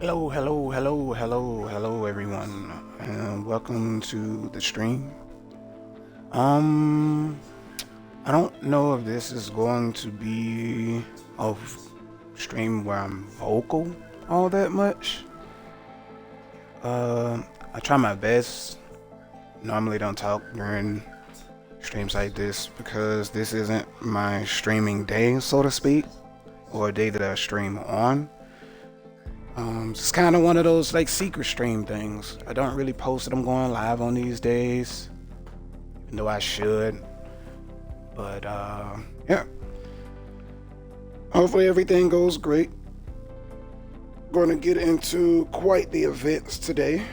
Hello, everyone, and welcome to the stream. Um, I don't know if this is going to be a stream where I'm vocal all that much. I try my best. Normally, don't talk during streams like this because this isn't my streaming day, so to speak, or a day that I stream on. It's kind of one of those like secret stream things. I don't really post that I'm going live on these days, even though I should. But yeah, hopefully everything goes great. Going to get into quite the events today.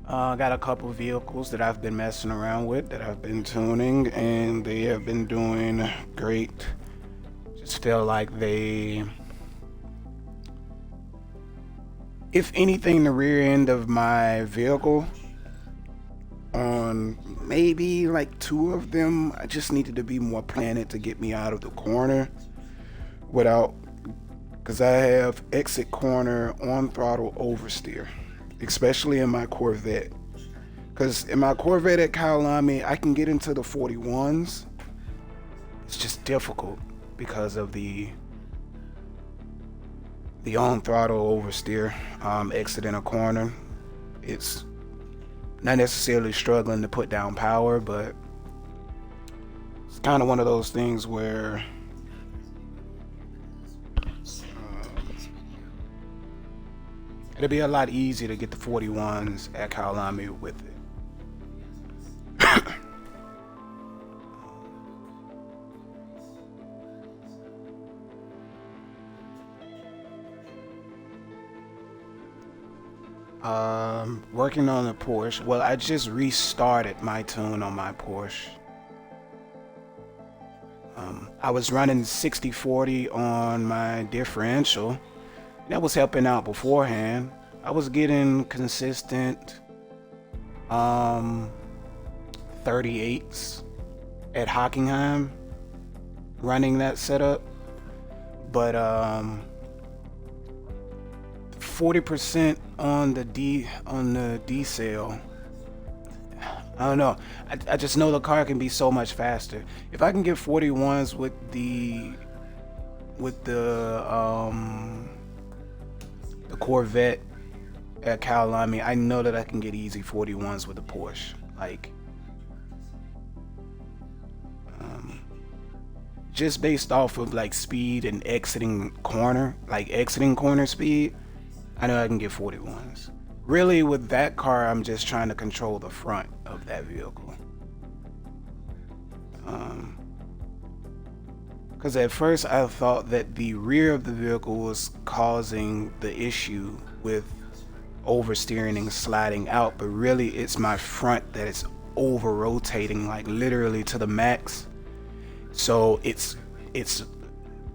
Got a couple vehicles that I've been messing around with that I've been tuning, and they have been doing great. Just feel like if anything, the rear end of my vehicle, on maybe like two of them, I just needed to be more planted to get me out of the corner without, because I have exit corner on throttle oversteer, especially in my Corvette. Because in my Corvette at Kyalami, I can get into the 41s. It's just difficult because of the on throttle oversteer, exiting a corner. It's not necessarily struggling to put down power, but it's kind of one of those things where it'll be a lot easier to get the 41s at Kyalami with it. Working on the Porsche. Well, I just restarted my tune on my Porsche. I was running 60/40 on my differential. That was helping out beforehand. I was getting consistent 38s at Hockenheim running that setup. But 40% on the D cell. I don't know. I just know the car can be so much faster. If I can get 41s with the Corvette at Kyalami, I know that I can get easy 41s with the Porsche. Like, just based off of like speed and exiting corner speed, I know I can get 41s. Really, with that car, I'm just trying to control the front of that vehicle. Because at first I thought that the rear of the vehicle was causing the issue with oversteering and sliding out, but really it's my front that is over rotating, like literally to the max. So it's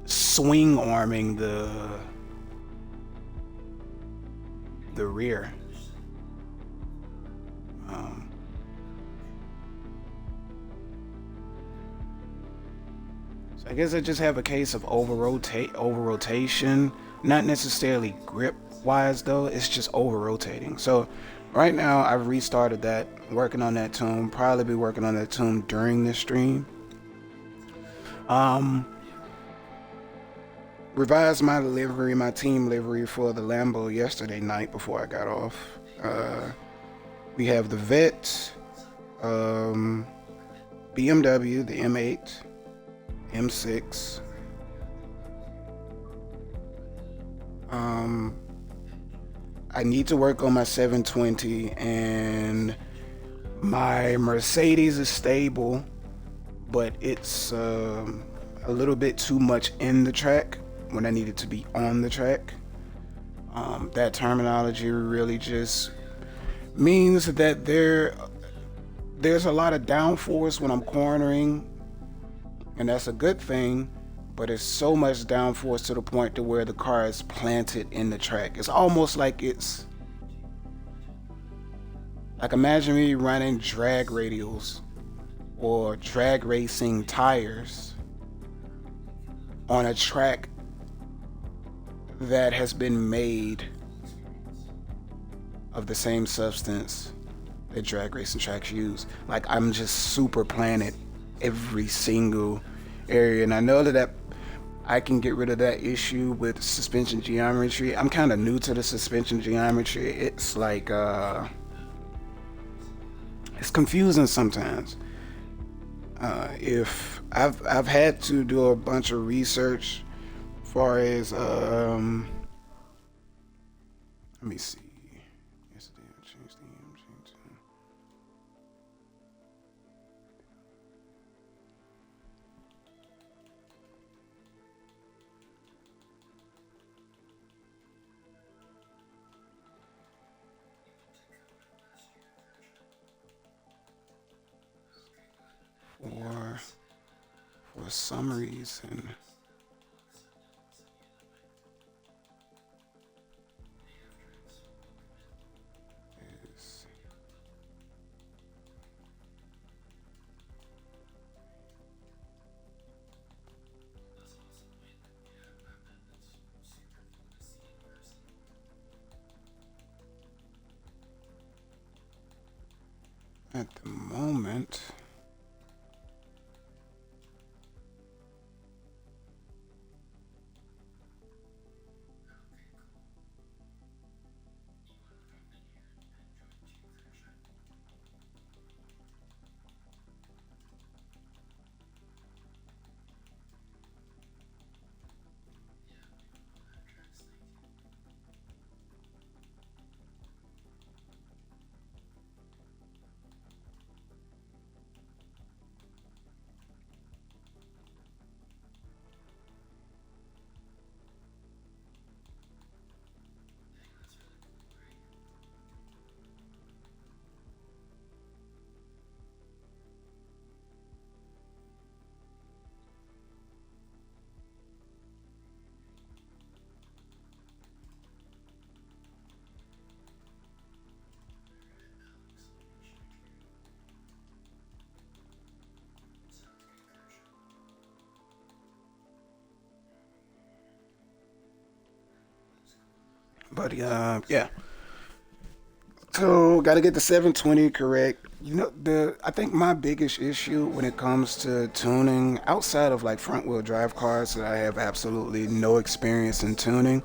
swing arming the rear. So I guess I just have a case of over rotation, not necessarily grip wise though. It's just over rotating. So right now I've restarted that, working on that tune. Probably be working on that tune during this stream. Revised my team livery for the Lambo yesterday night before I got off. We have the Vet, BMW, the M8, M6. I need to work on my 720, and my Mercedes is stable, but it's a little bit too much in the track when I need it to be on the track. That terminology really just means that there's a lot of downforce when I'm cornering, and that's a good thing, but it's so much downforce to the point to where the car is planted in the track. It's almost like imagine me running drag radials or drag racing tires on a track that has been made of the same substance that drag racing tracks use. Like, I'm just super planted every single area, and I know that I can get rid of that issue with suspension geometry. I'm kind of new to the suspension geometry. It's like it's confusing sometimes. If I've had to do a bunch of research, as far as let me see. Yesterday I changed the engine to for for some reason is at the moment. But yeah. So got to get the 720 correct. I think my biggest issue when it comes to tuning, outside of like front wheel drive cars that I have absolutely no experience in tuning,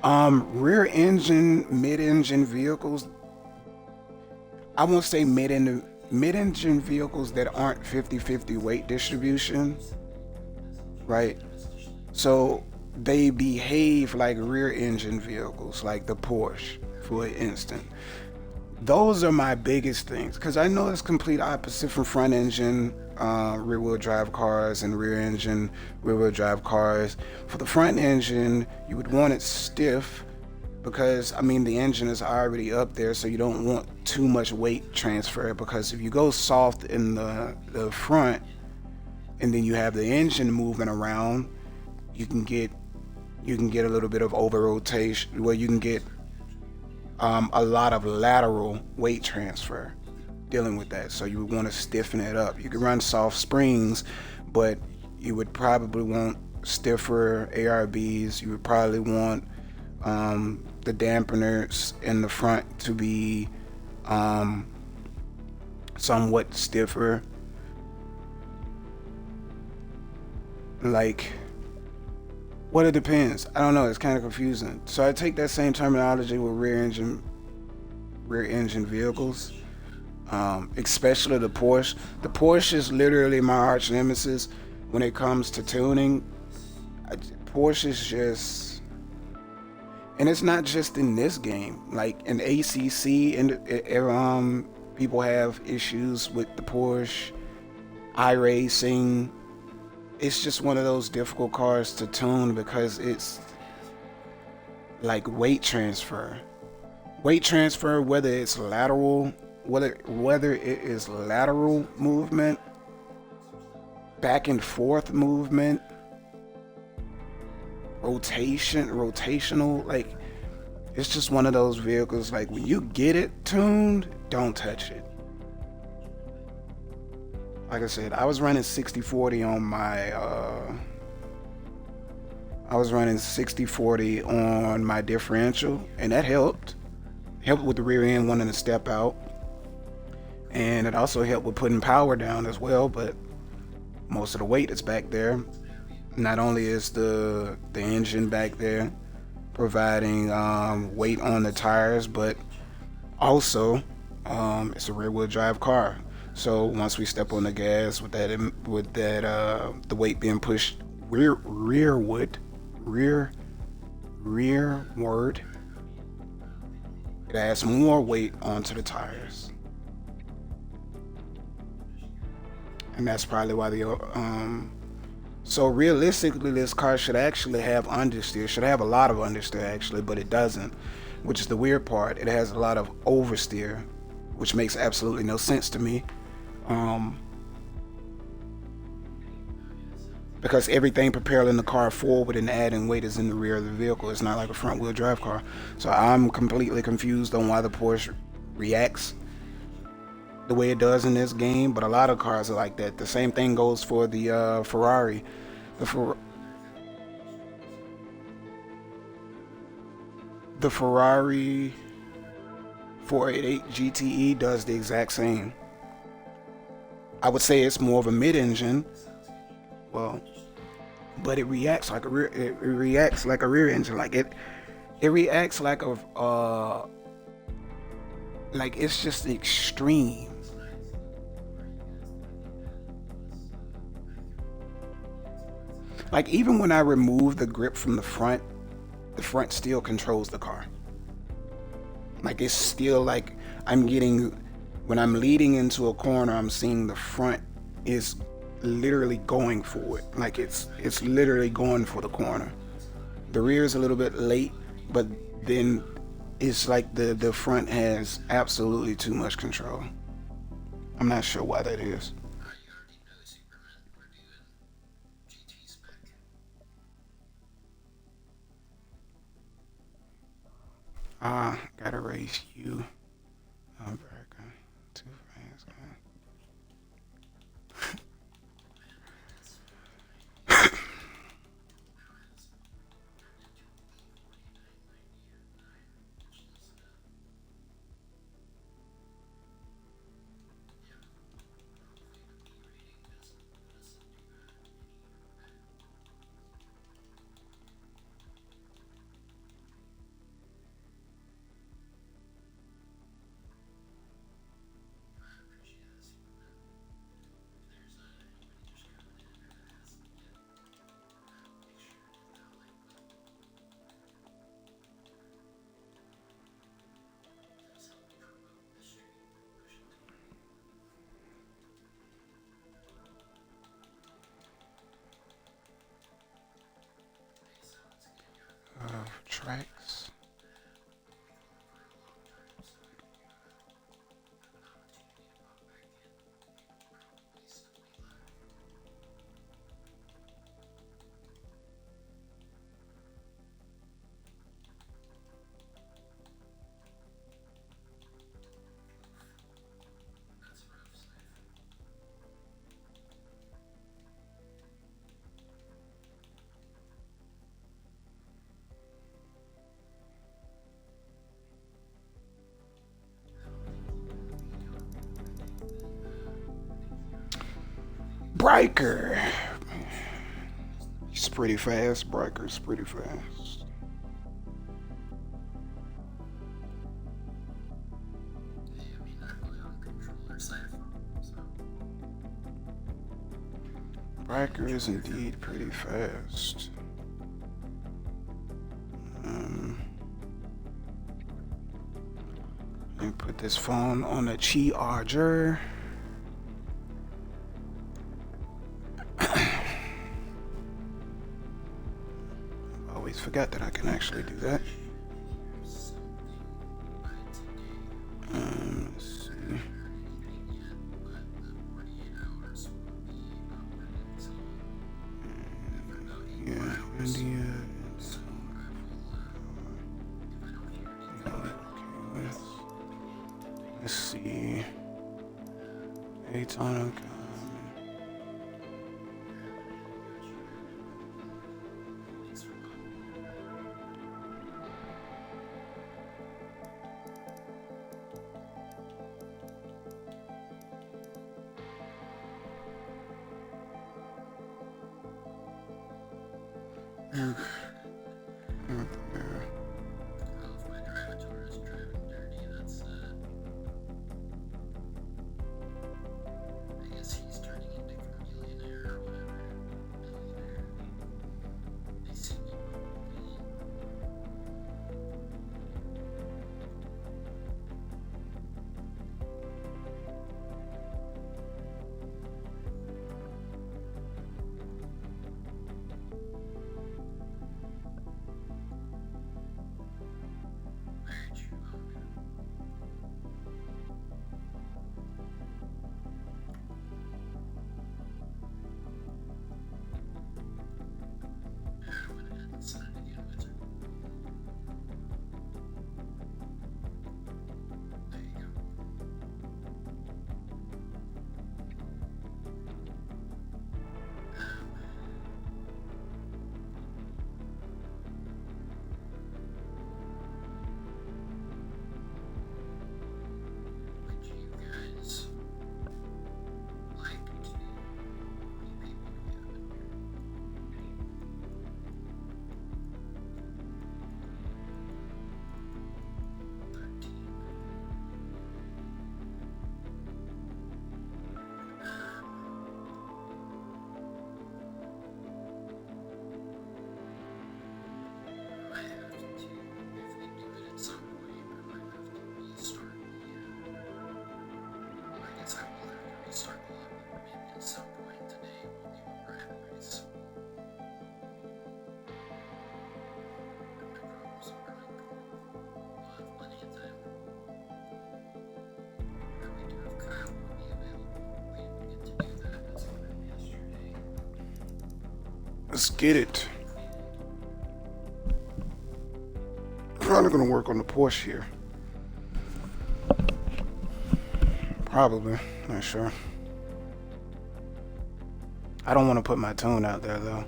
rear engine, mid engine vehicles. I won't say mid engine vehicles that aren't 50-50 weight distribution, right? So they behave like rear engine vehicles, like the Porsche, for instance. Those are my biggest things because I know it's complete opposite from front engine rear wheel drive cars and rear engine rear wheel drive cars. For the front engine, you would want it stiff because I mean the engine is already up there, so you don't want too much weight transfer. Because if you go soft in the front and then you have the engine moving around, you can get a little bit of over rotation where you can get a lot of lateral weight transfer dealing with that. So you would want to stiffen it up. You can run soft springs, but you would probably want stiffer ARBs. You would probably want the dampeners in the front to be somewhat stiffer. Like, well, it depends. I don't know. It's kind of confusing. So I take that same terminology with rear engine vehicles, especially the Porsche. The Porsche is literally my arch nemesis when it comes to tuning. Porsche is just, and it's not just in this game. Like in ACC, and people have issues with the Porsche iRacing. It's just one of those difficult cars to tune because it's like weight transfer. Weight transfer, whether it's lateral, whether it is lateral movement, back and forth movement, rotational, like it's just one of those vehicles like when you get it tuned, don't touch it. Like I said, I was running 60/40 on my I was running 60/40 on my differential, and that helped with the rear end wanting to step out, and it also helped with putting power down as well. But most of the weight is back there. Not only is the engine back there providing weight on the tires, but also it's a rear wheel drive car. So once we step on the gas with that the weight being pushed rearward, rear rearward, it adds more weight onto the tires, and that's probably why so realistically, this car should actually have understeer. Should have a lot of understeer actually, but it doesn't, which is the weird part. It has a lot of oversteer, which makes absolutely no sense to me. Um, because everything propelling the car forward and adding weight is in the rear of the vehicle. It's not like a front wheel drive car. So I'm completely confused on why the Porsche reacts the way it does in this game, but a lot of cars are like that. The same thing goes for the Ferrari. The, Fer- the Ferrari 488 GTE does the exact same. I would say it's more of a mid-engine, well, but it reacts like a rear. It reacts like a rear engine. It reacts like it's just extreme. Like even when I remove the grip from the front still controls the car. Like it's still like I'm getting when I'm leading into a corner, I'm seeing the front is literally going for it. Like it's literally going for the corner. The rear is a little bit late, but then it's like the front has absolutely too much control. I'm not sure why that is. Gotta race you. Oh, too fast. Tracks. Breaker. He's pretty fast. Breaker's pretty fast. Breaker is indeed pretty fast. Let me put this phone on a charger. Always forgot that I can actually do that. Let's see. Yeah, India. Let's see. Daytona. Let's get it. Probably gonna work on the Porsche here. Probably, not sure. I don't want to put my tune out there though.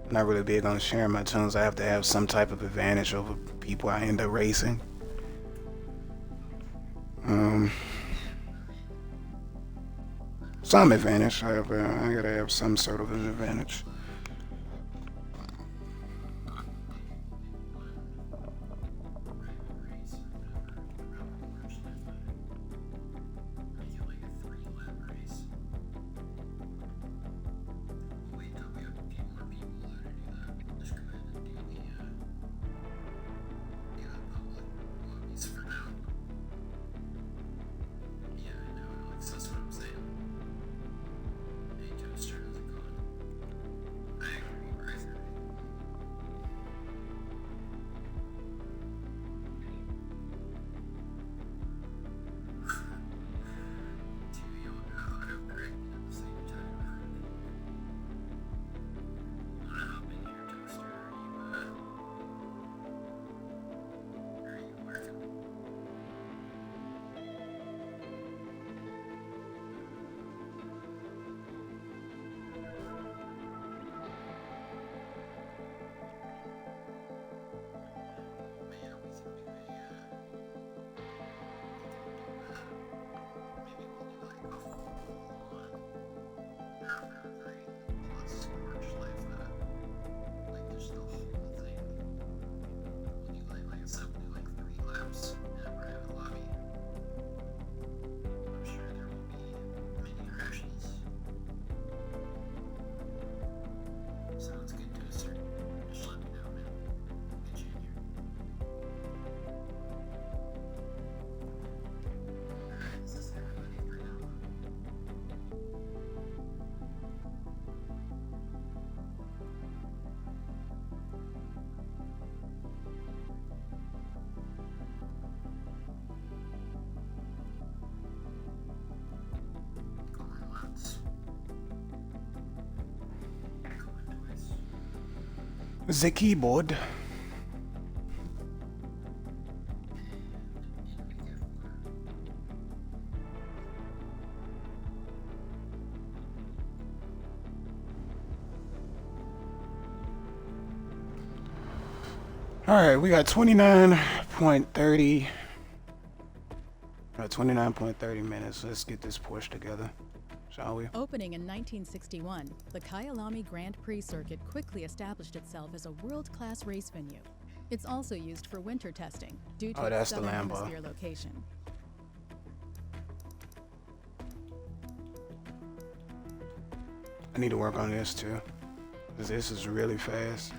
I'm not really big on sharing my tunes. I have to have some type of advantage over people I end up racing. Some advantage. I gotta have some sort of an advantage. The keyboard. All right, we got 29.30. 29.30 minutes. Let's get this Porsche together. shall we? Opening in 1961, the Kyalami Grand Prix circuit quickly established itself as a world-class race venue. It's also used for winter testing due to its southern hemisphere location. I need to work on this too, because this is really fast.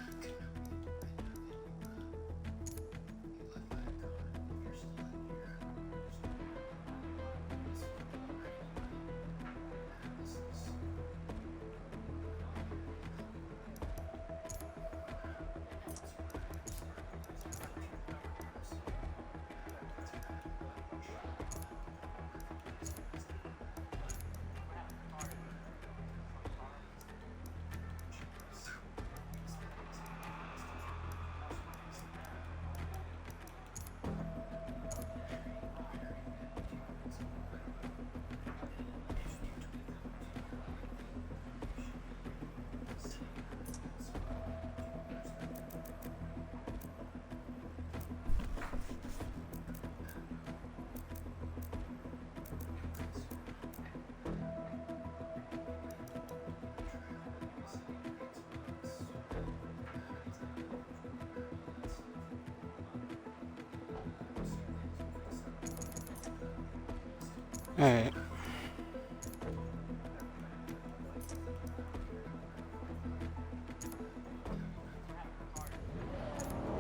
Alright.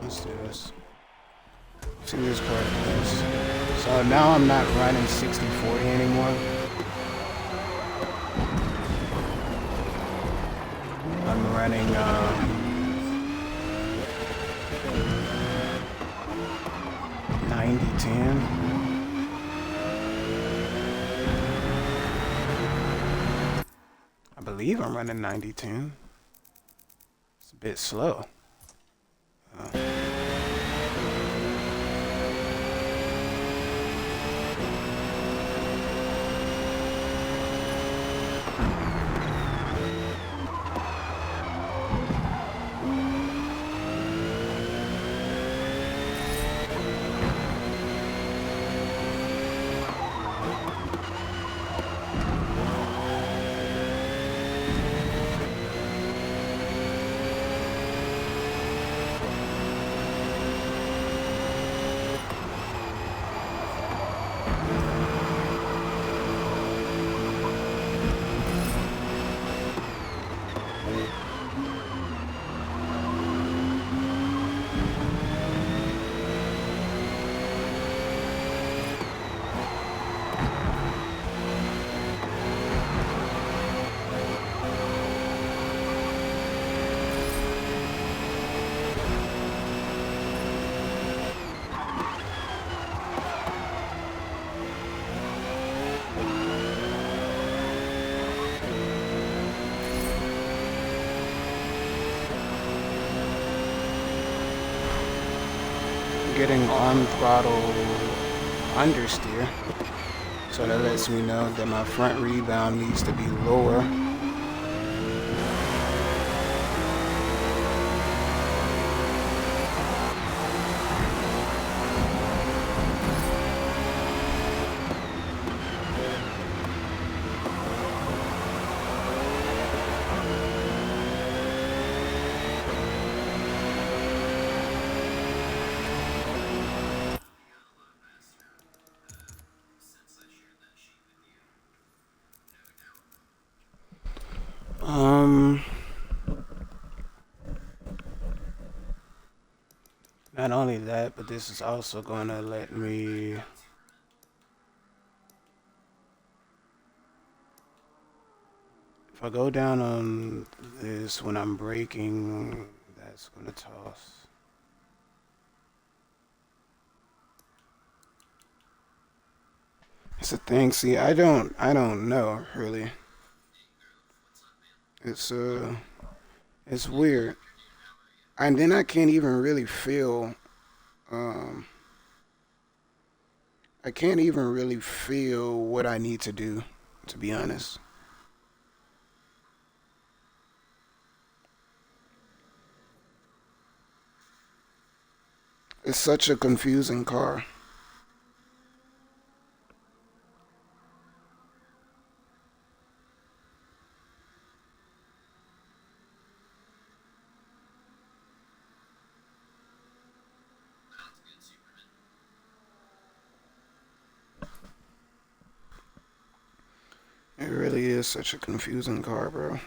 Let's do this. See this card is. So now I'm not running 60-40 anymore. I'm running 90-10. I believe I'm running 90-10. It's a bit slow. Getting on throttle understeer, so that lets me know that my front rebound needs to be lower. Not only that, but this is also going to let me if I go down on this when I'm braking, that's going to toss. It's a thing. See, I don't know really. It's weird. And then I can't even really feel, I can't even really feel what I need to do, to be honest. It's such a confusing car. It really is such a confusing car, bro.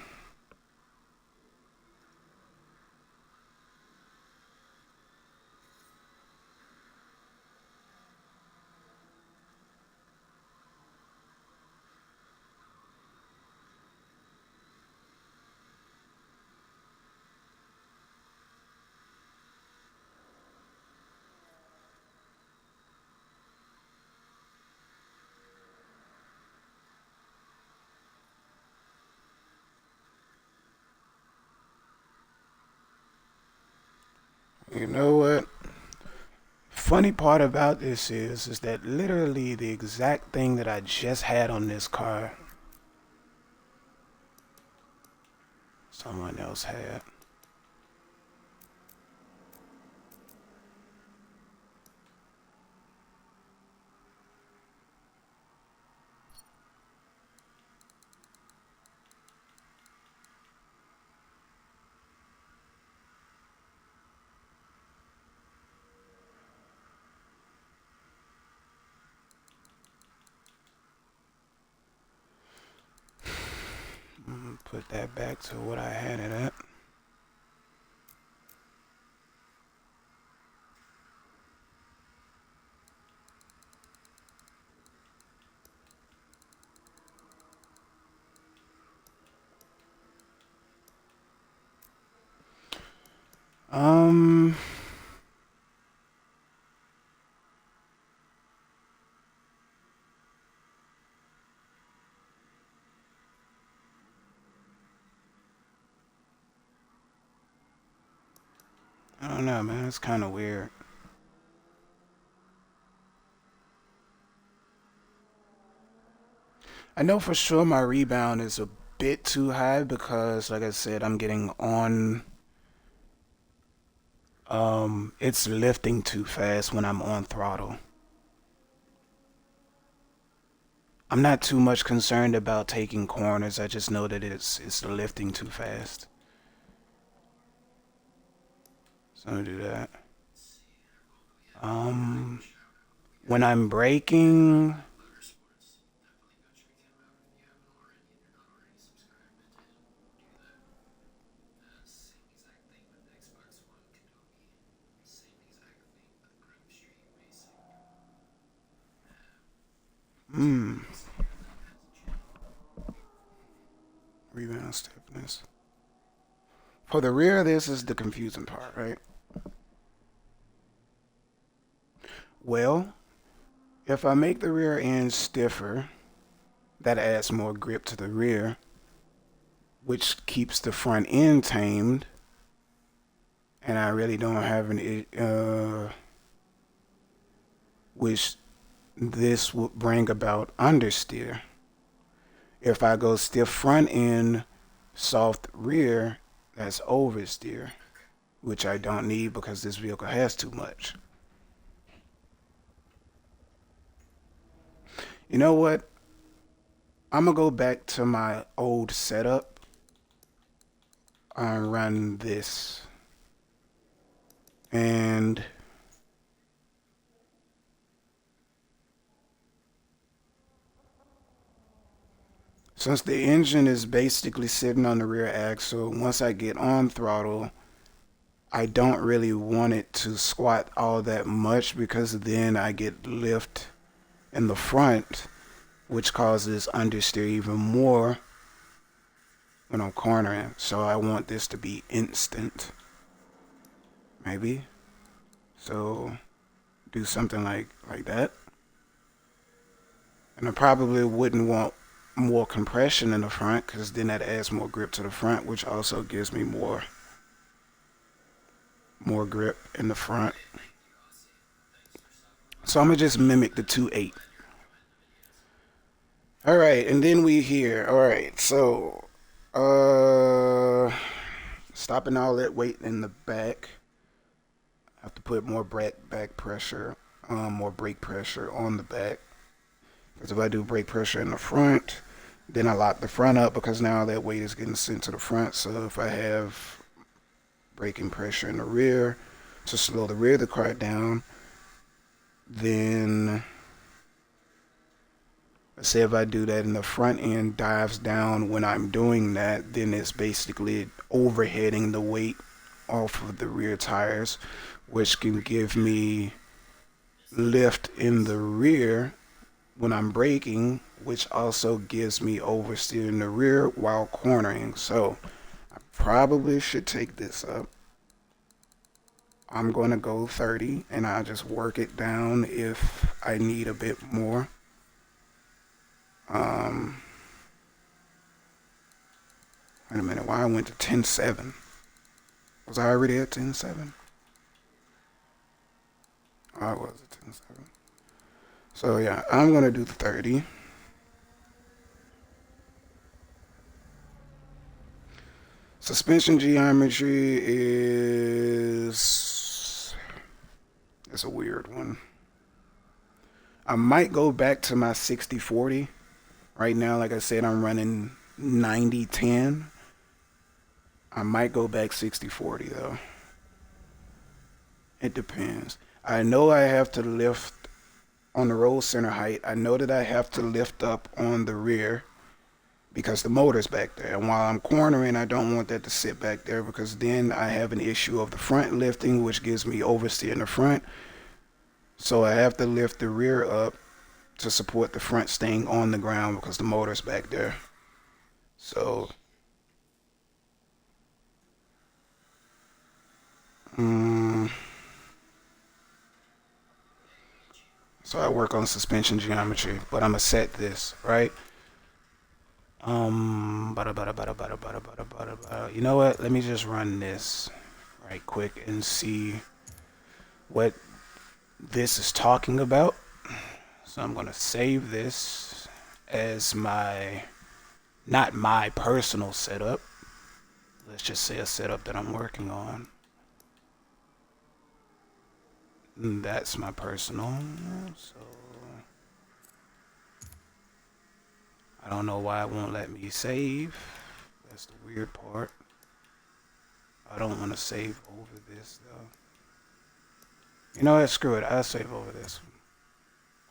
You know what? Funny part about this is that literally the exact thing that I just had on this car, someone else had. Put that back to what I had it at. Um, I don't know, man. It's kind of weird. I know for sure my rebound is a bit too high because, like I said, I'm getting on. It's lifting too fast when I'm on throttle. I'm not too much concerned about taking corners. I just know that it's lifting too fast. So I'm gonna do that. Um, when I'm braking, hmm, rebound stiffness. For the rear, this is the confusing part, right? Well, if I make the rear end stiffer, that adds more grip to the rear, which keeps the front end tamed, and I really don't have any, which this would bring about understeer. If I go stiff front end, soft rear, that's oversteer, which I don't need because this vehicle has too much. You know what? I'm gonna go back to my old setup and run this. And since the engine is basically sitting on the rear axle, once I get on throttle, I don't really want it to squat all that much because then I get lift in the front, which causes understeer even more when I'm cornering. So I want this to be instant. Maybe. So do something like that. And I probably wouldn't want more compression in the front because then that adds more grip to the front, which also gives me more grip in the front. So I'm gonna just mimic the 2.8. All right, and then we here. All right, so stopping all that weight in the back. I have to put more back pressure, more brake pressure on the back. Because if I do brake pressure in the front, then I lock the front up because now that weight is getting sent to the front. So if I have braking pressure in the rear to slow the rear of the car down, then Say if I do that and the front end dives down when I'm doing that, then it's basically overheading the weight off of the rear tires, which can give me lift in the rear when I'm braking, which also gives me oversteer in the rear while cornering. So I probably should take this up. I'm going to go 30 and I'll just work it down if I need a bit more. Wait a minute, why I went to 10.7? Was I already at 10.7? Oh, I was at 10.7. So yeah, I'm going to do 30. Suspension geometry is... it's a weird one. I might go back to my 60-40. Right now, like I said, I'm running 90-10. I might go back 60-40 though. It depends. I know I have to lift on the roll center height. I know that I have to lift up on the rear because the motor's back there. And while I'm cornering, I don't want that to sit back there because then I have an issue of the front lifting, which gives me oversteer in the front. So I have to lift the rear up to support the front staying on the ground because the motor's back there. So so I work on suspension geometry, but I'm gonna set this, right? You know what? Let me just run this right quick and see what this is talking about. So I'm gonna save this as my, not my personal setup. Let's just say a setup that I'm working on. And that's my personal. So I don't know why it won't let me save. That's the weird part. I don't want to save over this though. You know what? Screw it. I'll save over this.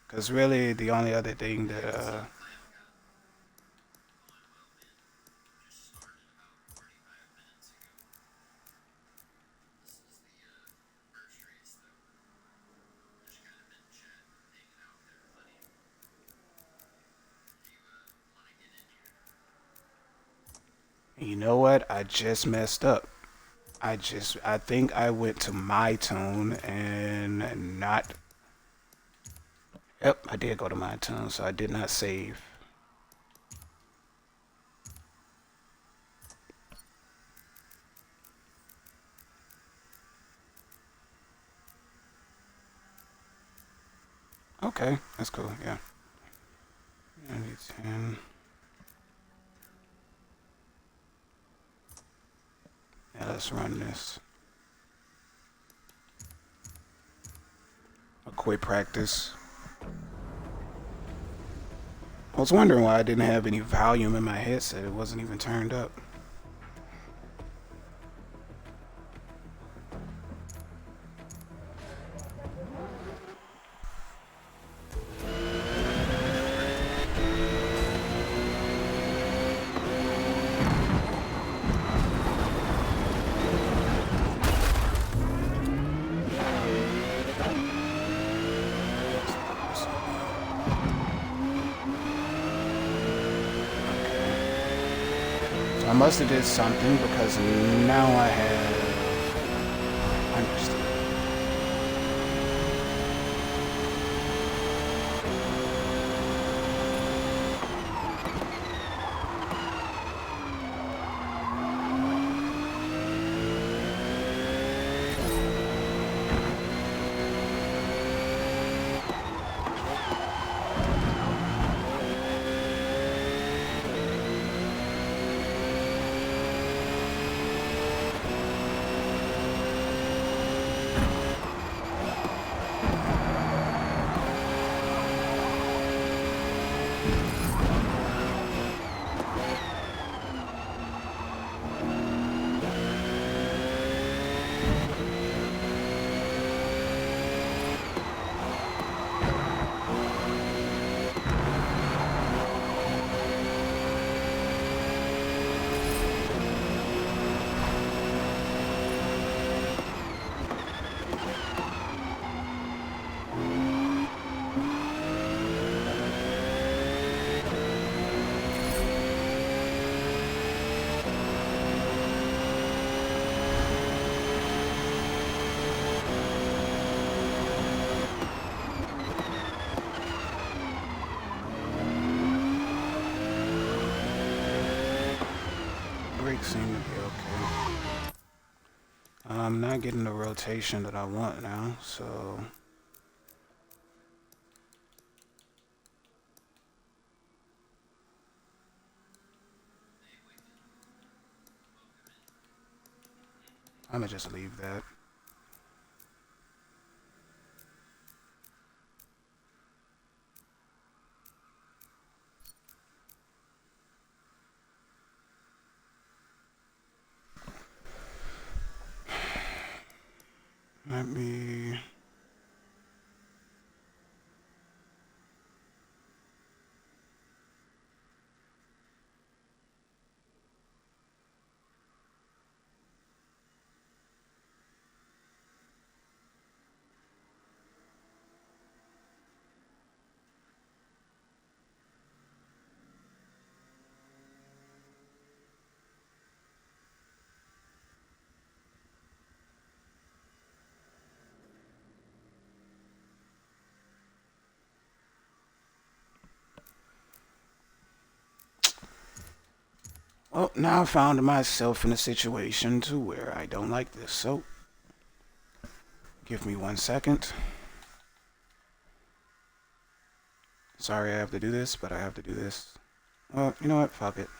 Because really the only other thing that you know what? I just messed up. I think I went to my tune and not. Yep, I did go to my tune, so I did not save. Okay, that's cool, yeah. 10. Yeah, let's run this. A quick practice. I was wondering why I didn't have any volume in my headset. It wasn't even turned up. I must have did something because now I have understood. brakes seem to be okay. I'm not getting the rotation that I want now, so... I'm gonna just leave that. Let me... Well, now I found myself in a situation to where I don't like this, so give me 1 second. Sorry I have to do this, but I have to do this. Well, you know what? Fuck it.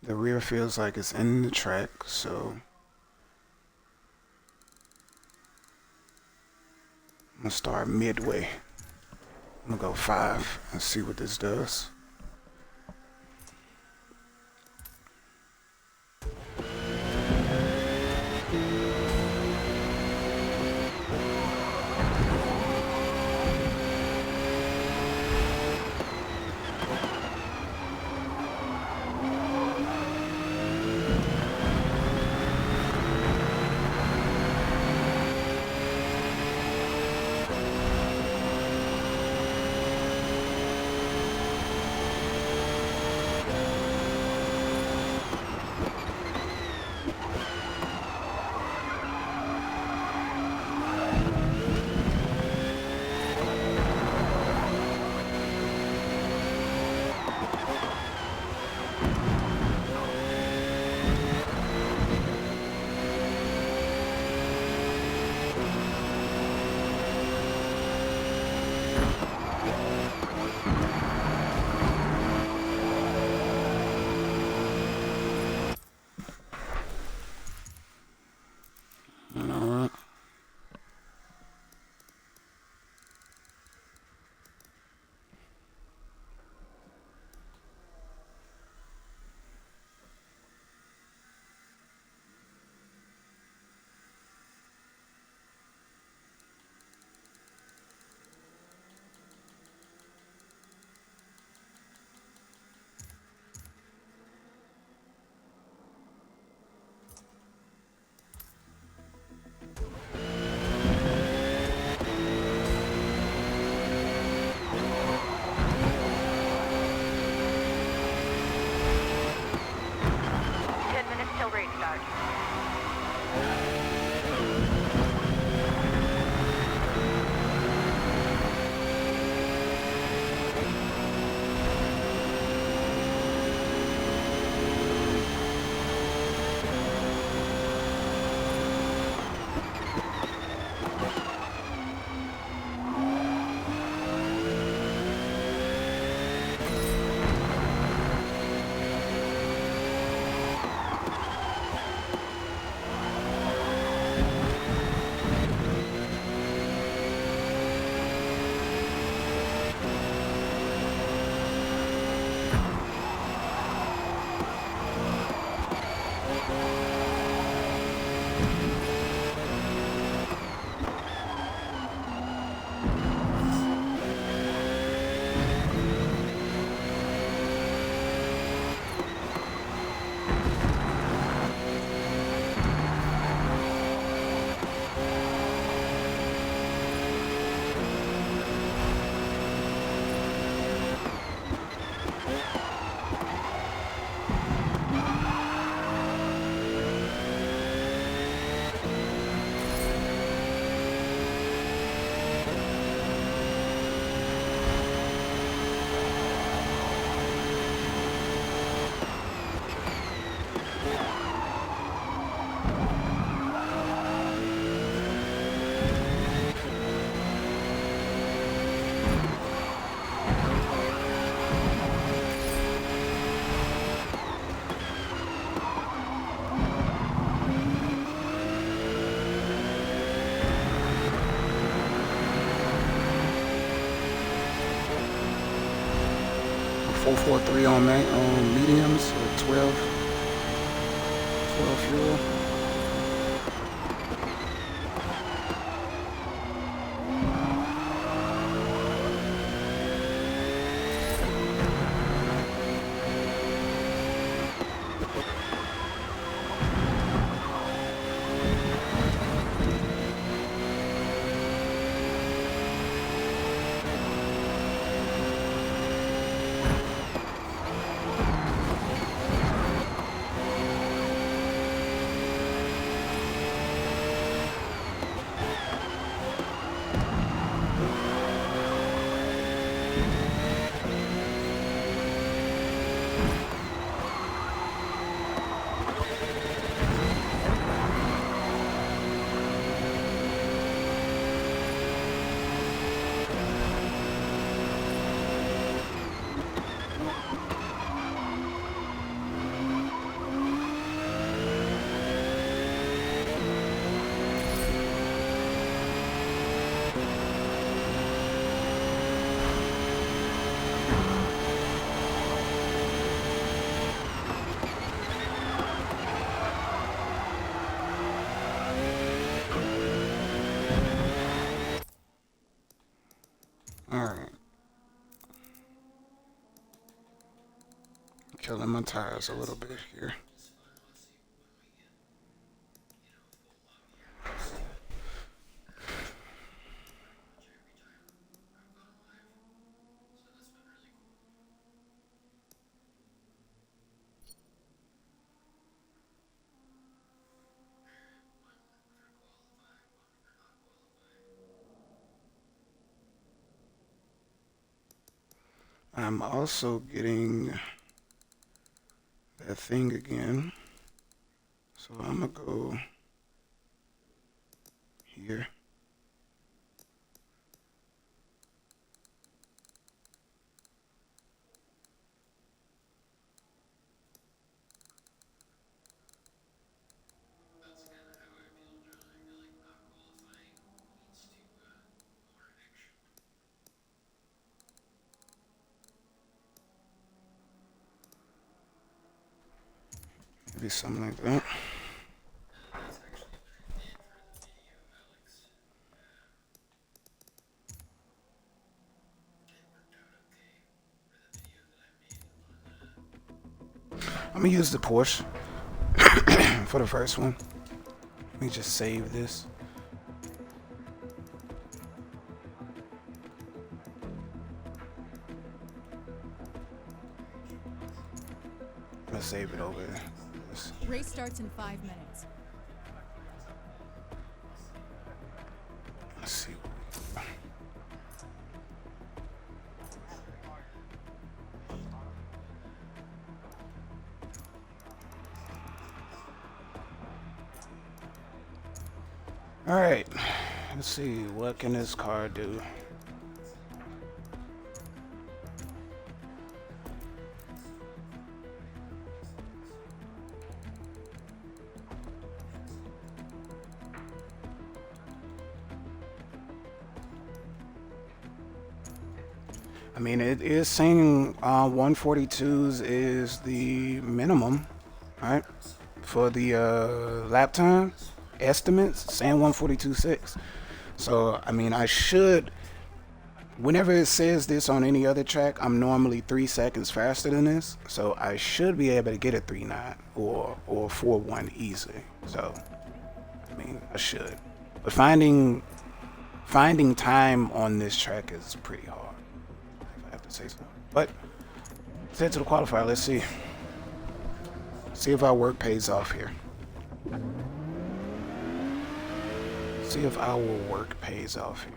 The rear feels like it's in the track, so I'm gonna start midway. I'm gonna go 5 and see what this does. 443 on mediums with 12 fuel. Alright. Killing my tires a little bit here. I'm also getting that thing again. So I'm gonna go here. Maybe something like that. I'm gonna use the Porsche for the first one. Let me just save this. I'm gonna save it over there. Race starts in 5 minutes. Let's see. All right, let's see, what can this car do? I mean, it is saying 142s is the minimum, right? For the lap time estimates, saying 142.6. So, I mean, I should, whenever it says this on any other track, I'm normally 3 seconds faster than this. So I should be able to get a 3.9 or 4.1 easily. So, I mean, I should. But finding time on this track is pretty hard, if I have to say so. But let's head to the qualifier. Let's see. See if our work pays off here. See if our work pays off here.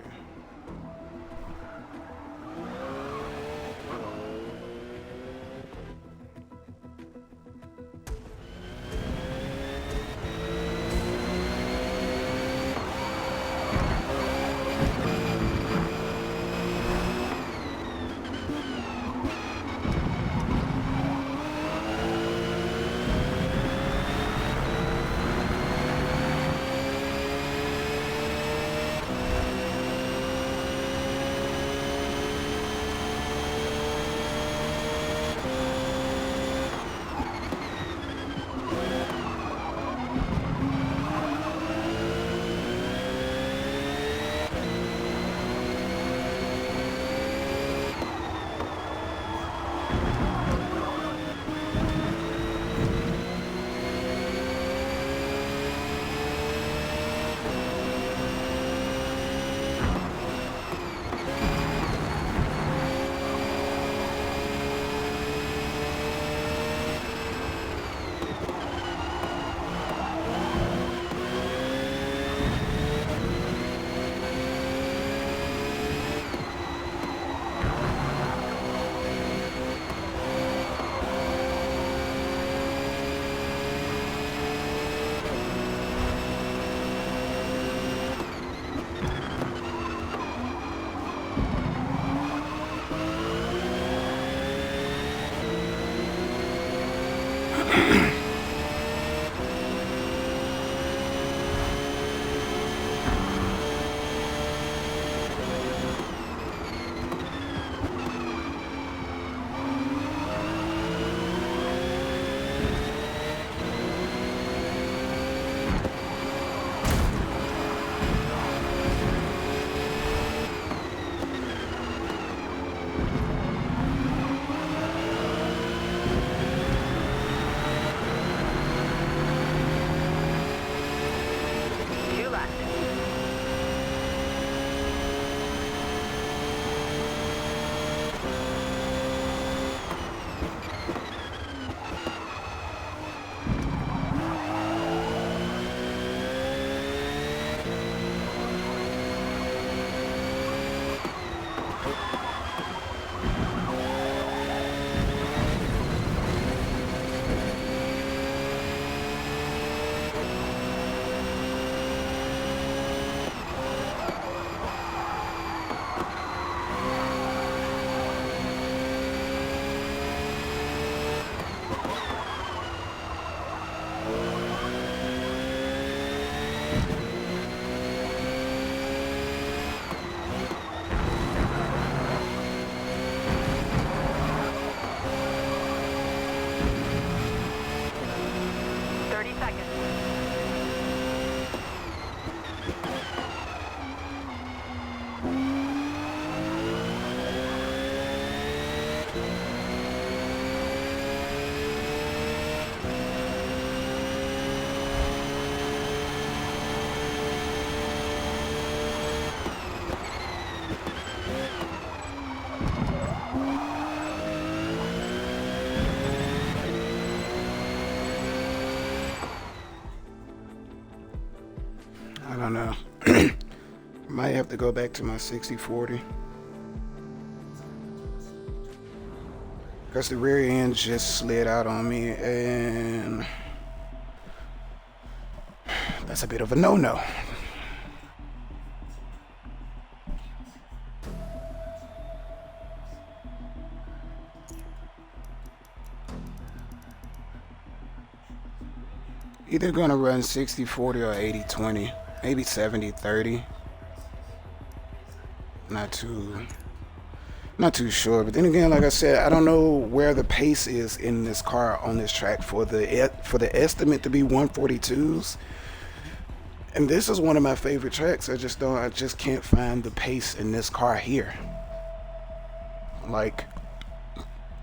30 seconds. I don't know. Might have to go back to my 60/40. Because the rear end just slid out on me, and that's a bit of a no-no. Either gonna run 60/40 or 80/20, maybe 70/30. Not too sure. But then again, like I said, I don't know where the pace is in this car on this track for the estimate to be 142s. And this is one of my favorite tracks. I just can't find the pace in this car here. Like,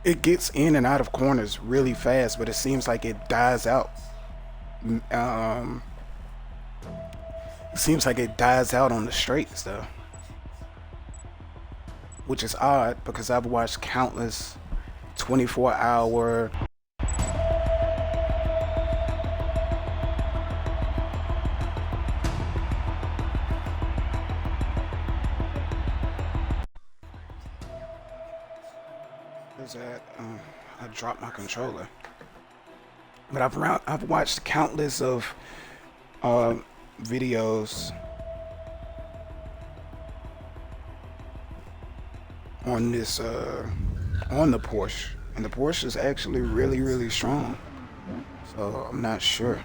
it gets in and out of corners really fast, but it seems like it dies out. It seems like it dies out on the straights though, which is odd because I've watched countless 24-hour I dropped my controller. But I've watched countless of videos on this on the Porsche, and the Porsche is actually really strong. So I'm not sure.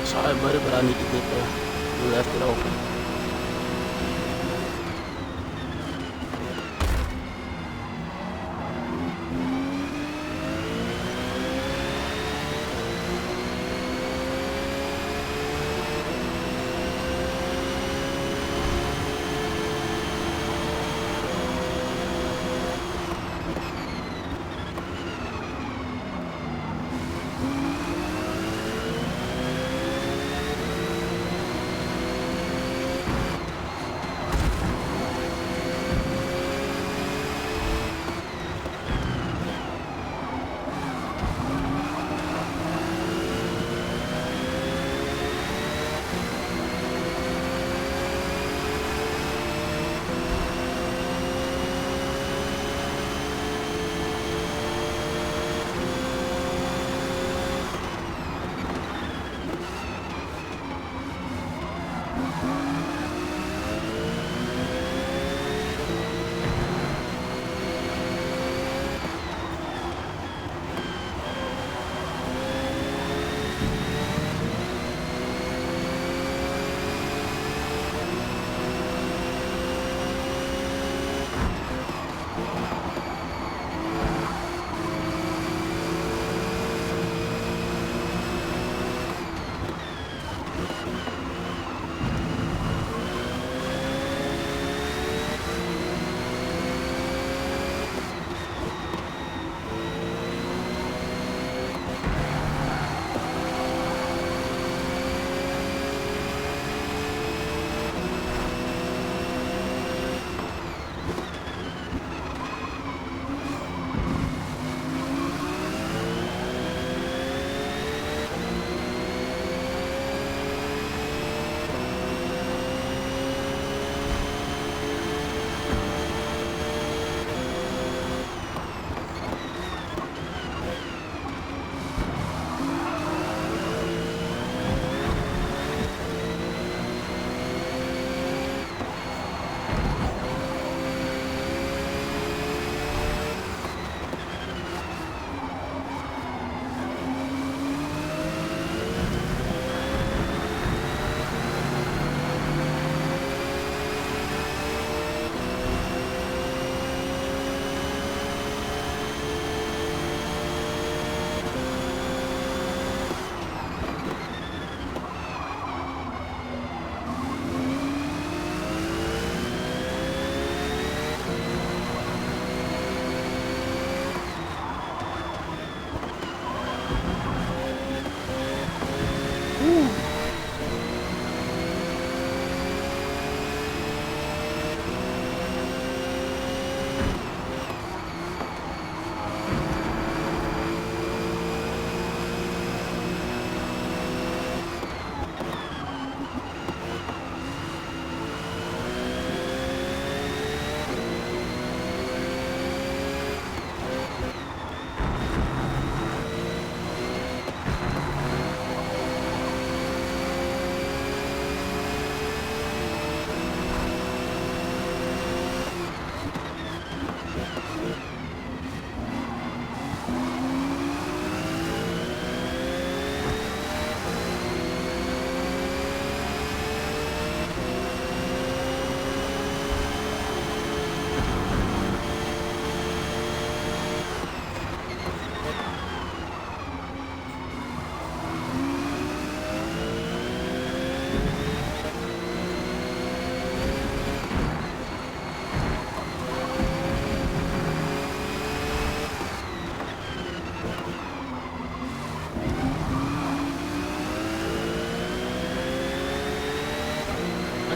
Sorry, buddy, but I need to get there. You left it open.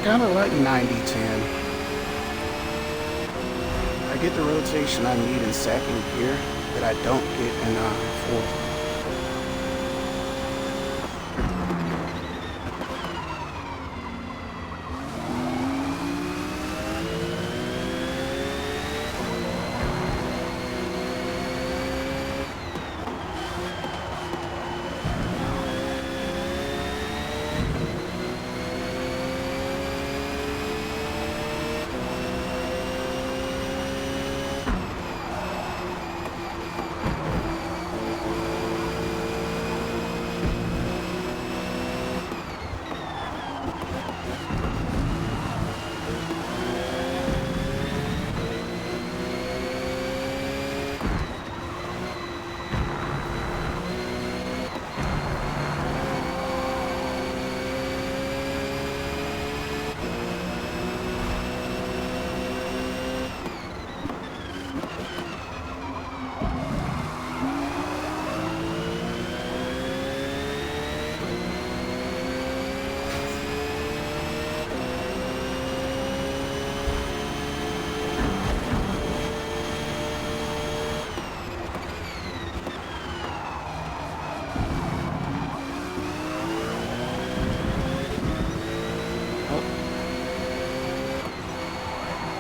kind of like 90-10. I get the rotation I need in second gear that I don't get in fourth.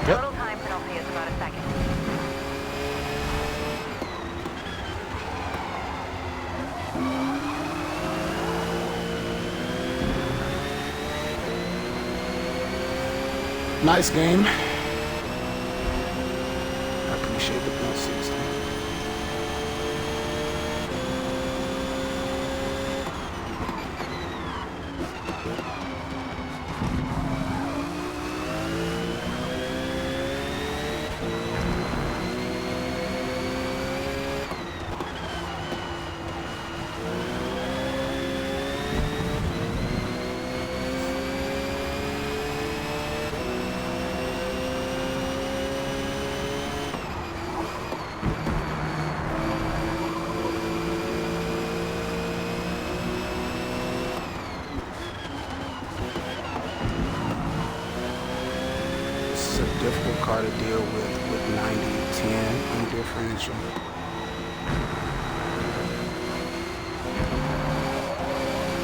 Total time penalty is about a second. Nice game. I appreciate the +60. A difficult car to deal with 90-10 on differential.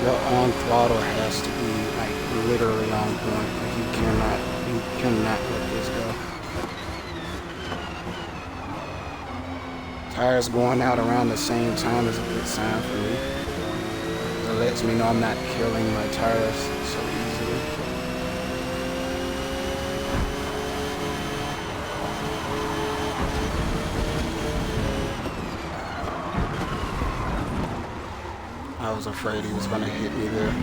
Your on throttle has to be like literally on point. Like you cannot let this go. Tires going out around the same time is a good sign for me. It lets me know I'm not killing my tires so easily. I was afraid he was gonna hit me there.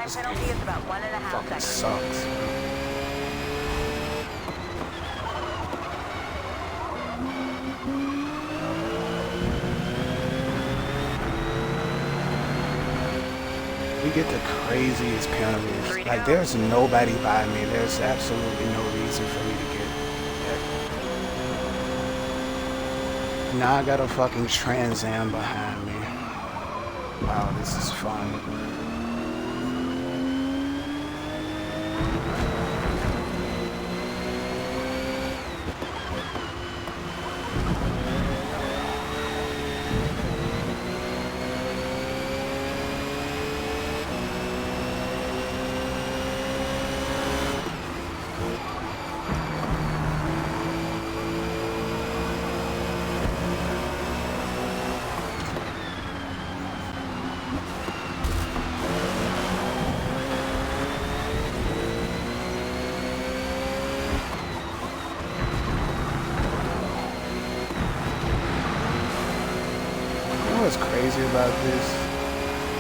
Time penalty is about 1.5 fucking seconds. sucks. We get the craziest penalties. Like, there's nobody by me. There's absolutely no reason for me to get that. Now I got a fucking Trans Am behind me. Wow, this is fun. What's crazy about this?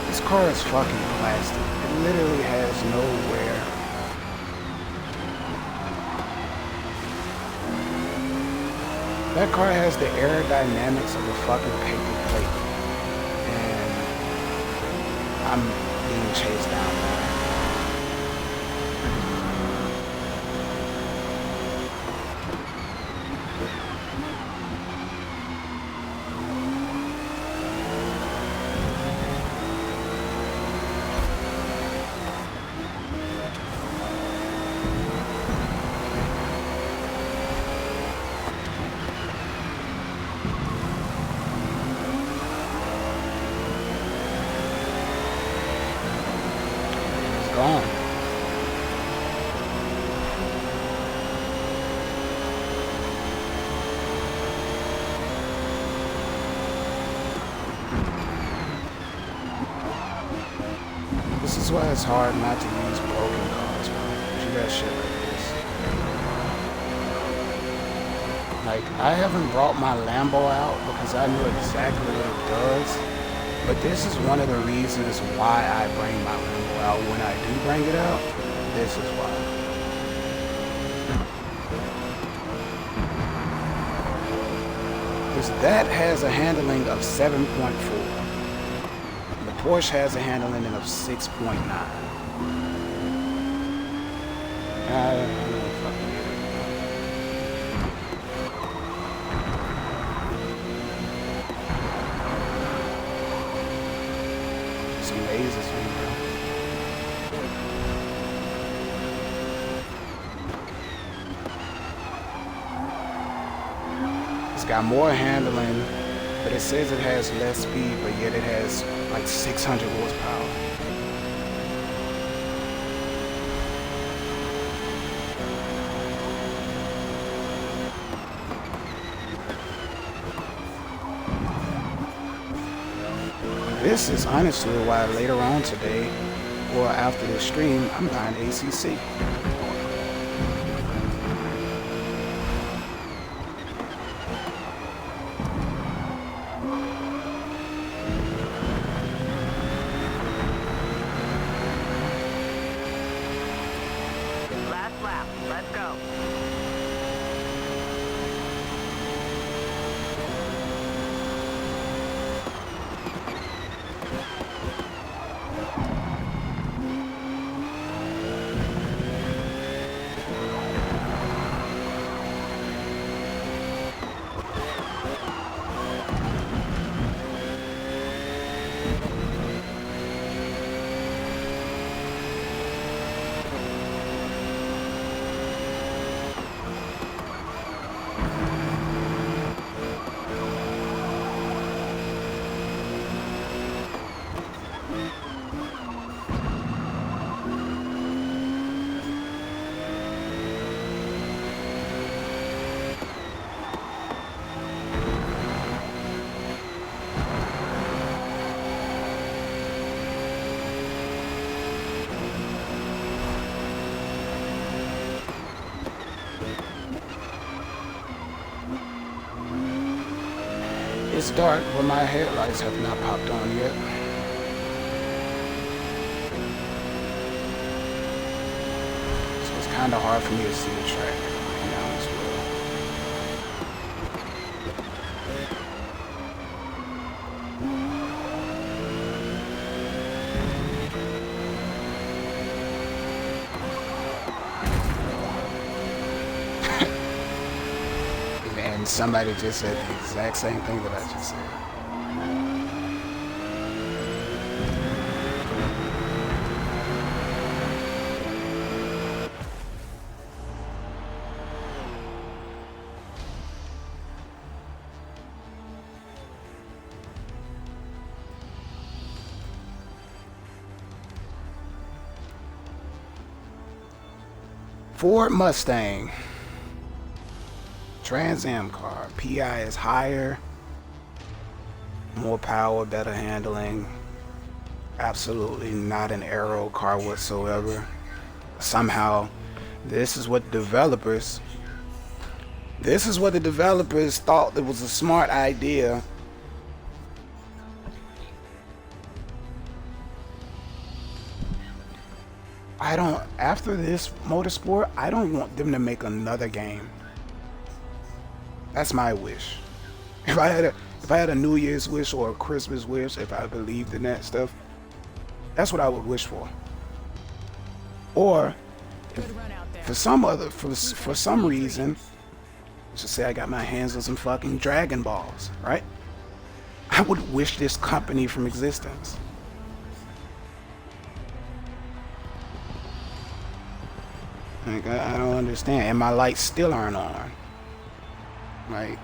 This car is fucking plastic. It literally has no wear. That car has the aerodynamics of a fucking paper plate. And I'm being chased down there. Gone. This is why it's hard not to use broken cars, bro. You got shit like this. Like, I haven't brought my Lambo out because I know exactly what it does. But this is one of the reasons why I bring my Lambo out. When I do bring it out, this is why. Because that has a handling of 7.4. The Porsche has a handling of 6.9. Amazes me, bro. It's got more handling, but it says it has less speed, but yet it has like 600 horsepower. This is honestly why later on today, or after the stream, I'm buying ACC. Last lap. Let's go. It's dark, but my headlights have not popped on yet. kind of hard for me to see the track right now as well. And somebody just said the exact same thing that I just said. Ford Mustang. Trans Am car. PI is higher. More power, better handling. Absolutely not an aero car whatsoever. Somehow, this is what the developers thought it was a smart idea. After this motorsport, I don't want them to make another game. That's my wish. If I had a New Year's wish or a Christmas wish, if I believed in that stuff, that's what I would wish for. Or for some reason, let's just say I got my hands on some fucking Dragon Balls, right? I would wish this company from existence. Like, I don't understand. And my lights still aren't on. Like,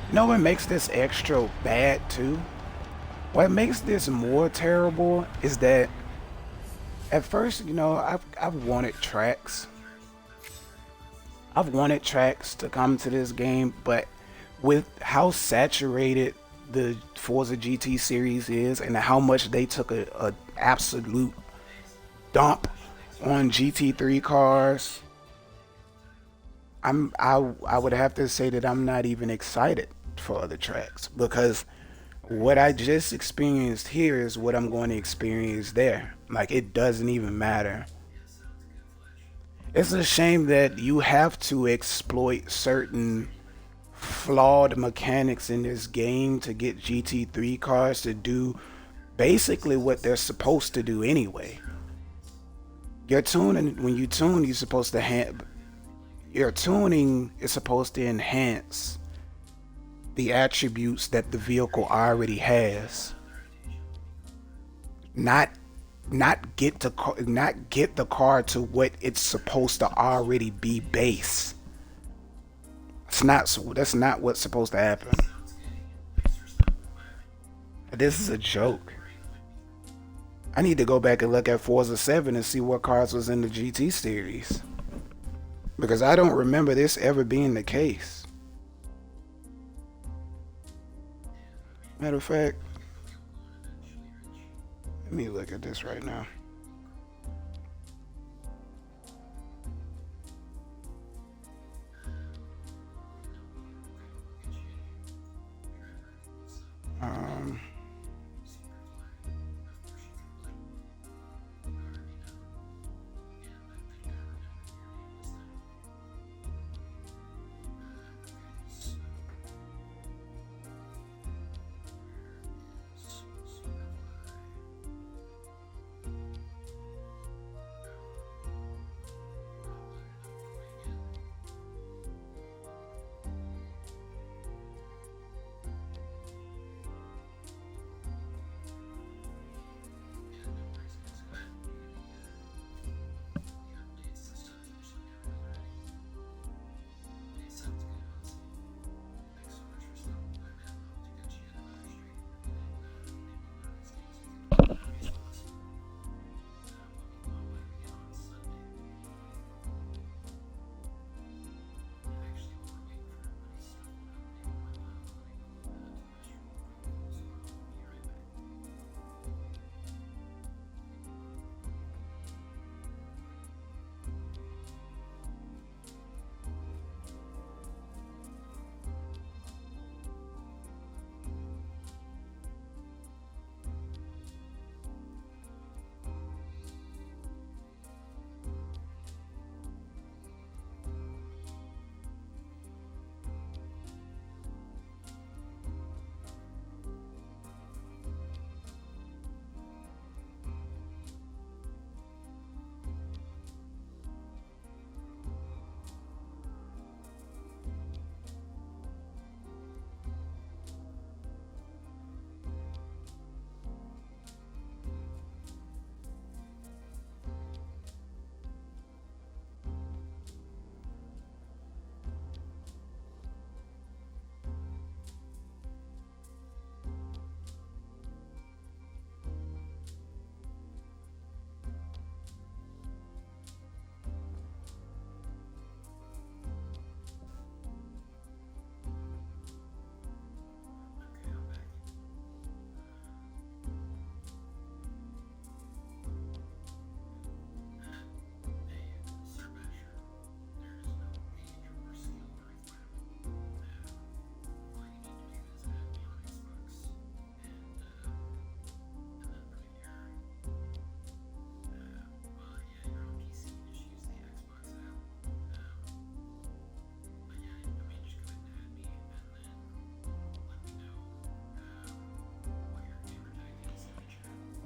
you know what makes this extra bad too? What makes this more terrible is that at first, you know, I've wanted tracks. I've wanted tracks to come to this game, but with how saturated the Forza GT series is and how much they took a absolute dump on GT3 cars, I would have to say that I'm not even excited for other tracks, because what I just experienced here is what I'm going to experience there. Like, it doesn't even matter. It's a shame that you have to exploit certain flawed mechanics in this game to get GT3 cars to do basically what they're supposed to do anyway. Your tuning, when you tune, you're supposed to your tuning is supposed to enhance the attributes that the vehicle already has, not get the car to what it's supposed to already be base. That's not what's supposed to happen. This is a joke. I need to go back and look at Forza 7 and see what cars was in the GT series, because I don't remember this ever being the case. Matter of fact, let me look at this right now.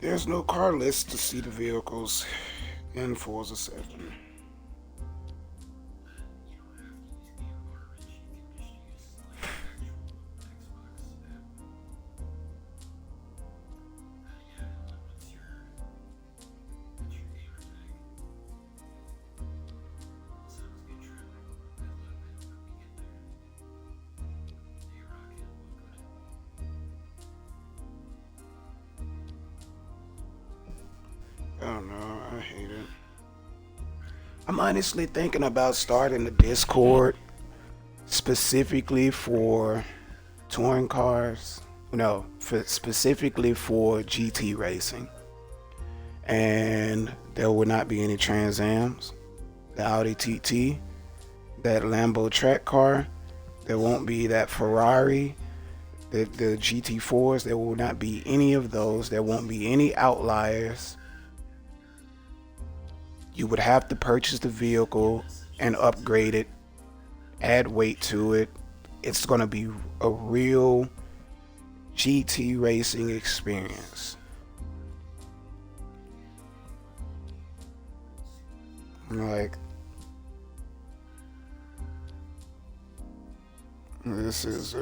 There's no car list to see the vehicles in Forza 7. I don't know, I hate it. I'm honestly thinking about starting a Discord specifically for touring cars. No, specifically for GT racing. And there will not be any Trans Ams, the Audi TT, that Lambo track car. There won't be that Ferrari, the GT4s. There will not be any of those. There won't be any outliers. You would have to purchase the vehicle and upgrade it, add weight to it. It's going to be a real GT racing experience. Like, this is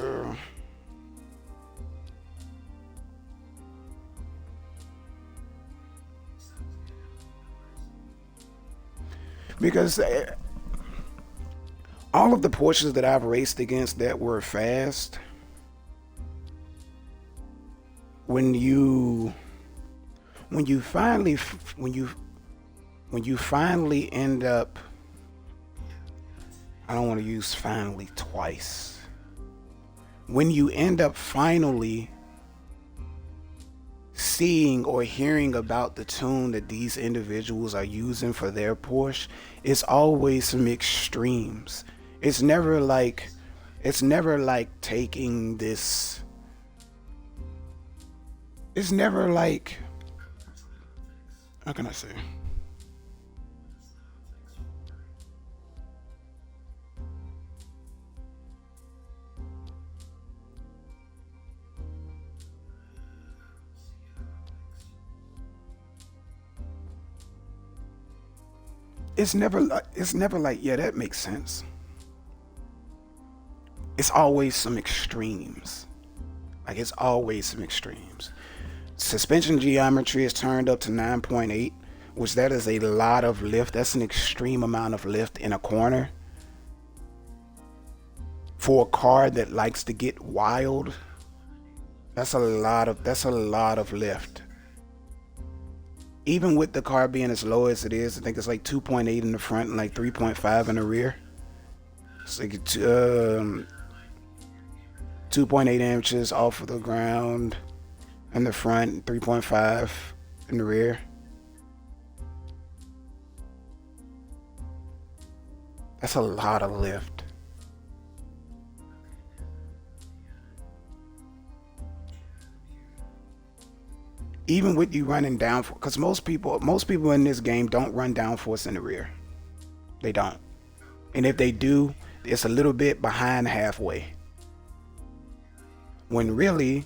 because all of the Porsches that I've raced against that were fast, when you finally end up, I don't want to use finally twice. When you end up finally seeing or hearing about the tune that these individuals are using for their Porsche, it's always some extremes. It's never like taking this. It's never like, how can I say? It's never like, yeah, that makes sense. It's always some extremes. Like, it's always some extremes. Suspension geometry is turned up to 9.8, which that is a lot of lift. That's an extreme amount of lift in a corner. For a car that likes to get wild, that's a lot of lift. Even with the car being as low as it is, I think it's like 2.8 in the front and like 3.5 in the rear. It's like 2.8 inches off of the ground in the front, 3.5 in the rear. That's a lot of lift. Even with you running down, because most people in this game don't run downforce in the rear. They don't. And if they do, it's a little bit behind halfway. When really,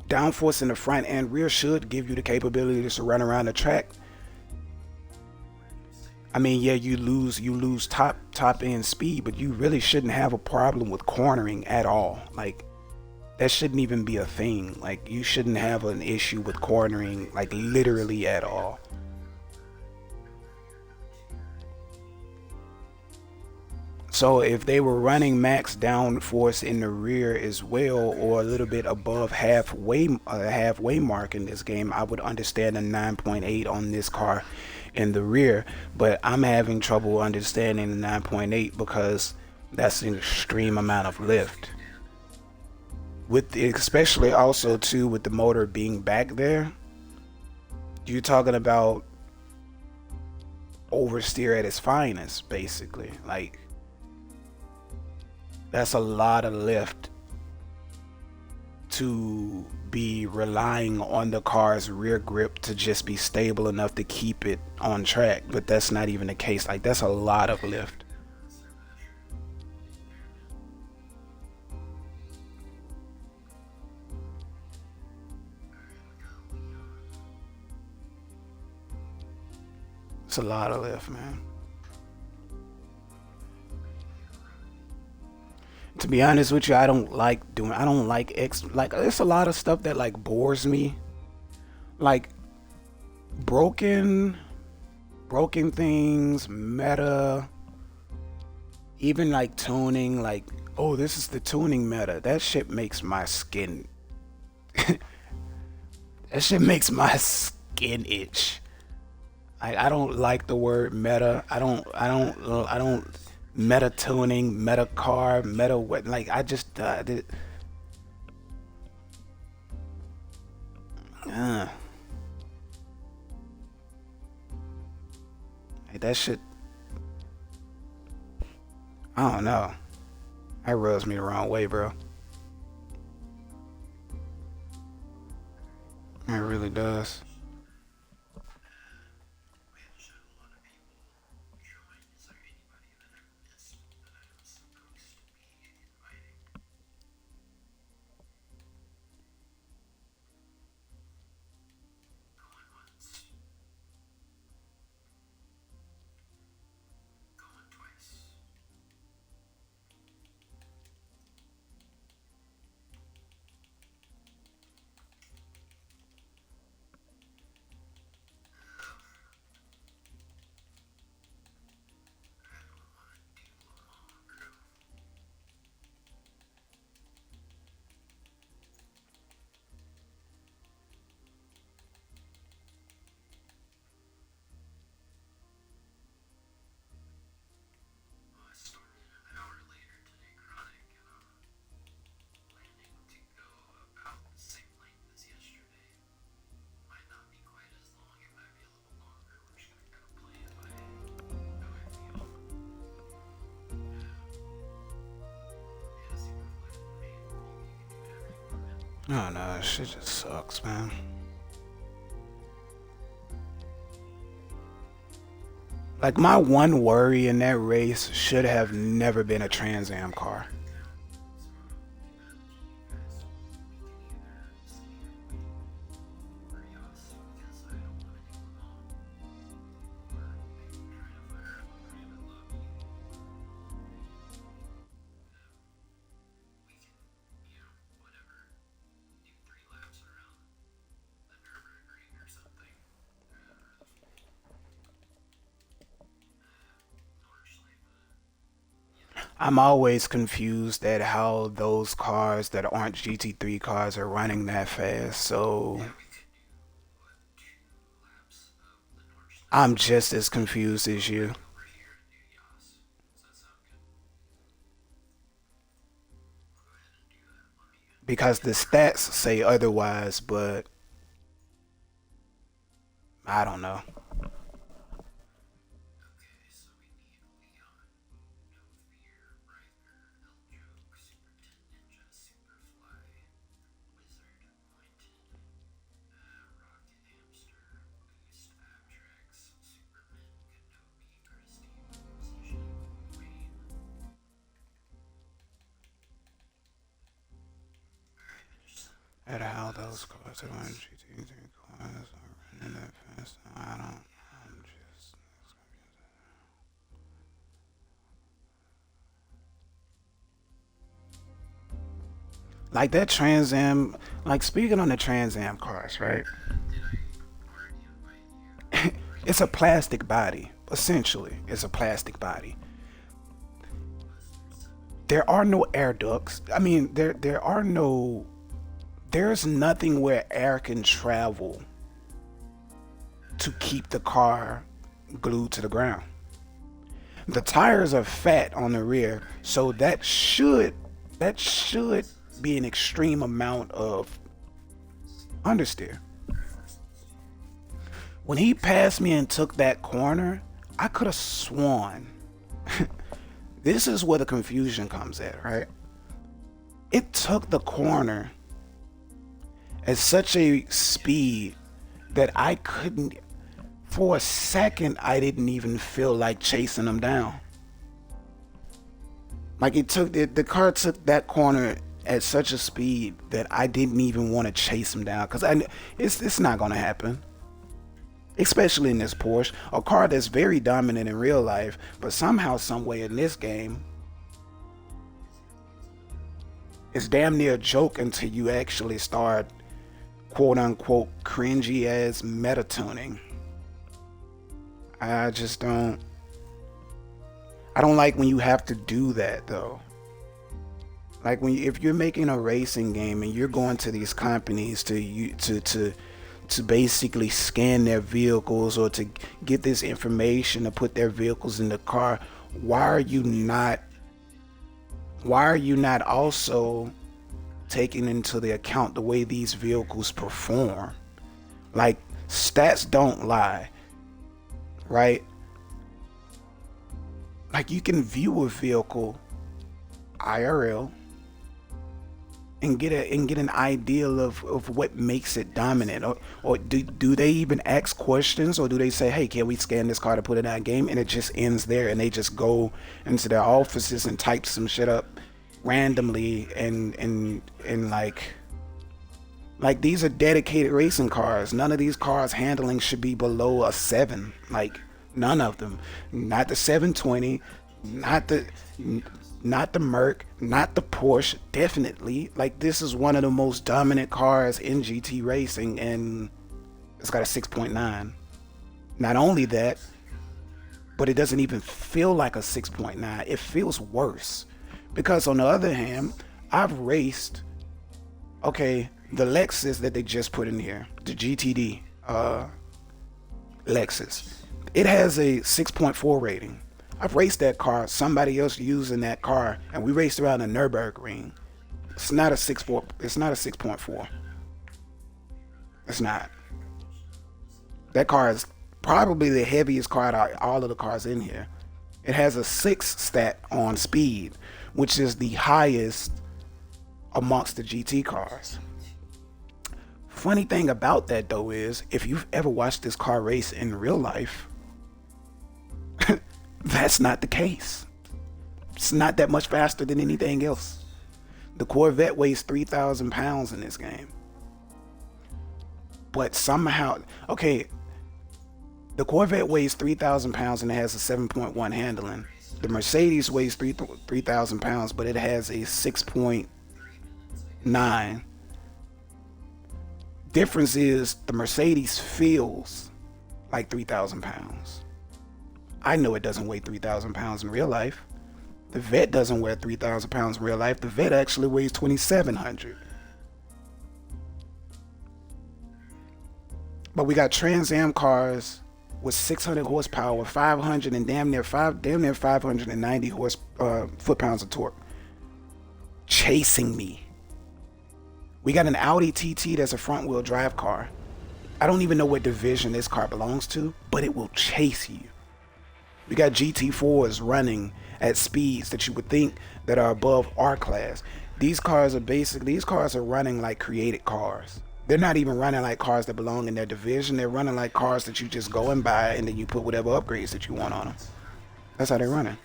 downforce in the front and rear should give you the capability to run around the track. I mean, yeah, you lose top end speed, but you really shouldn't have a problem with cornering at all. Like, that shouldn't even be a thing. Like, you shouldn't have an issue with cornering, like, literally at all. So if they were running max downforce in the rear as well, or a little bit above halfway mark in this game, I would understand a 9.8 on this car in the rear. But I'm having trouble understanding the 9.8 because that's an extreme amount of lift. With especially also too with the motor being back there, you're talking about oversteer at its finest, basically. Like, that's a lot of lift to be relying on the car's rear grip to just be stable enough to keep it on track. But that's not even the case. Like, that's a lot of lift. It's a lot of lift, man. To be honest with you, I don't like it's a lot of stuff that like bores me. Like broken things, meta, even like tuning, like, oh, this is the tuning meta. That shit makes my skin that shit makes my skin itch. I don't like the word meta. I don't meta tuning, meta car, meta what, like I just did. Like that shit, I don't know. That rubs me the wrong way, bro. It really does. Oh no, shit just sucks, man. Like my one worry in that race should have never been a Trans Am car. I'm always confused at how those cars that aren't GT3 cars are running that fast. So I'm just as confused as you. Because the stats say otherwise, but I don't know. At how those cars that aren't GT3 cars are running that fast. I don't. I'm just. Like that Trans Am, like speaking on the Trans Am cars, right? It's a plastic body, essentially. It's a plastic body. There are no air ducts. I mean, there's nothing where air can travel to keep the car glued to the ground. The tires are fat on the rear, so that should be an extreme amount of understeer. When he passed me and took that corner, I could have sworn. This is where the confusion comes at, right? It took the corner at such a speed that I couldn't, for a second, I didn't even feel like chasing him down. Like the car took that corner at such a speed that I didn't even want to chase him down, because it's not gonna happen. especially in this Porsche, a car that's very dominant in real life, but somehow, someway in this game, it's damn near a joke until you actually start quote unquote cringy ass meta tuning. I just don't. I don't like when you have to do that though. Like if you're making a racing game and you're going to these companies to basically scan their vehicles or to get this information to put their vehicles in the car, why are you not also taking into the account the way these vehicles perform? Like, stats don't lie, right? Like, you can view a vehicle IRL and get an idea of what makes it dominant, or do they even ask questions, or do they say, hey, can we scan this car to put it in our game, and it just ends there and they just go into their offices and type some shit up randomly and like these are dedicated racing cars. None of these cars handling should be below a 7. Like, none of them. Not the 720, not the Merc, not the Porsche, definitely. Like, this is one of the most dominant cars in GT racing, and it's got a 6.9. Not only that, but it doesn't even feel like a 6.9. It feels worse. Because on the other hand, I've raced, okay, the Lexus that they just put in here, the GTD Lexus. It has a 6.4 rating. I've raced that car, somebody else using that car, and we raced around the Nürburgring. It's not a 6.4. It's not a 6.4. It's not. That car is probably the heaviest car out of all of the cars in here. It has a 6 stat on speed, which is the highest amongst the GT cars. Funny thing about that though is, if you've ever watched this car race in real life, that's not the case. It's not that much faster than anything else. The Corvette weighs 3,000 pounds in this game. But somehow, okay, the Corvette weighs 3,000 pounds and it has a 7.1 handling. The Mercedes weighs 3,000 pounds, but it has a 6.9. Difference is the Mercedes feels like 3,000 pounds. I know it doesn't weigh 3,000 pounds in real life. The Vet doesn't weigh 3,000 pounds in real life. The Vet actually weighs 2,700. But we got Trans Am cars with 600 horsepower, 500 and damn near 590 foot-pounds of torque chasing me. We got an Audi TT that's a front-wheel drive car. I don't even know what division this car belongs to, but it will chase you. We got GT4s running at speeds that you would think that are above our class. These cars are running like created cars. They're not even running like cars that belong in their division. They're running like cars that you just go and buy and then you put whatever upgrades that you want on them. That's how they're running.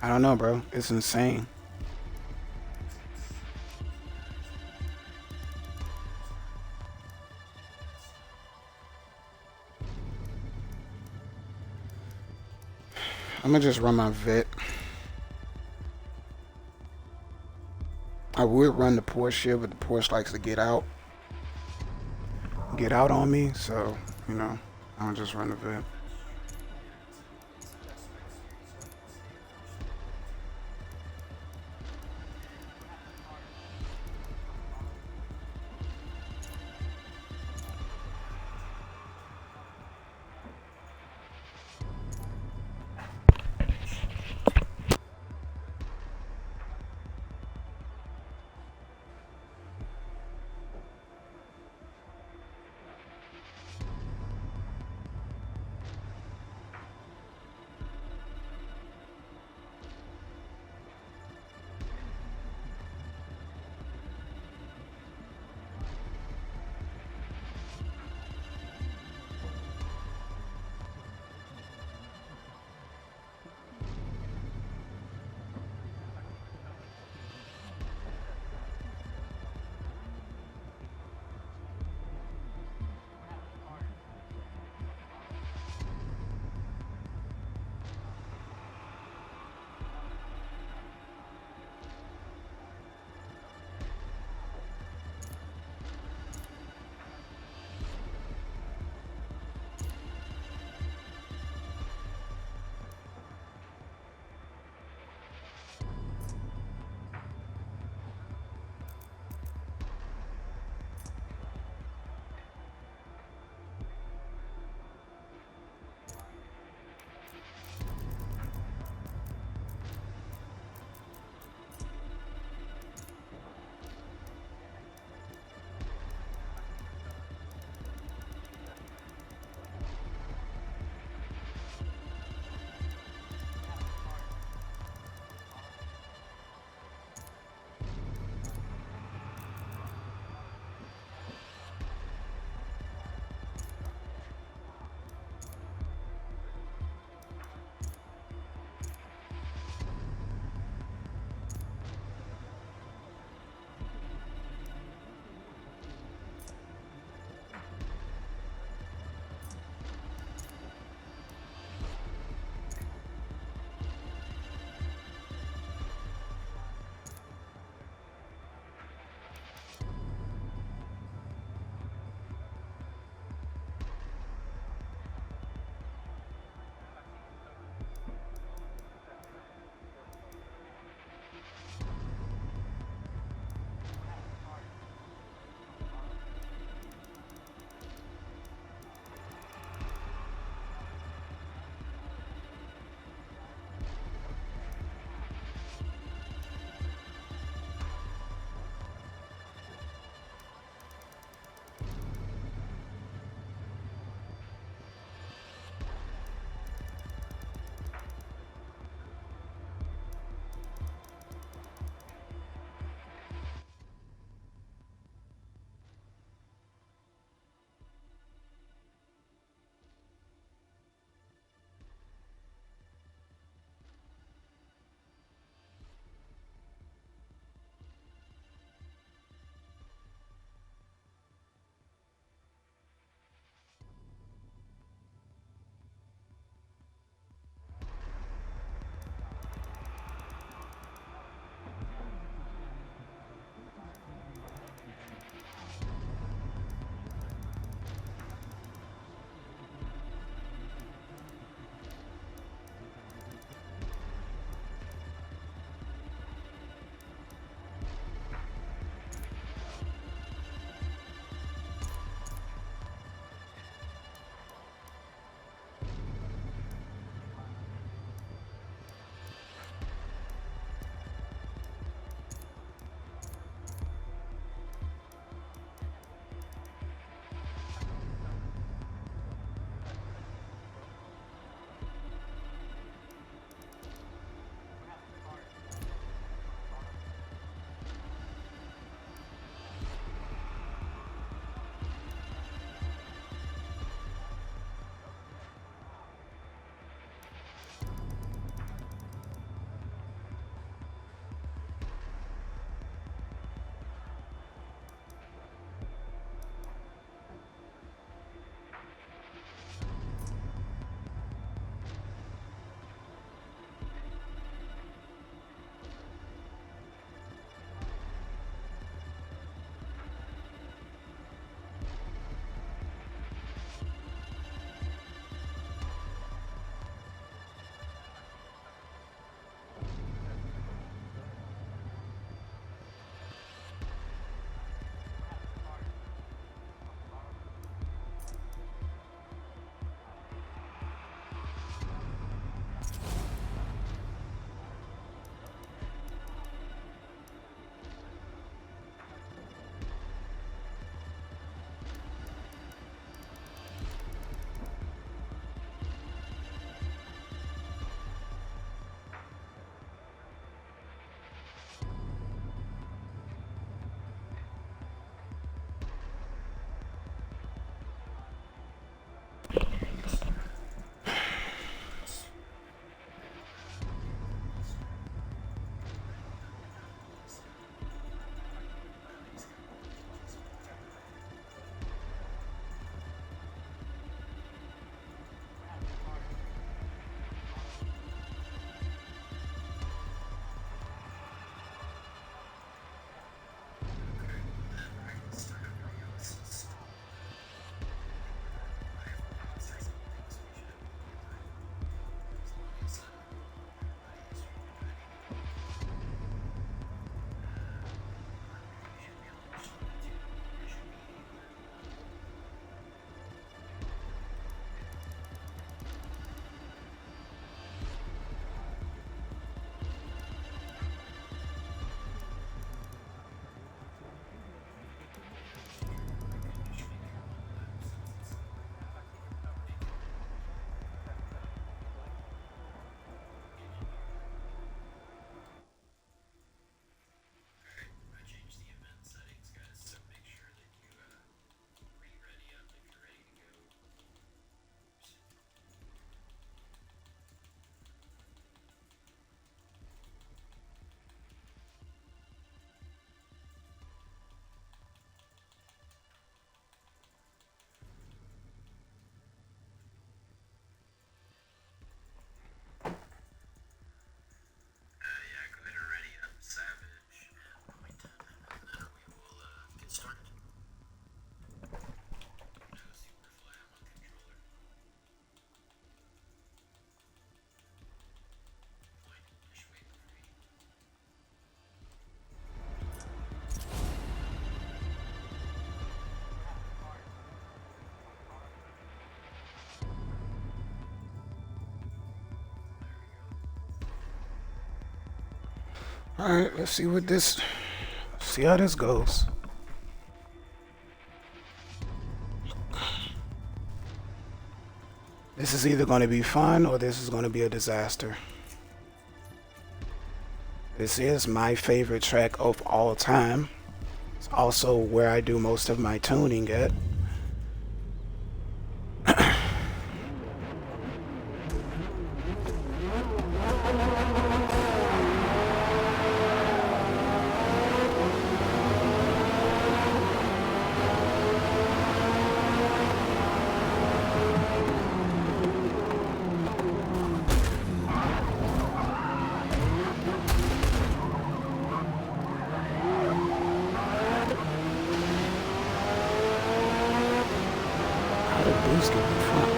I don't know, bro. It's insane. I'm gonna just run my Vet. I would run the Porsche, but the Porsche likes to get out on me, so, you know, I'll just run the Vet. Alright, let's see what this, see how this goes. This is either going to be fun or this is going to be a disaster. This is my favorite track of all time. It's also where I do most of my tuning at. Boost get in front.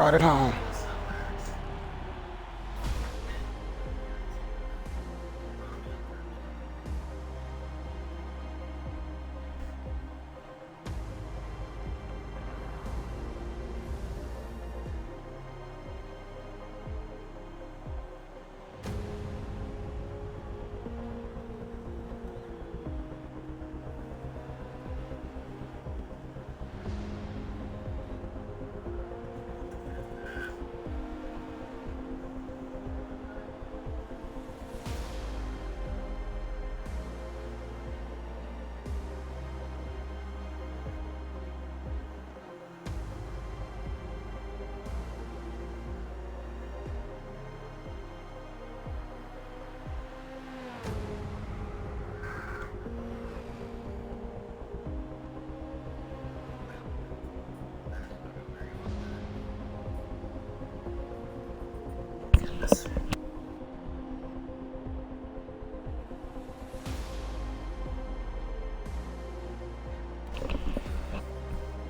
start at home.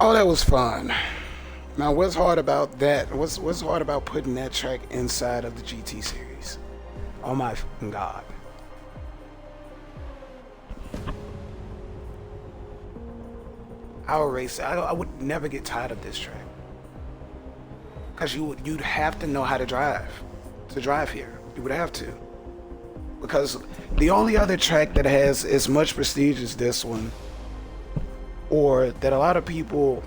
Oh, that was fun. Now, what's hard about that? What's hard about putting that track inside of the GT series? Oh my fucking God. I would race. I would never get tired of this track. Cause you'd have to know how to drive here. You would have to. Because the only other track that has as much prestige as this one, or that a lot of people's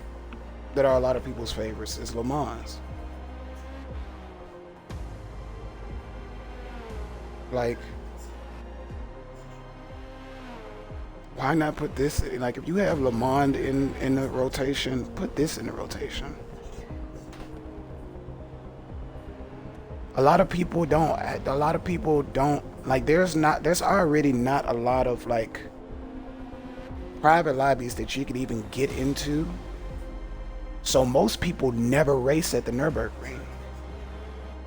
favorites, is Le Mans. Like, why not put this in? Like, if you have Le Mans in the rotation, put this in the rotation. A lot of people don't like, there's already not a lot of like private lobbies that you could even get into. So most people never race at the Nürburgring.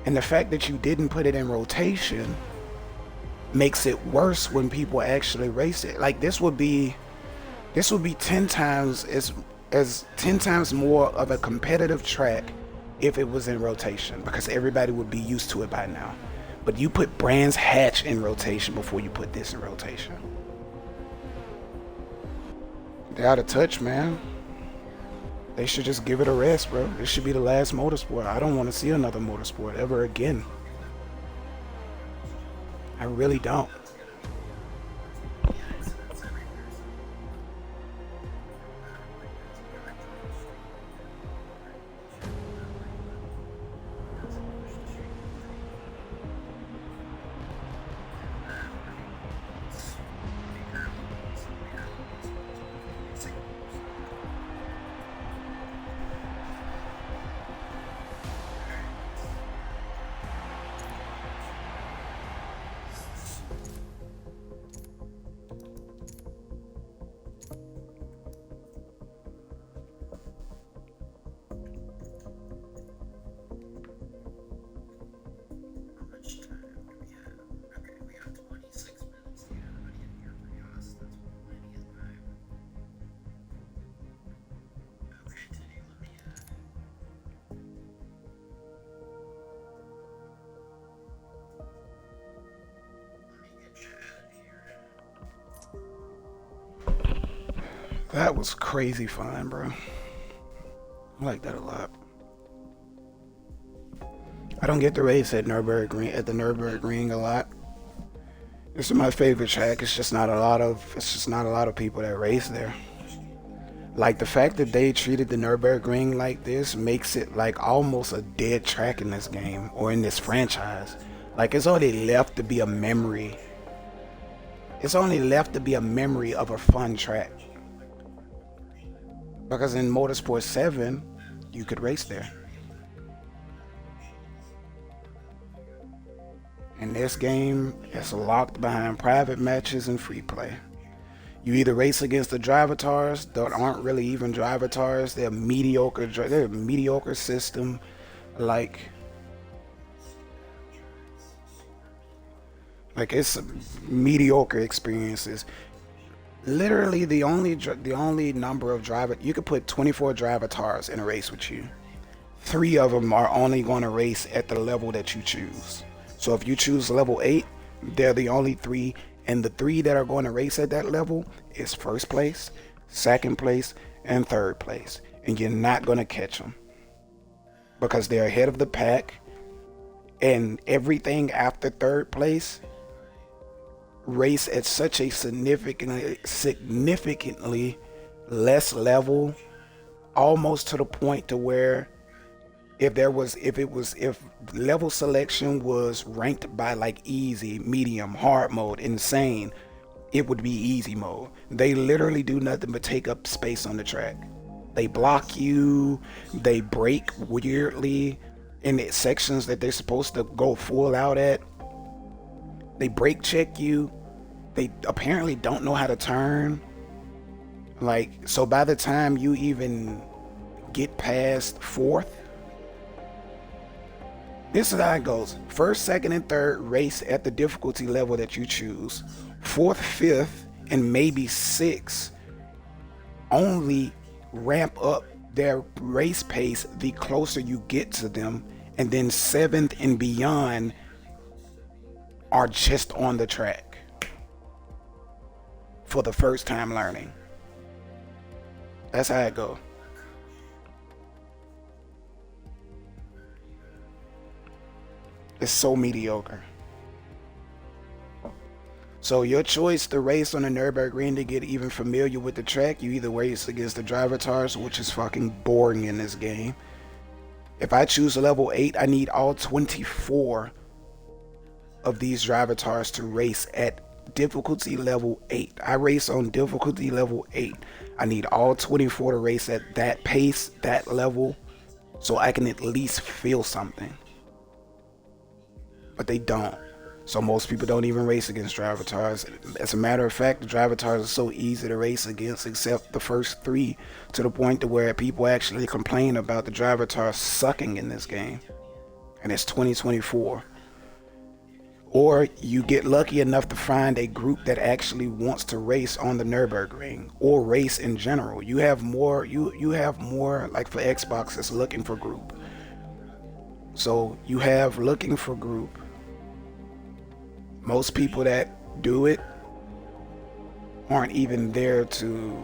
And the fact that you didn't put it in rotation makes it worse when people actually race it. Like, this would be 10 times more of a competitive track if it was in rotation, because everybody would be used to it by now. But you put Brands Hatch in rotation before you put this in rotation. They're out of touch, man. They should just give it a rest, bro. This should be the last motorsport. I don't want to see another motorsport ever again. I really don't. That was crazy fun, bro. I like that a lot. I don't get to race at the Nürburgring a lot. This is my favorite track. It's just not a lot of people that race there. Like, the fact that they treated the Nürburgring like this makes it like almost a dead track in this game or in this franchise. Like, it's only left to be a memory. It's only left to be a memory of a fun track. Because in Motorsport 7, you could race there. In this game, it's locked behind private matches and free play. You either race against the drivatars that aren't really even drivatars. They're a mediocre system. Like it's mediocre experiences. Literally, the only number of you could put 24 drivatars in a race with you. 3 of them are only going to race at the level that you choose. So if you choose level 8, they're the only 3, and the 3 that are going to race at that level is first place, second place, and third place. And you're not going to catch them because they're ahead of the pack, and everything after third place race at such a significantly less level, almost to the point to where if level selection was ranked by like easy, medium, hard mode, insane, it would be easy mode. They literally do nothing but take up space on the track. They block you, they brake weirdly in the sections that they're supposed to go full out at. They brake check you. They apparently don't know how to turn. Like, so by the time you even get past fourth, this is how it goes. First, second, and third race at the difficulty level that you choose. Fourth, fifth, and maybe sixth only ramp up their race pace the closer you get to them. And then seventh and beyond are just on the track for the first time learning. That's how it goes. It's so mediocre. So your choice to race on the Nürburgring to get even familiar with the track, you either race against the Drivatars, which is fucking boring in this game. If I choose a level 8, I need all 24 of these Drivatars to race at difficulty level 8. I race on difficulty level 8. I need all 24 to race at that pace, that level, so I can at least feel something. But they don't. So most people don't even race against Drivatars. As a matter of fact, the Drivatars are so easy to race against, except the first 3, to the point to where people actually complain about the Drivatars sucking in this game. And it's 2024. Or you get lucky enough to find a group that actually wants to race on the Nürburgring or race in general. You have more, you have more, like for Xbox, it's looking for group. So you have looking for group. Most people that do it aren't even there to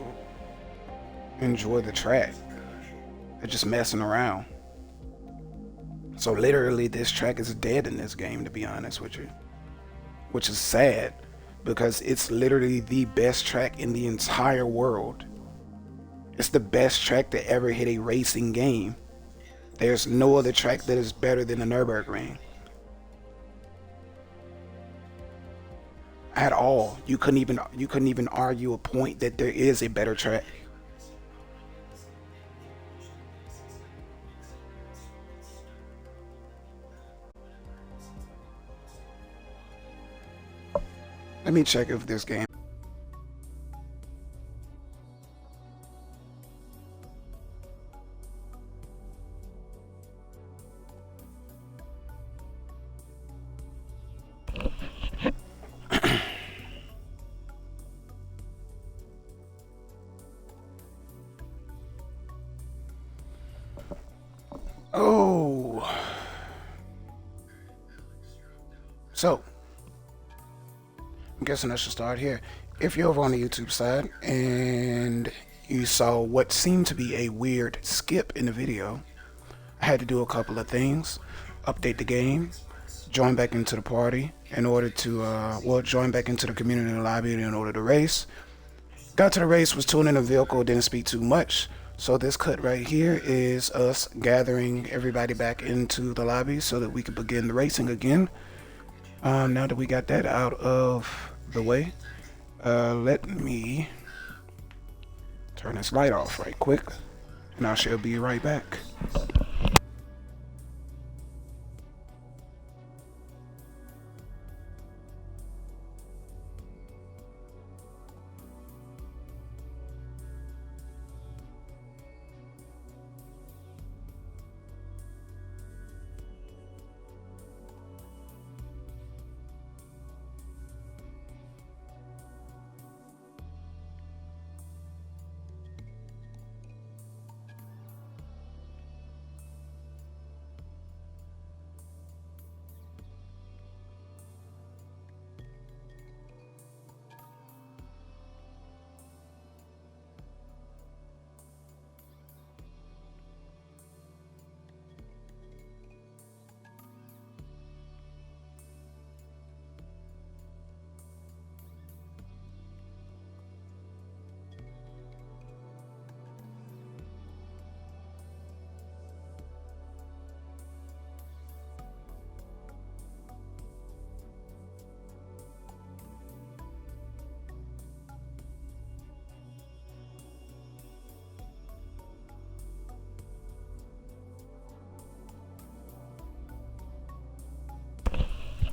enjoy the track. They're just messing around. So literally this track is dead in this game, to be honest with you. Which is sad, because it's literally the best track in the entire world. It's the best track to ever hit a racing game. There's no other track that is better than the Nürburgring. At all. You couldn't even argue a point that there is a better track. Let me check if this game. Oh. So, I'm guessing I should start here. If you're over on the YouTube side and you saw what seemed to be a weird skip in the video, I had to do a couple of things. Update the game, join back into the party in order to, join back into the community lobby in order to race. Got to the race, was tuning the vehicle, didn't speak too much. So this cut right here is us gathering everybody back into the lobby so that we can begin the racing again. Now that we got that out of the way, let me turn this light off right quick, and I shall be right back.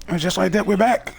And just like that, we're back.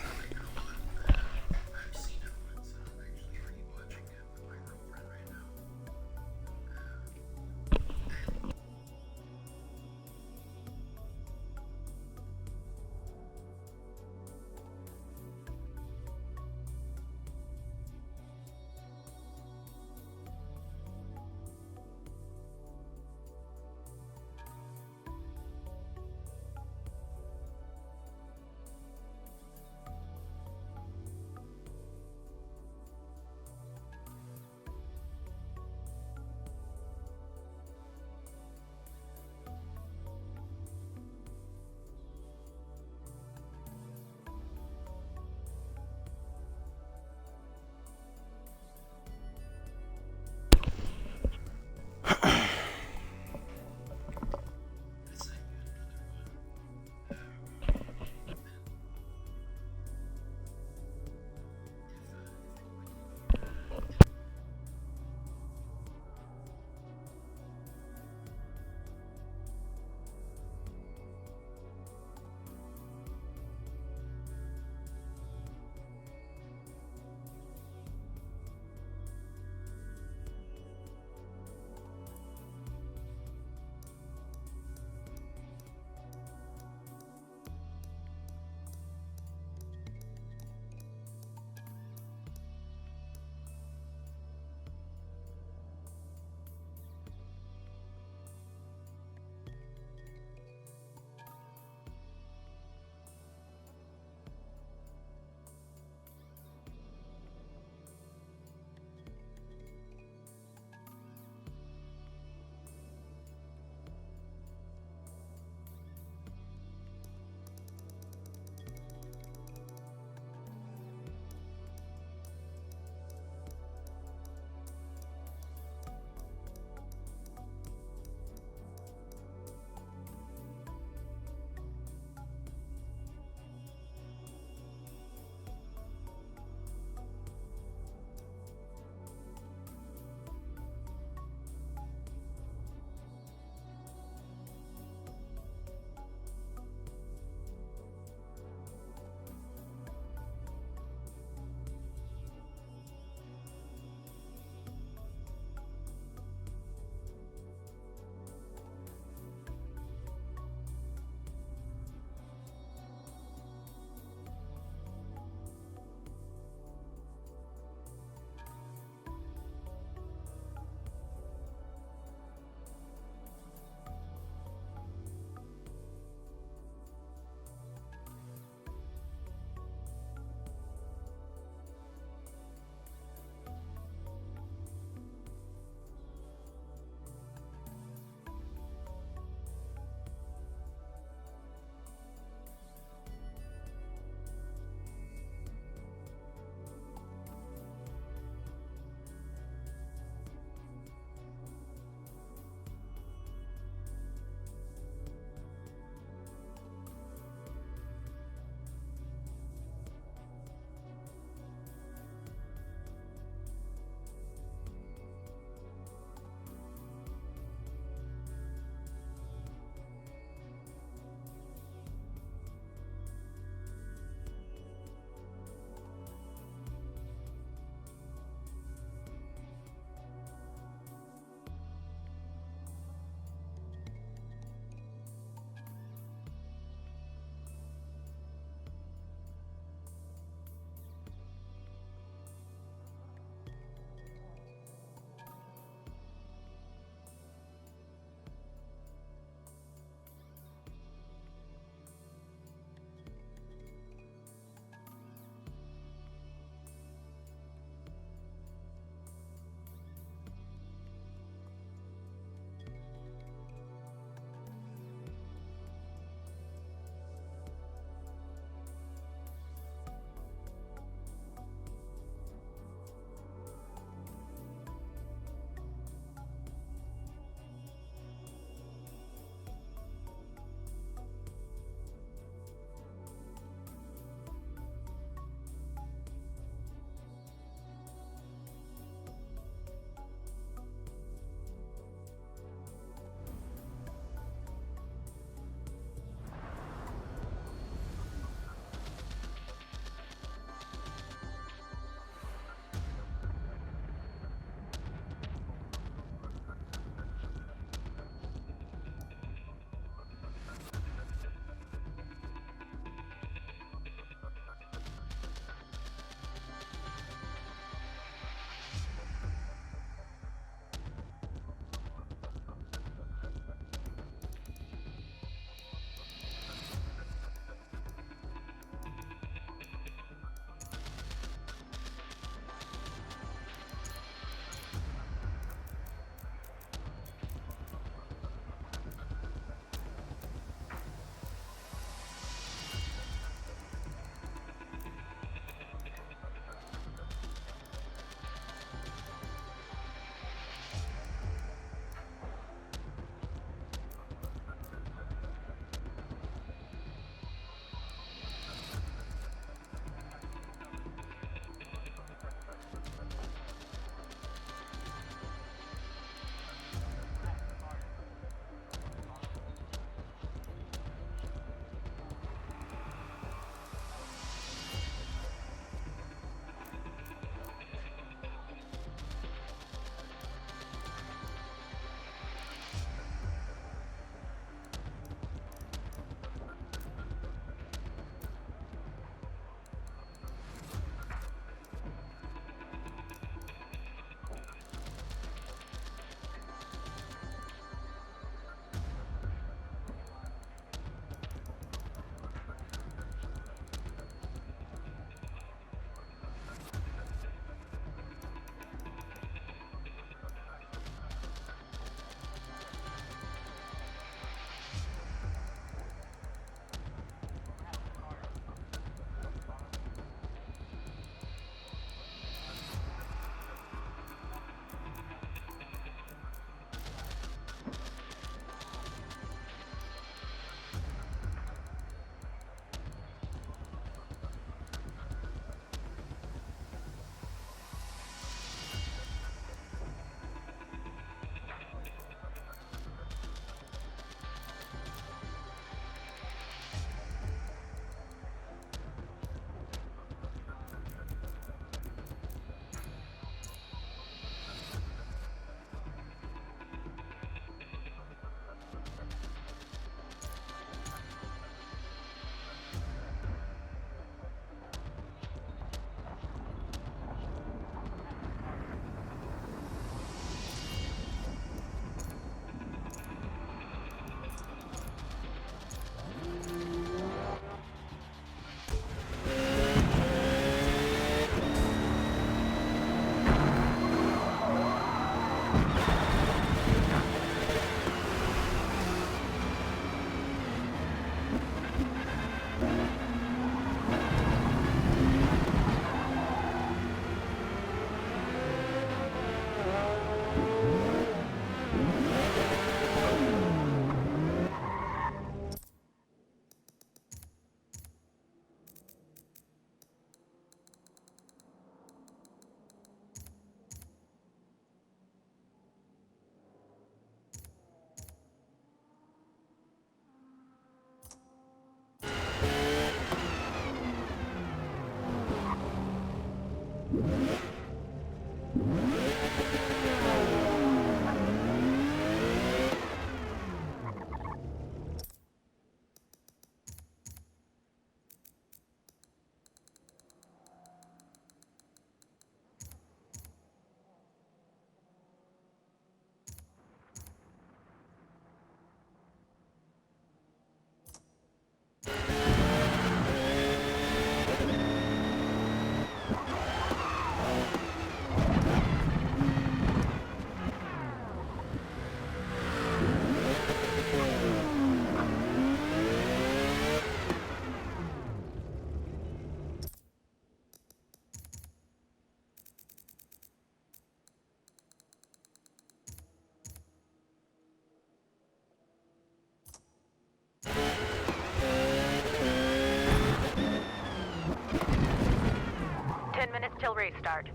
Till restart.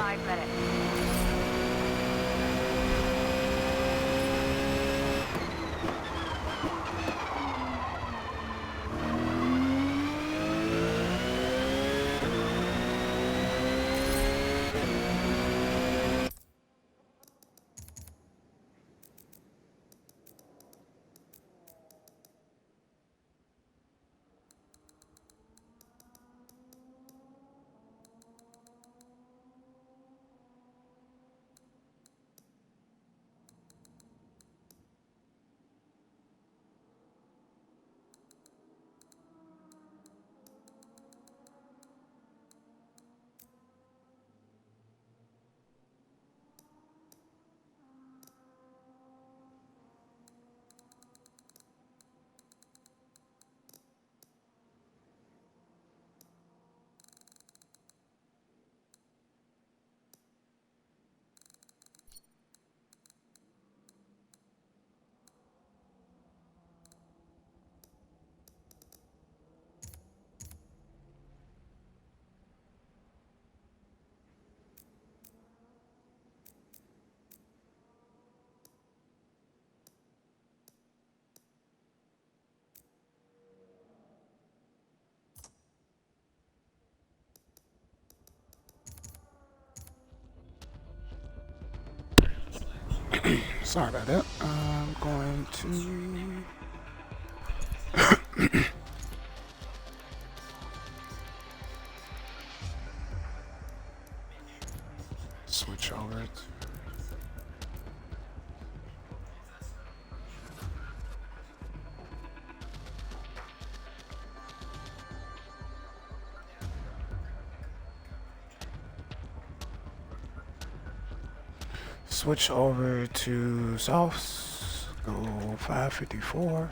5 minutes. Sorry about that. I'm going to switch over to South. Go 554.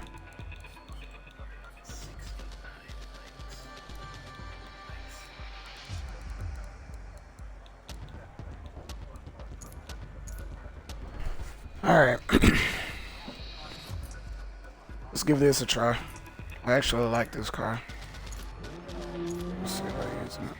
All right. Let's give this a try. I actually like this car. Let's see if I use it.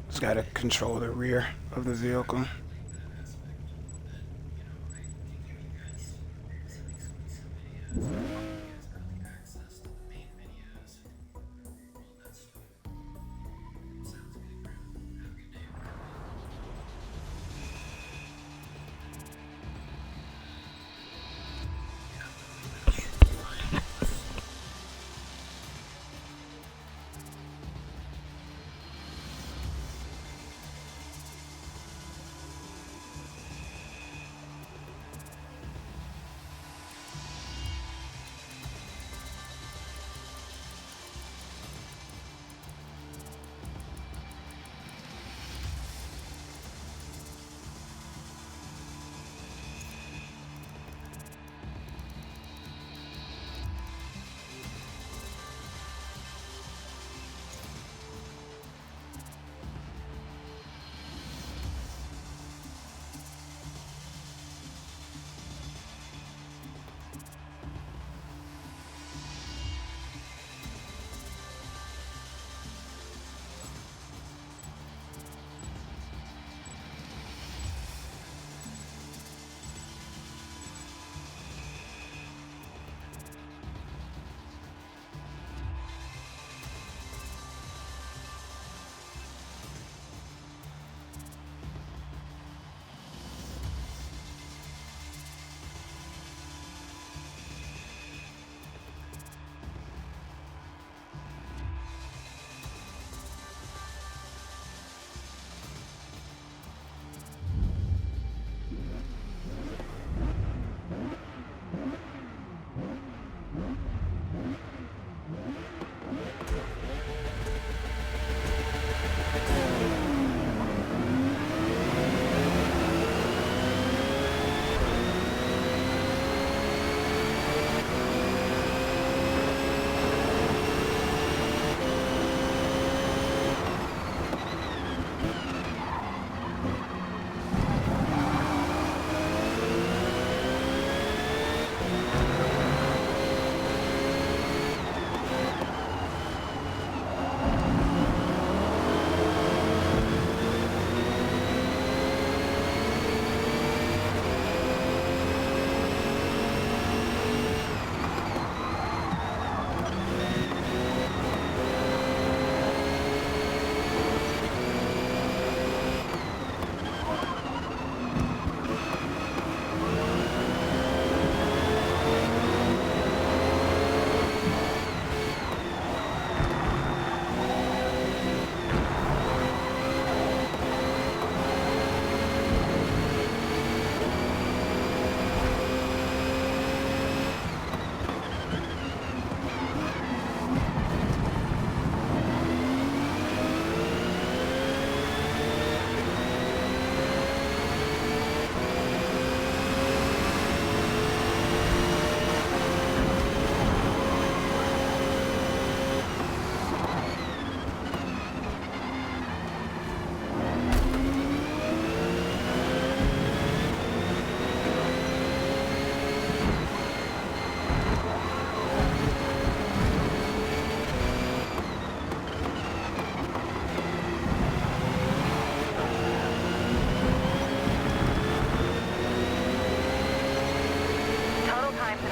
Just gotta control the rear of the vehicle.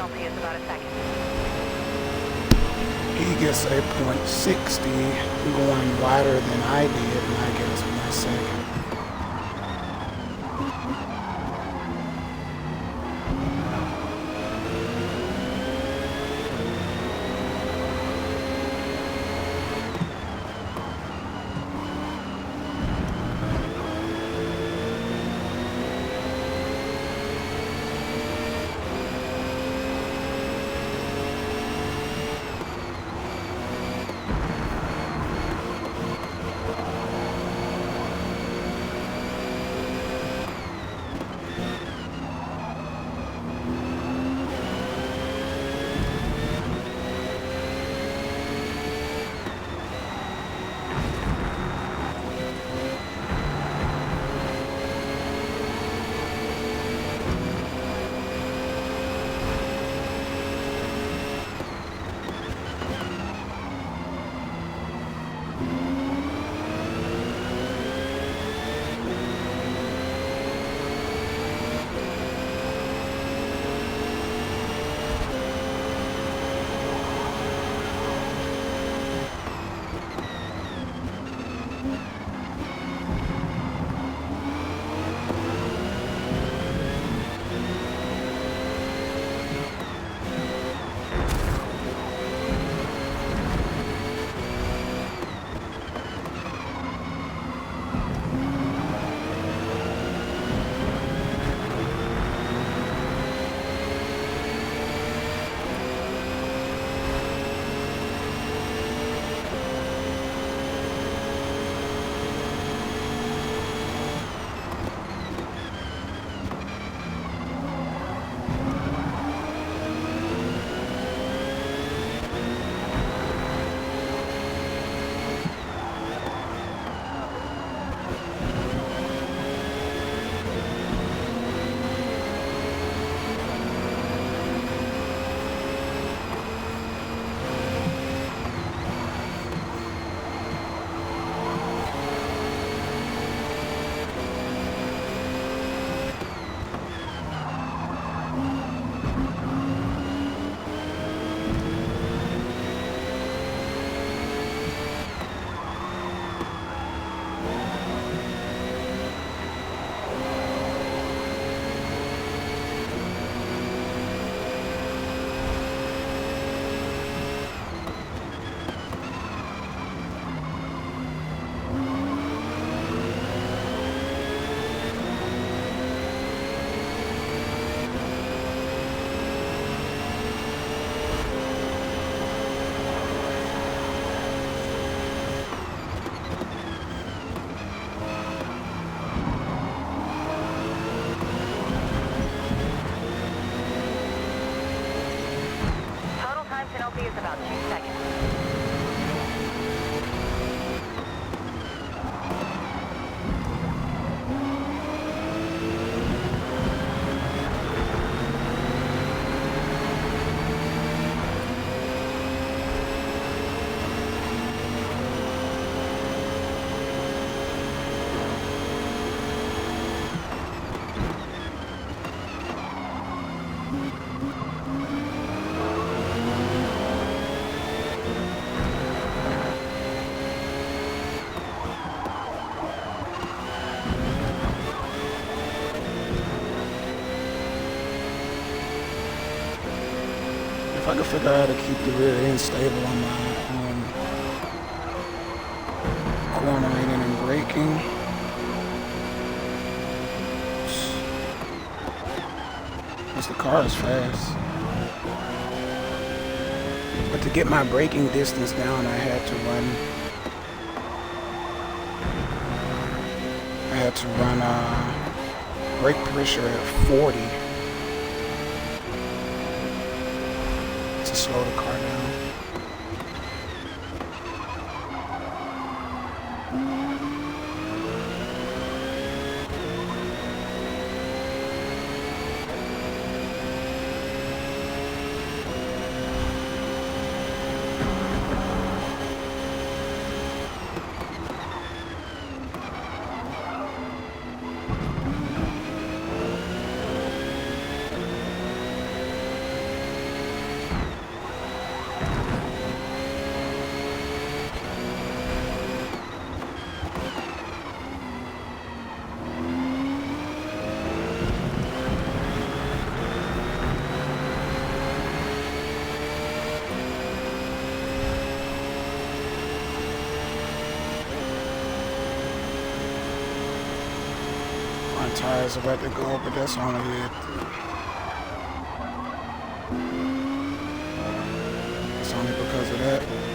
penalty is about a second. He gets a .60 going wider than I did, and I get us 1 second. Penalty is about 2 seconds. If I could figure out how to keep the rear end stable on my cornering and braking. Because the car is fast. But to get my braking distance down, I had to run brake pressure at 40 to slow the car down. tires about to go, but that's only it. It's only because of that.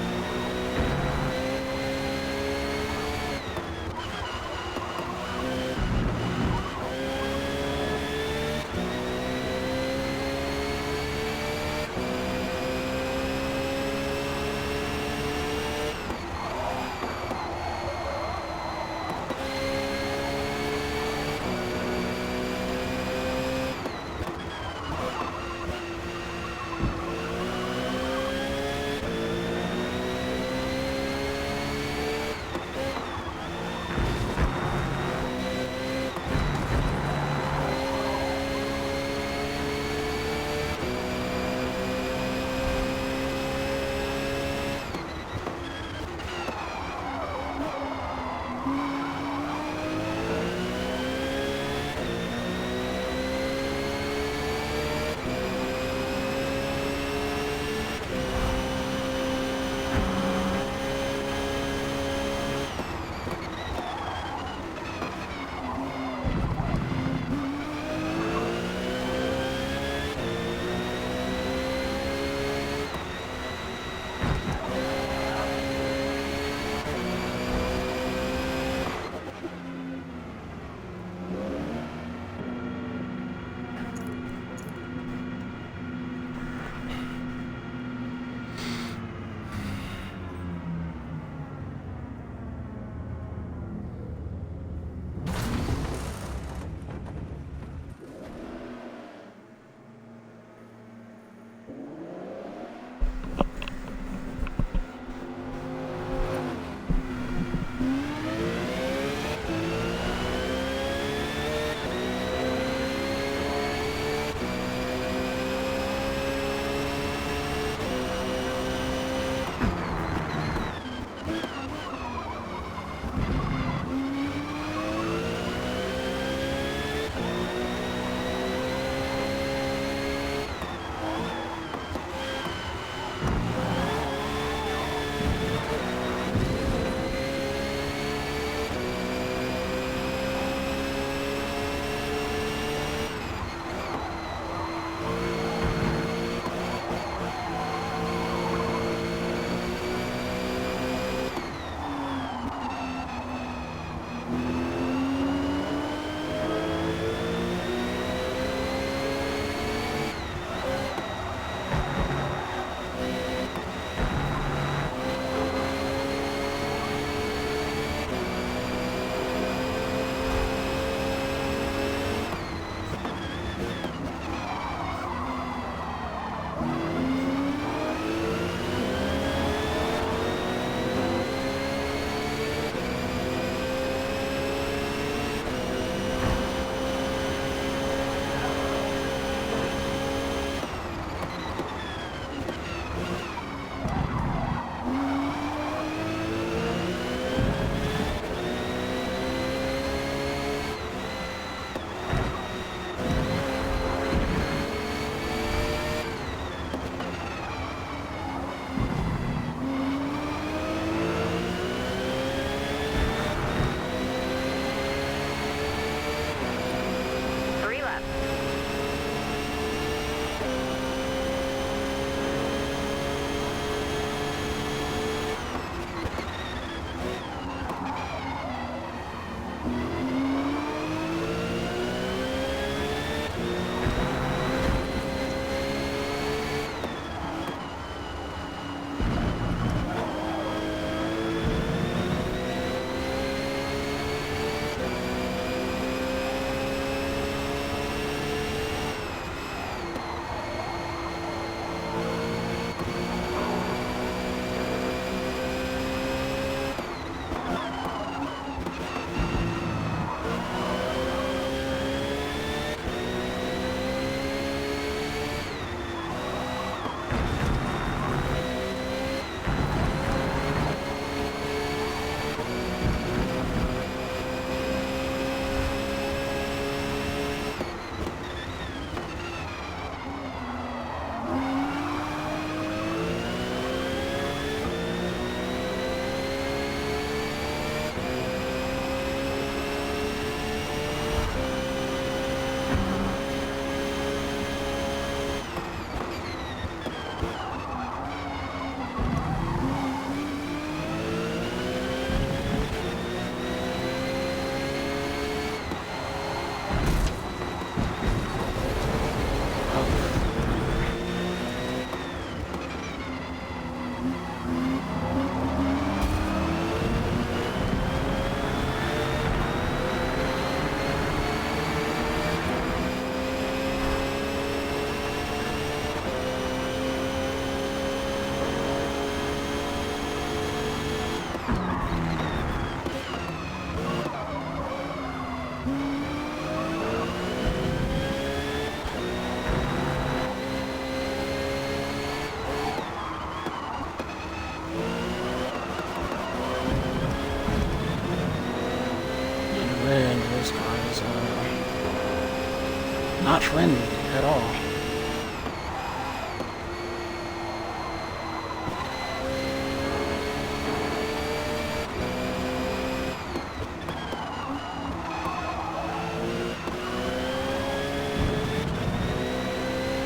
Not friendly at all.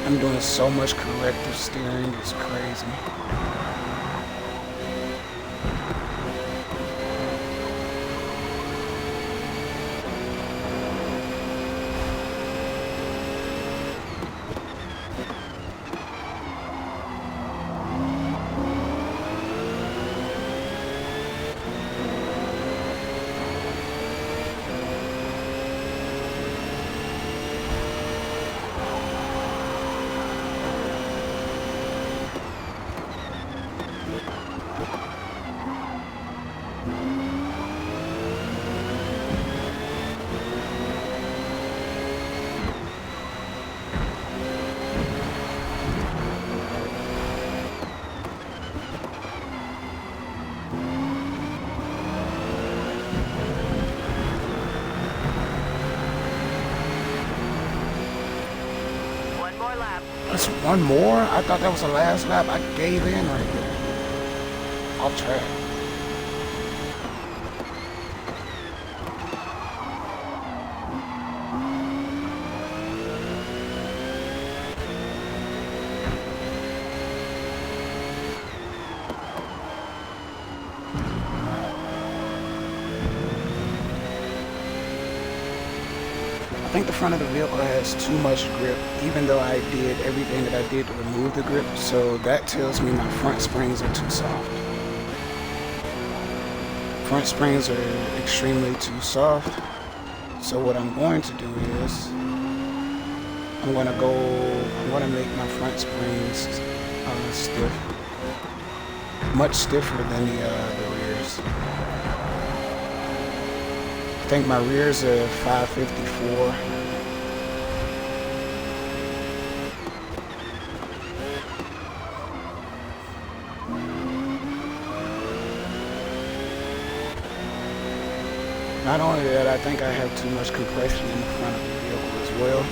I'm doing so much corrective steering, it's crazy. That's one more? I thought that was the last lap. I gave in right there. Off track. I think the front of the vehicle has too much grip, even though I did everything that I did to remove the grip, so that tells me my front springs are too soft. Front springs are extremely too soft, so what I'm going to do is, I'm going to make my front springs stiff, much stiffer than the rears. I think my rears are 554. Not only that, I think I have too much compression in the front of the vehicle as well.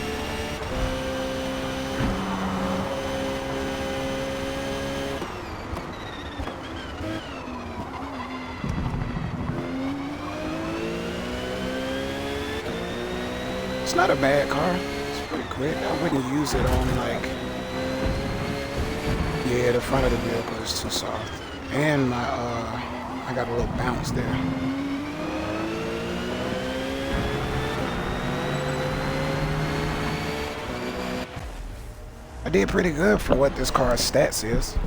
It's not a bad car. It's pretty quick. I wouldn't use it on like... Yeah, the front of the vehicle is too soft. And my I got a little bounce there. I did pretty good for what this car's stats is.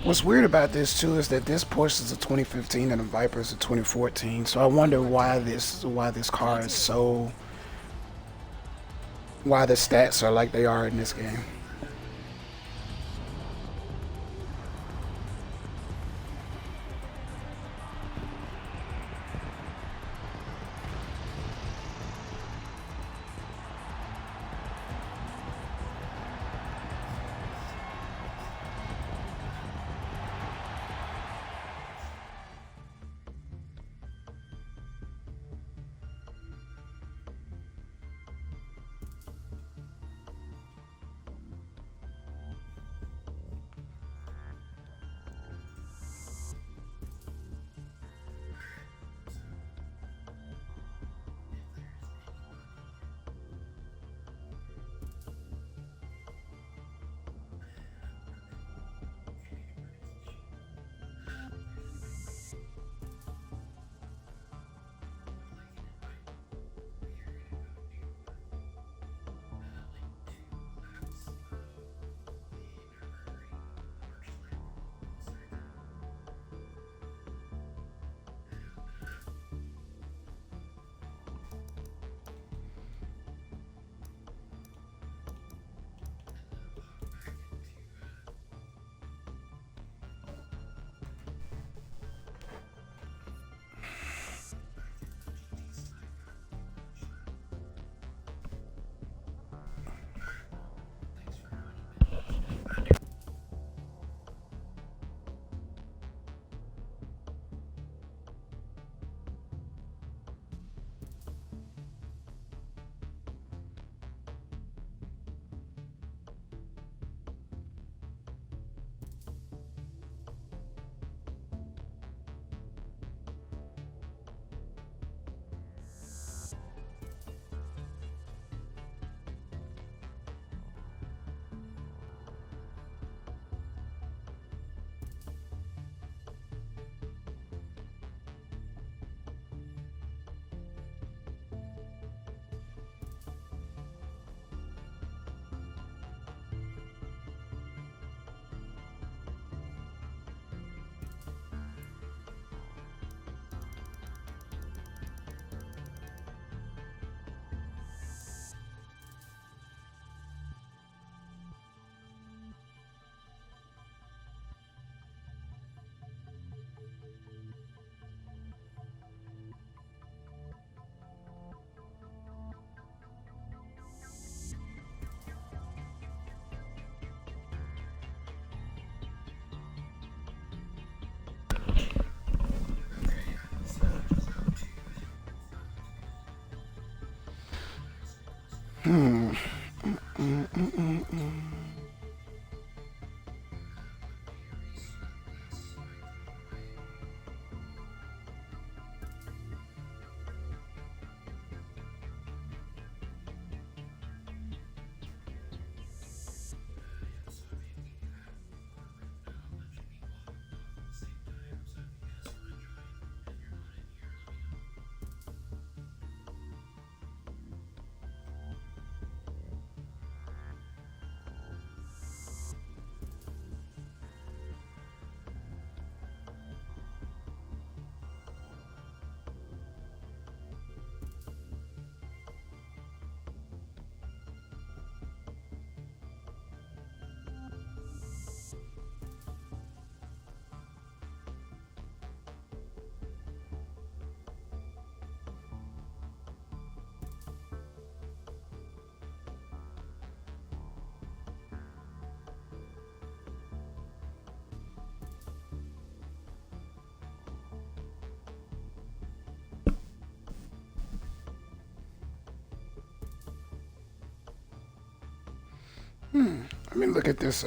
What's weird about this too is that this Porsche is a 2015 and the Viper is a 2014. So I wonder why this car is so, why the stats are like they are in this game. Hmm. Mm, mm, mm, mm. Let me look at this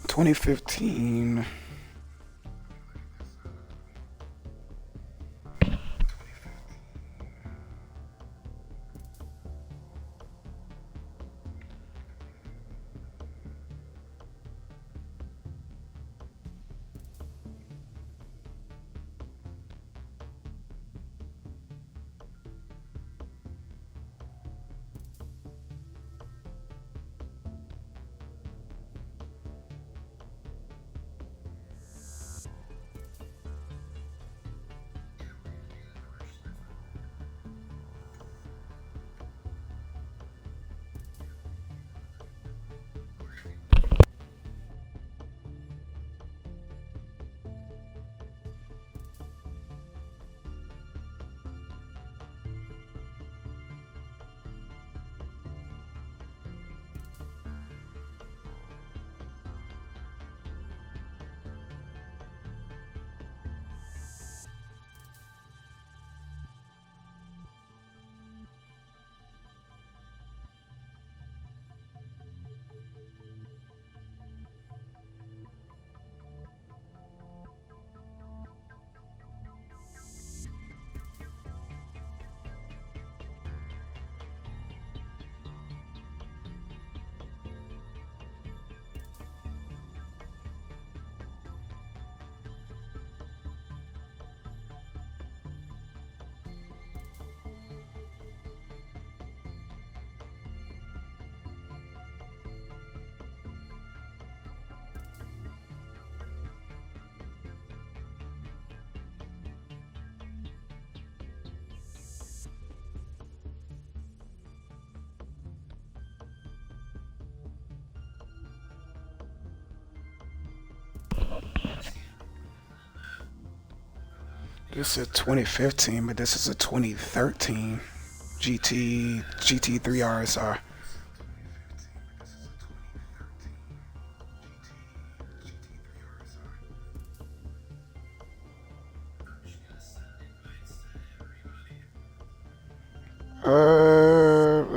2015. This is 2015, but this is a 2013 GT3 RSR.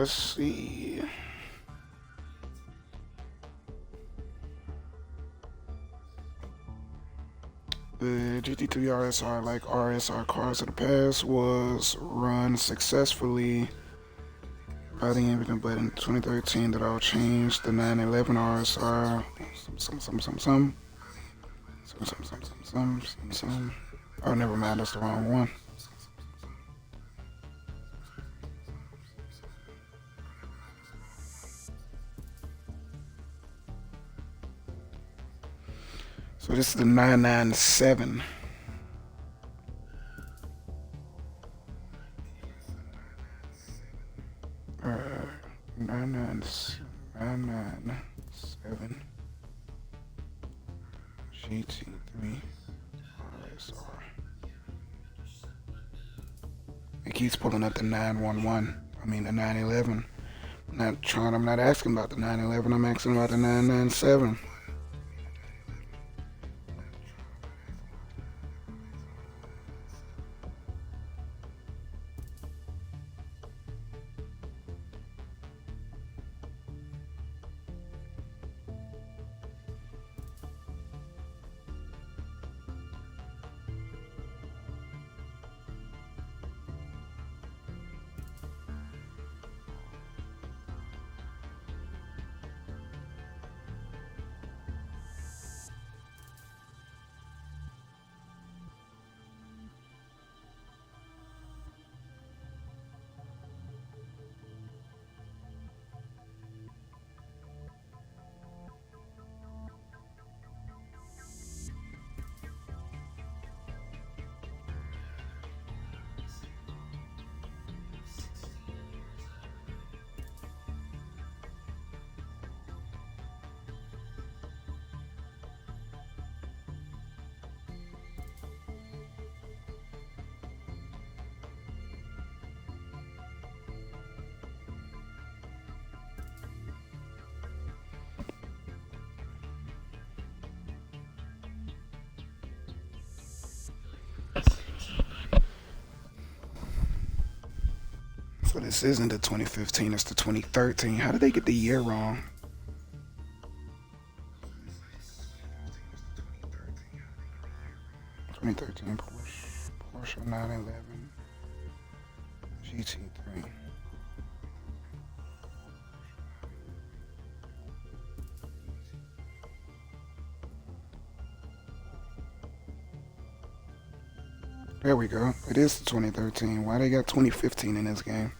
Let's see. The GT3 RSR, like RSR cars of the past, was run successfully by the end, but in 2013 that all changed. The 911 RSR, some. Oh, never mind, that's the wrong one. So this is the 997. Uh, 997 GT3 RSR. It keeps pulling up the 911. I mean the 911. I'm not asking about the 911. I'm asking about the 997. This isn't the 2015, it's the 2013. How did they get the year wrong? 2013 Porsche 911 GT3. There we go. It is the 2013. Why they got 2015 in this game?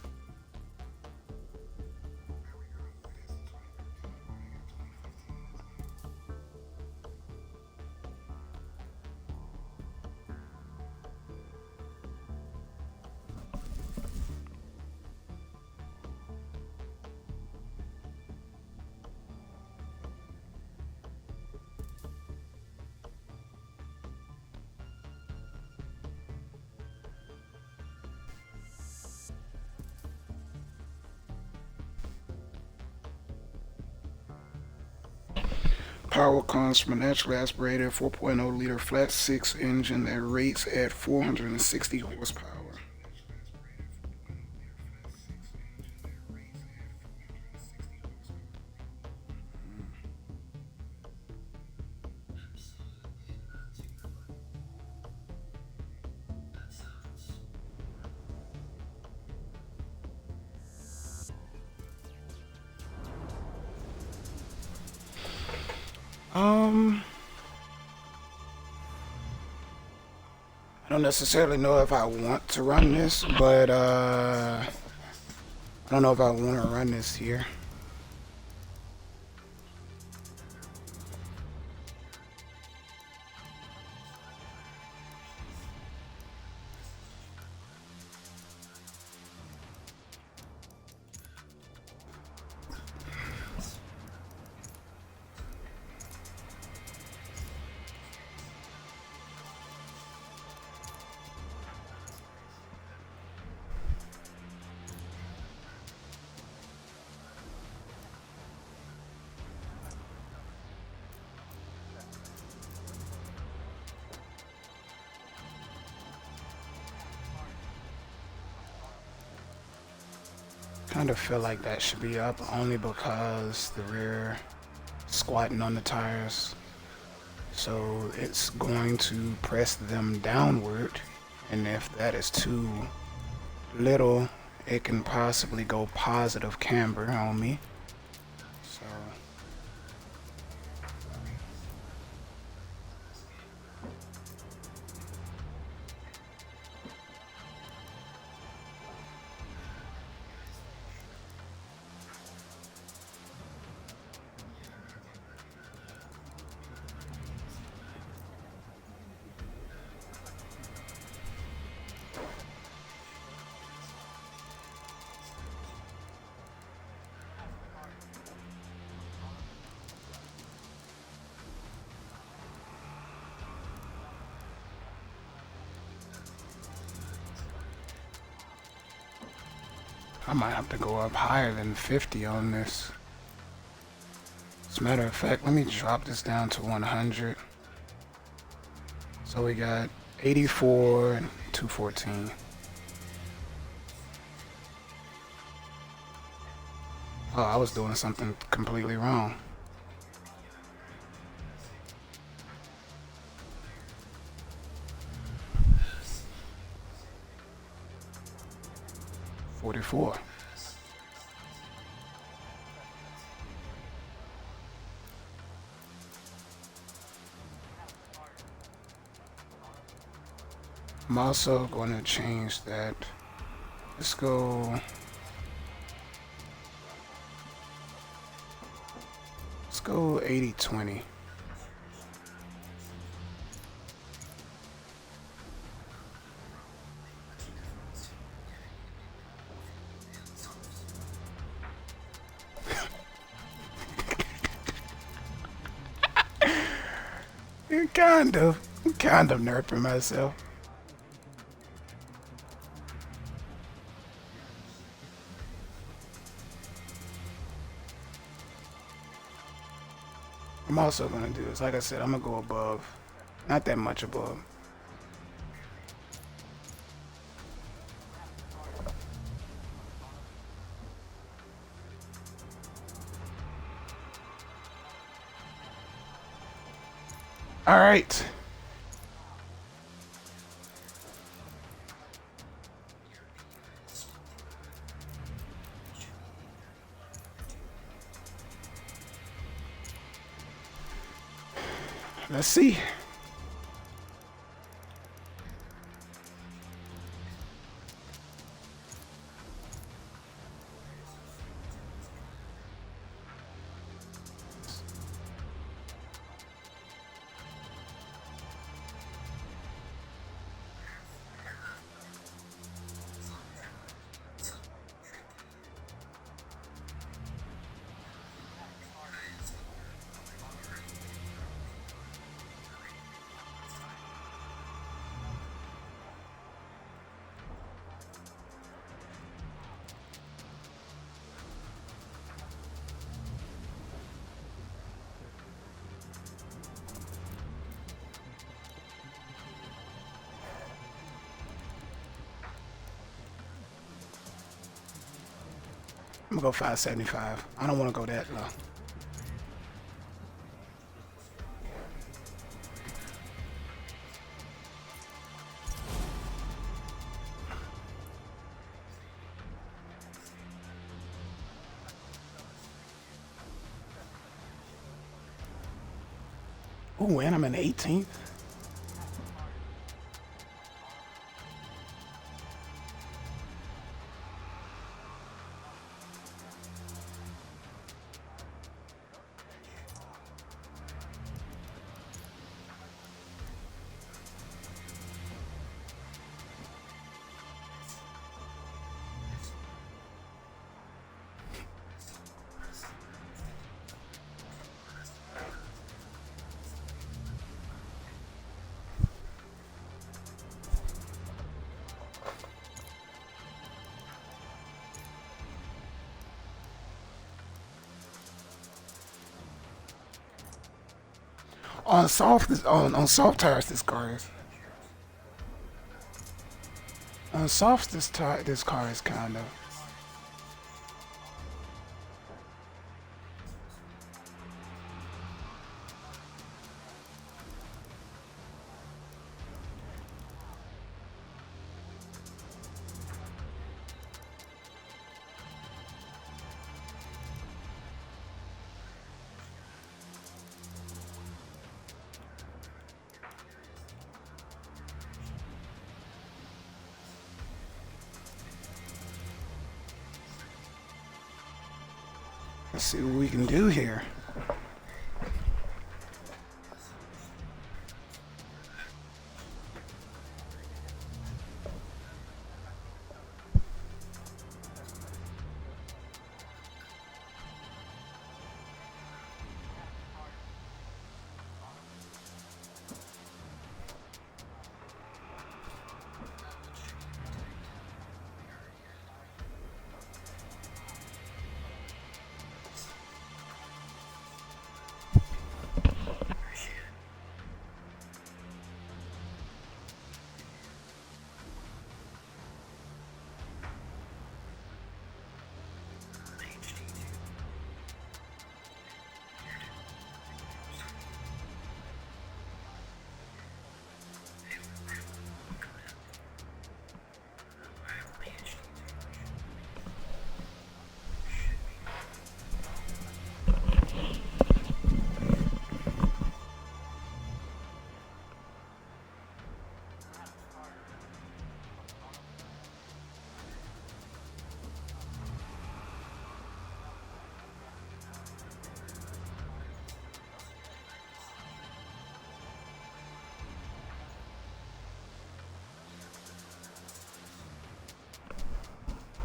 Power comes from a naturally aspirated 4.0 liter flat six engine that rates at 460 horsepower. I don't necessarily know if I want to run this, but I don't know if I want to run this here. Kind of feel like that should be up only because the rear squatting on the tires, so it's going to press them downward, and if that is too little, it can possibly go positive camber on me. So I might have to go up higher than 50 on this. As a matter of fact, let me drop this down to 100. So we got 84 and 214. Oh, I was doing something completely wrong. $44. I'm also going to change that. Let's go 80-20. Kind of nerfing myself. I'm also gonna do this. Like I said, I'm gonna go above. Not that much above. All right. Let's see. I'm gonna go 575. I don't want to go that low. Ooh, and I'm in 18th. On soft tires, this car is. On softs, this car is kind of. Let's see what we can do here.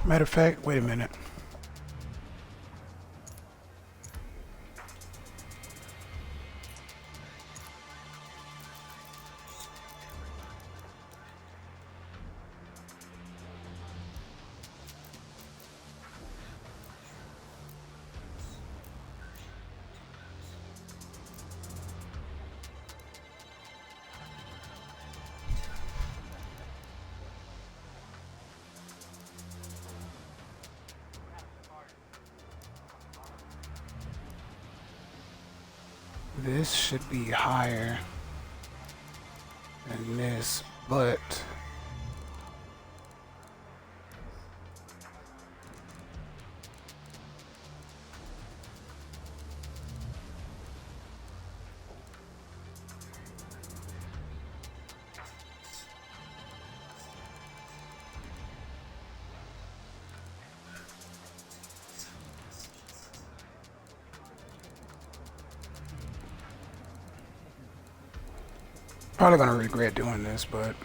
Matter of fact, wait a minute. This should be higher. in this, but probably gonna regret doing this, but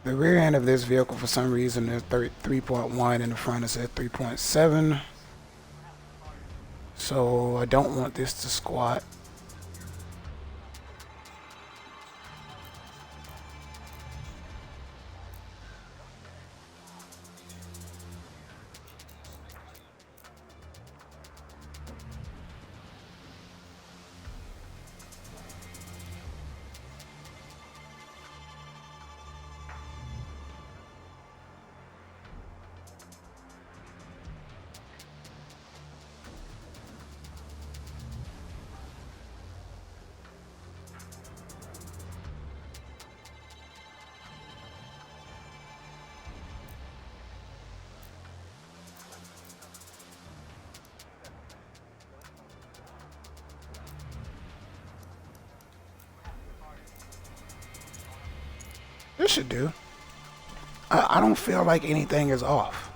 the rear end of this vehicle, for some reason, is 3.1 and the front is at 3.7. So I don't want this to squat. This should do. I don't feel like anything is off.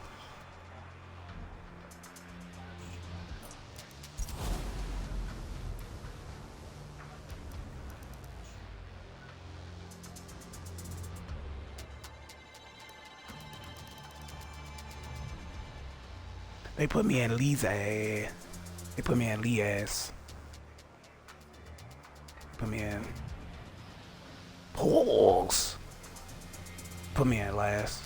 They put me in Lee's ass. They put me in Lee's ass. Put me in Paul's. Put me in last.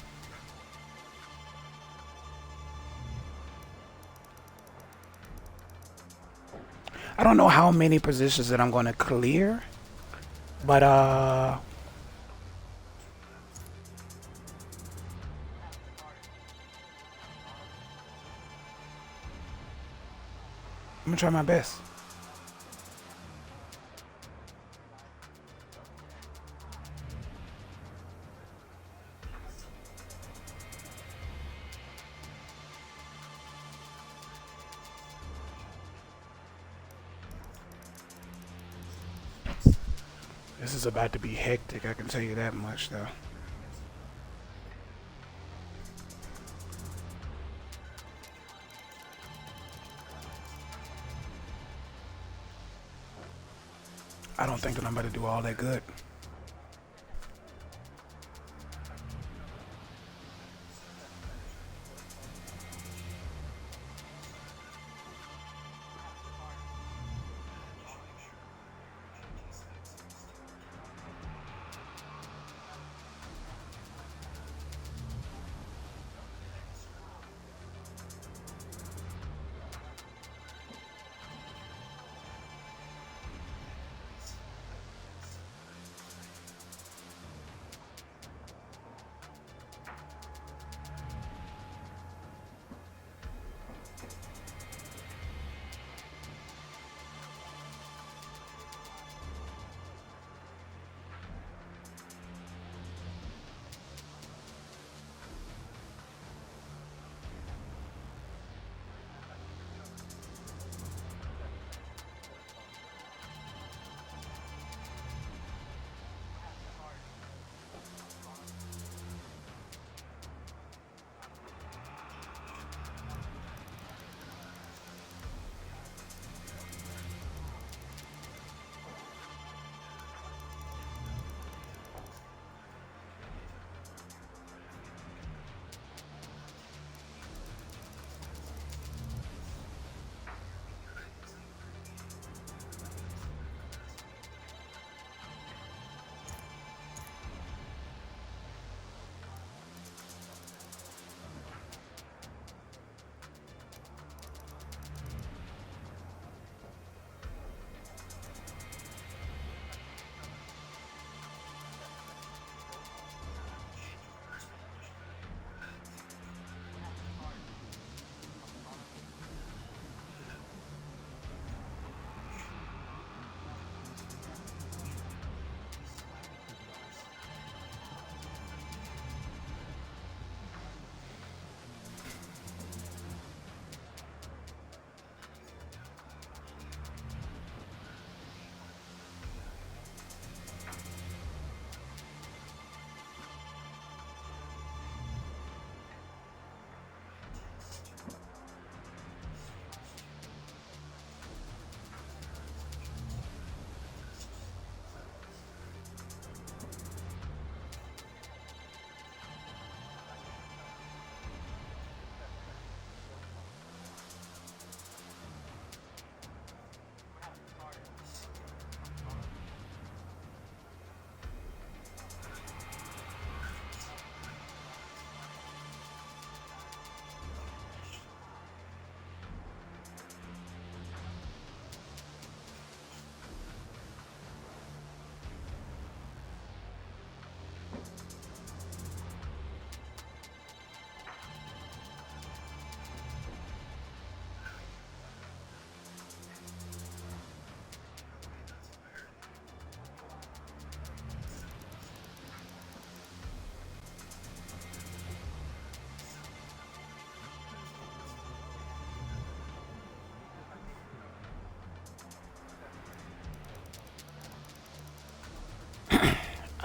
I don't know how many positions that I'm going to clear, but I'm gonna try my best. This is about to be hectic, I can tell you that much, though. I don't think that I'm about to do all that good.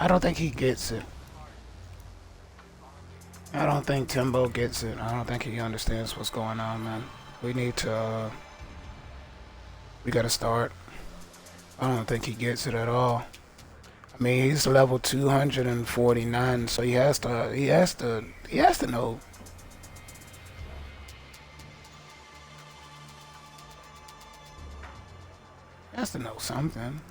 I don't think he gets it. I don't think Timbo gets it. I don't think he understands what's going on, man. We need to, we gotta start. I don't think he gets it at all. I mean, he's level 249, so he has to know. He has to know something.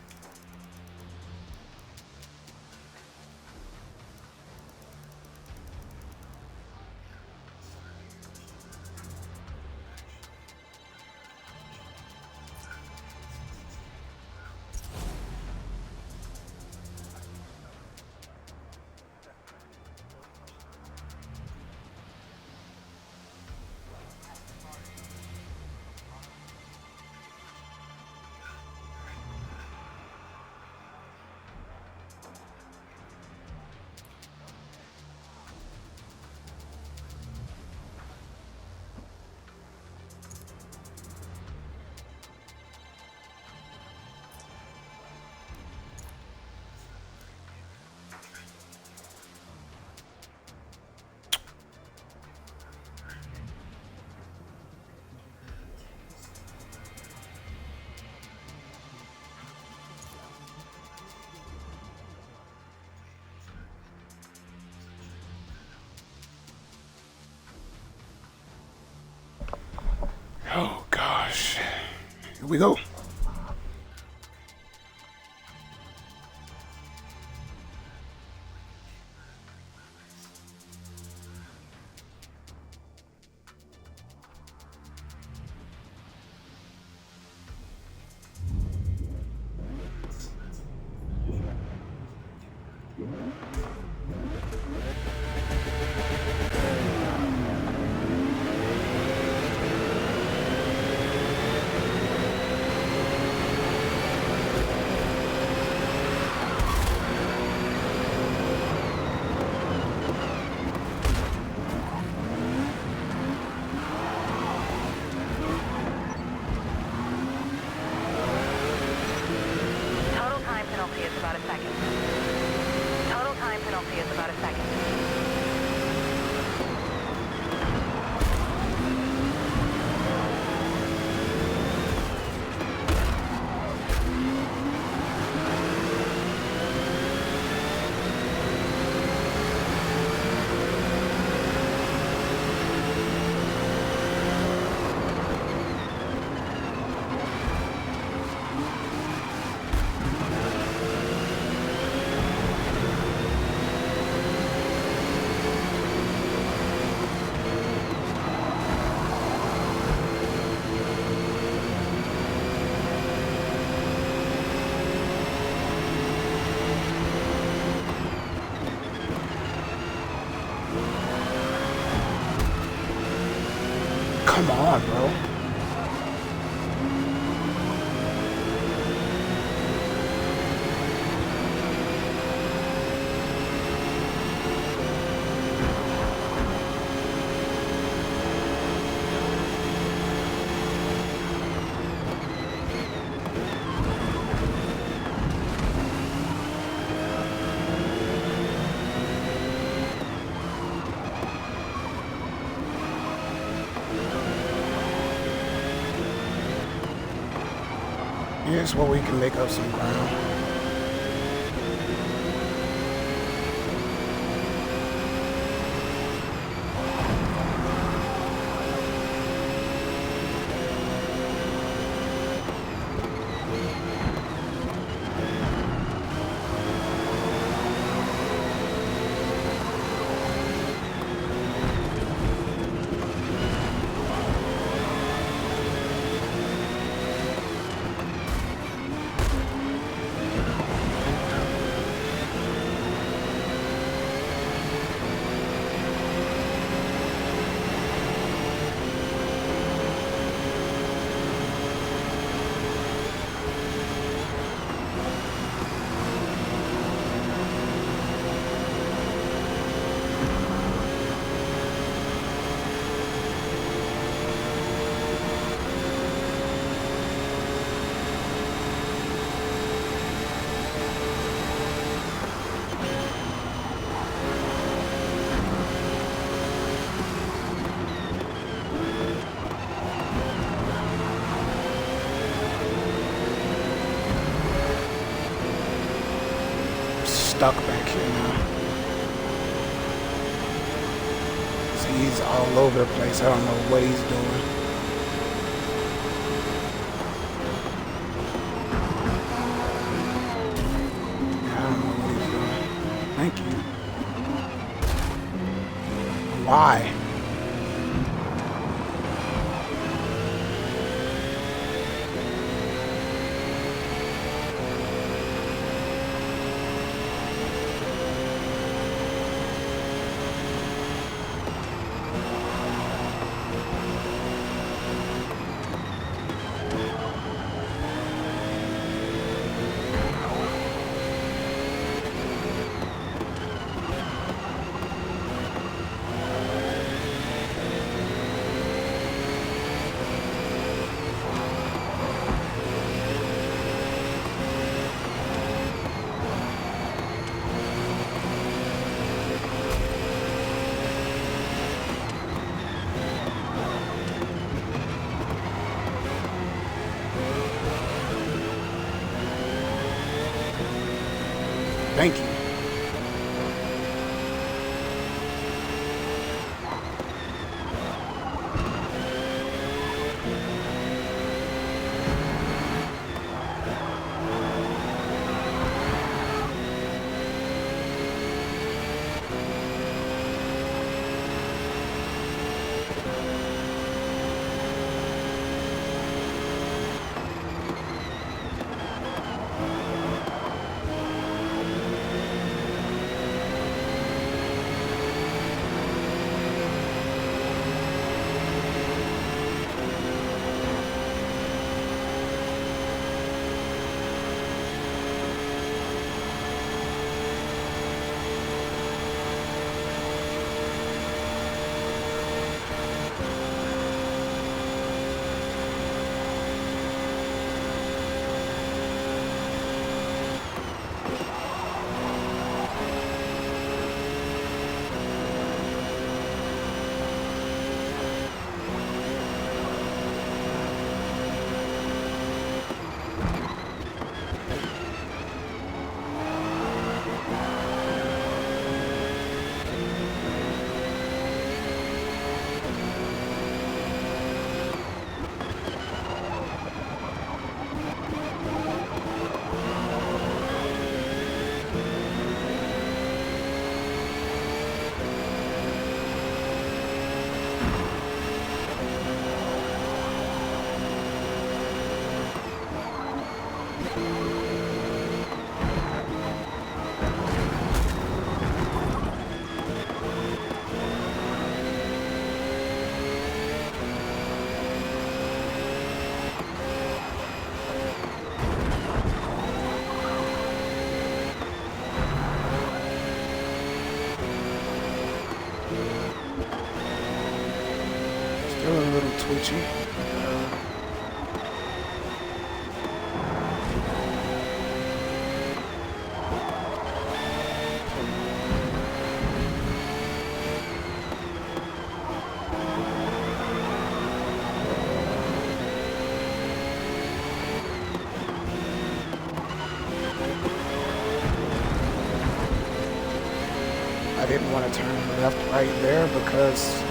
Oh gosh. Here we go. Total time penalty is about a second. Total time penalty is about a second. Come on, bro. Here's where we can make up some ground. stuck back here now. See, he's all over the place. I don't know what he's doing. I don't know what he's doing. Thank you. Why? Thank you. Still a little twitchy. I didn't want to turn left right there because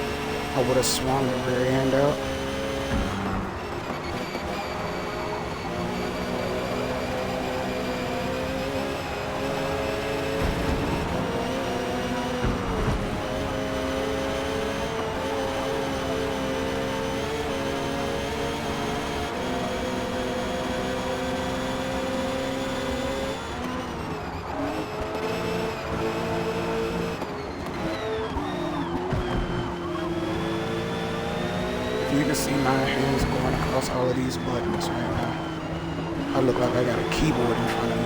I would have swung the rear end out. You can see my hands going across all of these buttons right now. I look like I got a keyboard in front of me.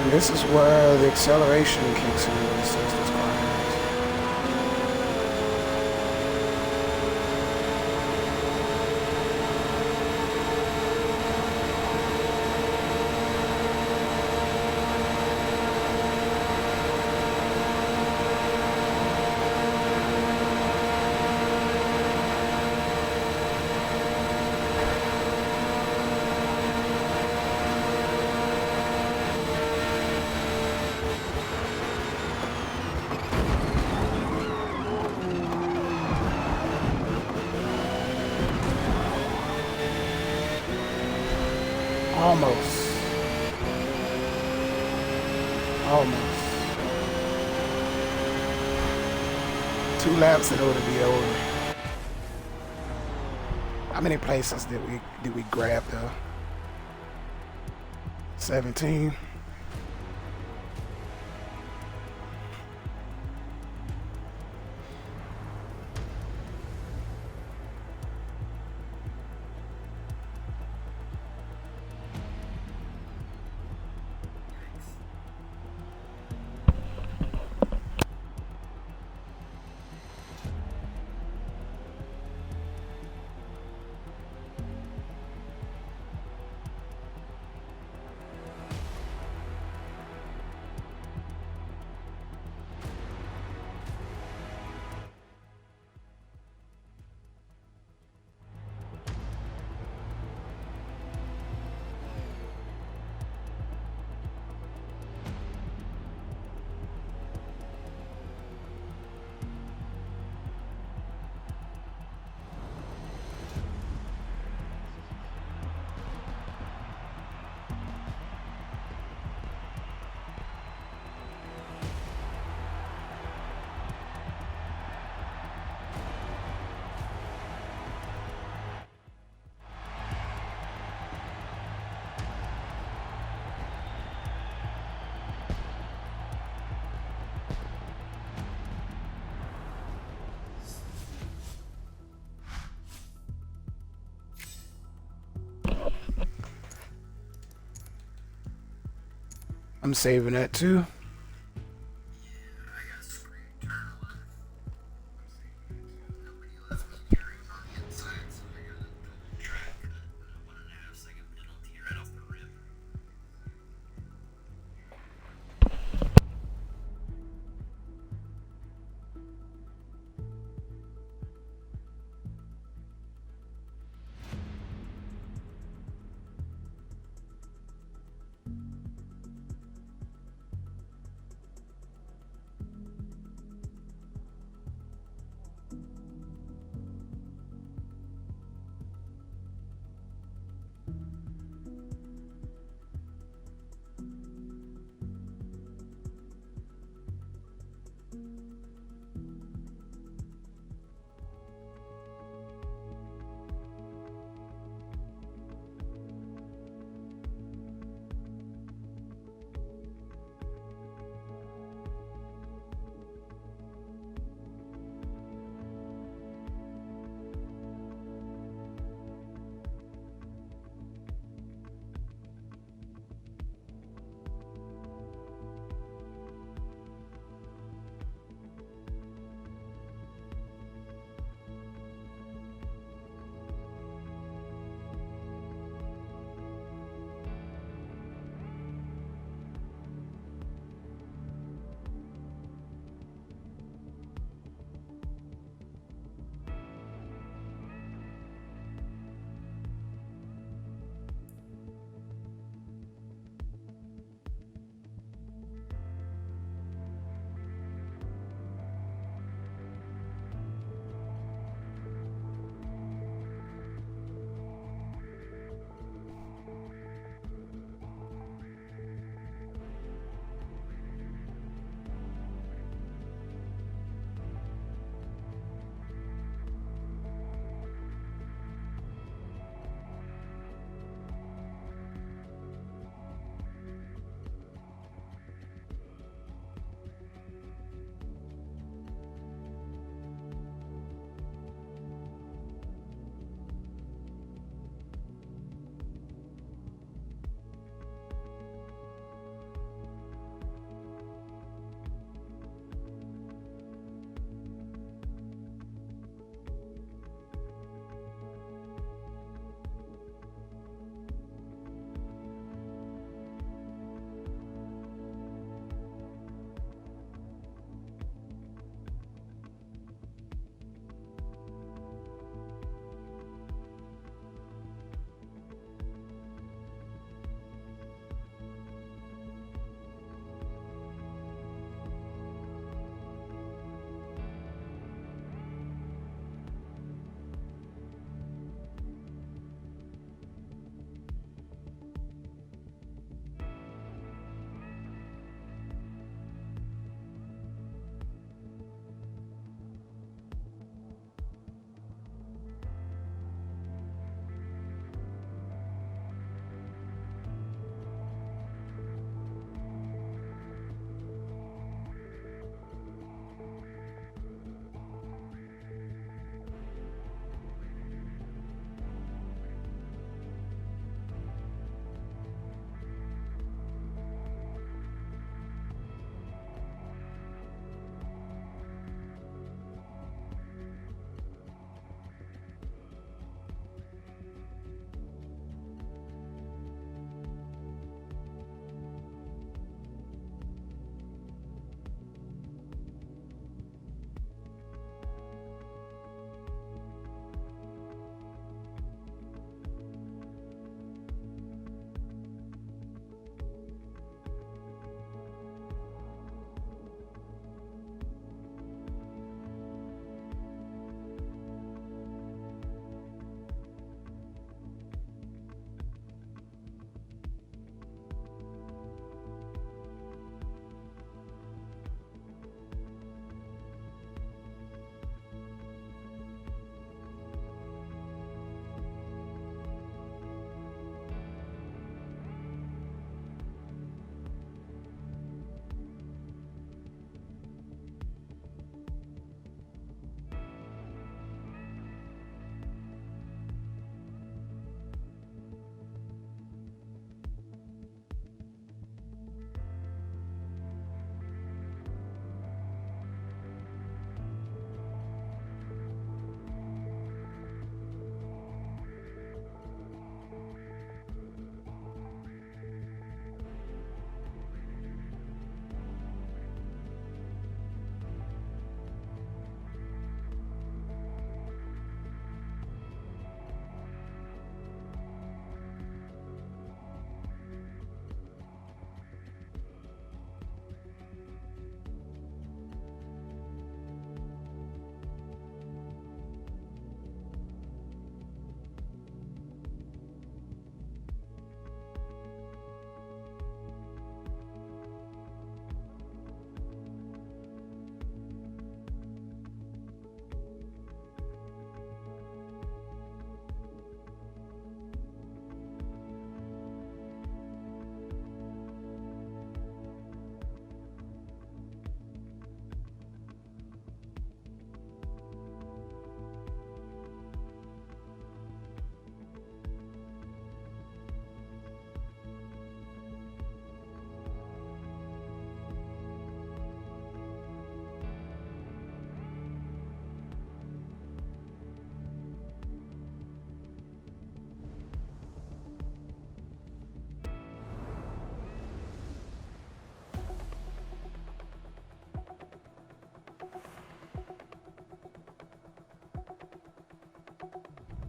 And this is where the acceleration kicks in with the 60s car. Almost. Almost. 2 laps and it'll be over. How many places did we grab though? 17. I'm saving that too.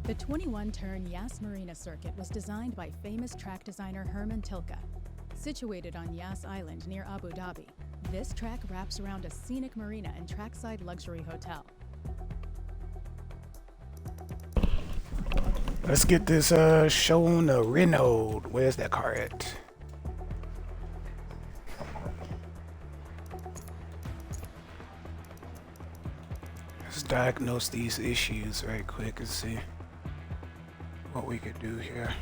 The 21-turn Yas Marina circuit was designed by famous track designer Herman Tilke. Situated on Yas Island near Abu Dhabi, this track wraps around a scenic marina and trackside luxury hotel. Let's get this show on the Renault. Where's that car at? Let's diagnose these issues right quick and see what we could do here.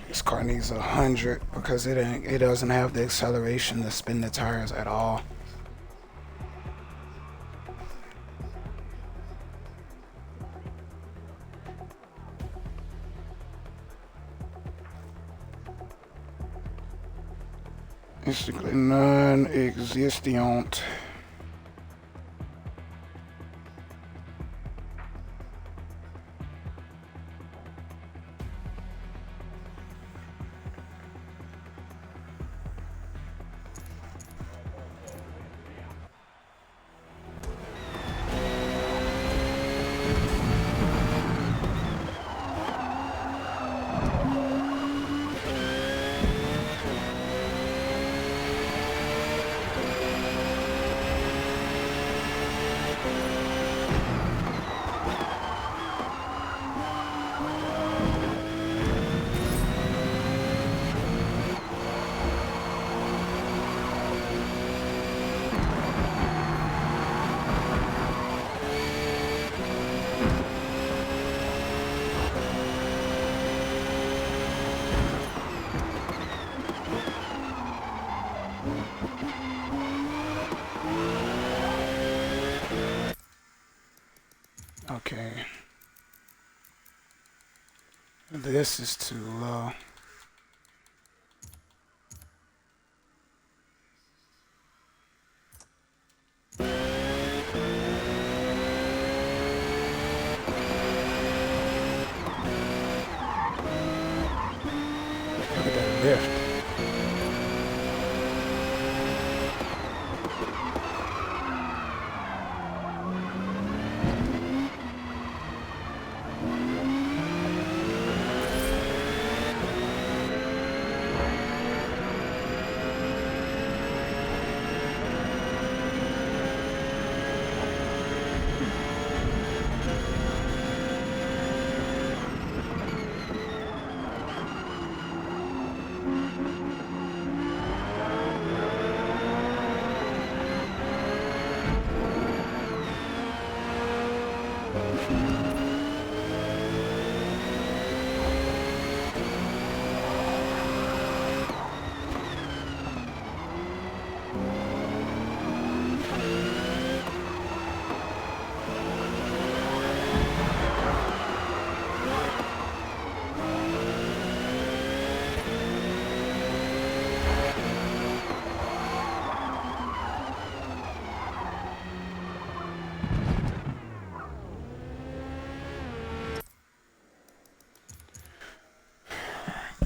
This car needs 100 because it doesn't have the acceleration to spin the tires at all. Basically non-existent. Okay. This is too low. Look at that lift.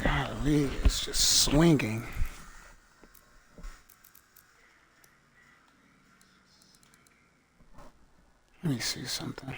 Golly, it's just swinging. Let me see something.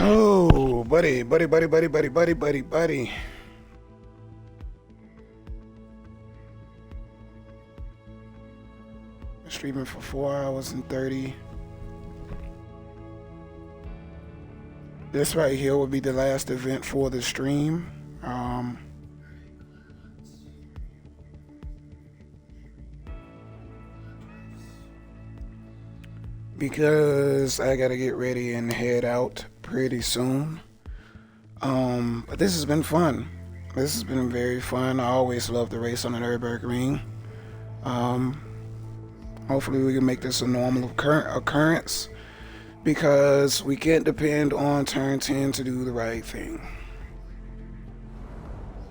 Oh, buddy. Streaming for 4 hours and 30. This right here will be the last event for the stream. Because I gotta get ready and head out pretty soon. But this has been fun. This has been very fun. I always love the race on the Nürburgring. Hopefully we can make this a normal occurrence, because we can't depend on turn 10 to do the right thing.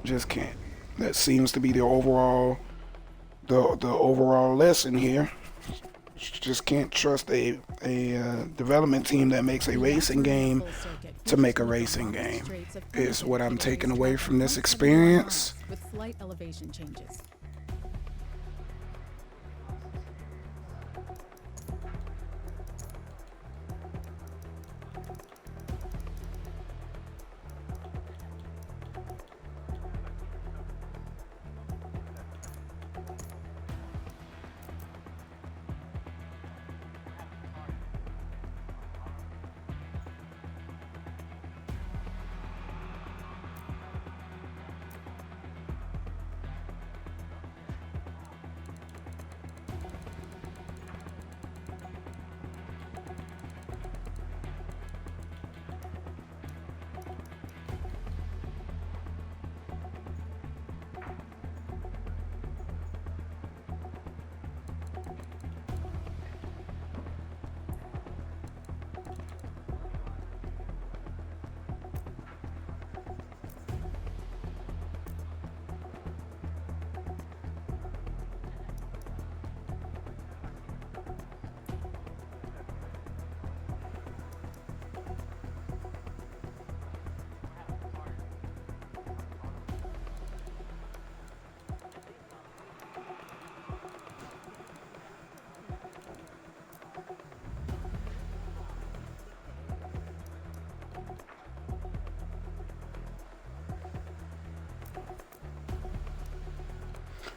Just can't. That seems to be the overall lesson here. Just can't trust a development team that makes a racing game to make a racing game. Is what I'm taking away from this experience. With slight elevation changes.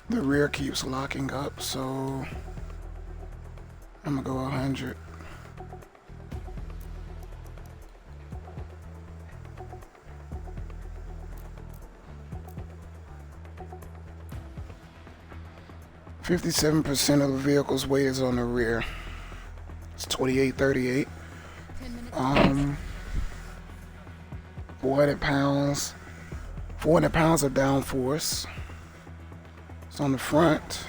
The rear keeps locking up, so I'm gonna go 100. %57% of the vehicle's weight is on the rear. It's 2838. 400 pounds. 400 pounds of downforce. It's on the front.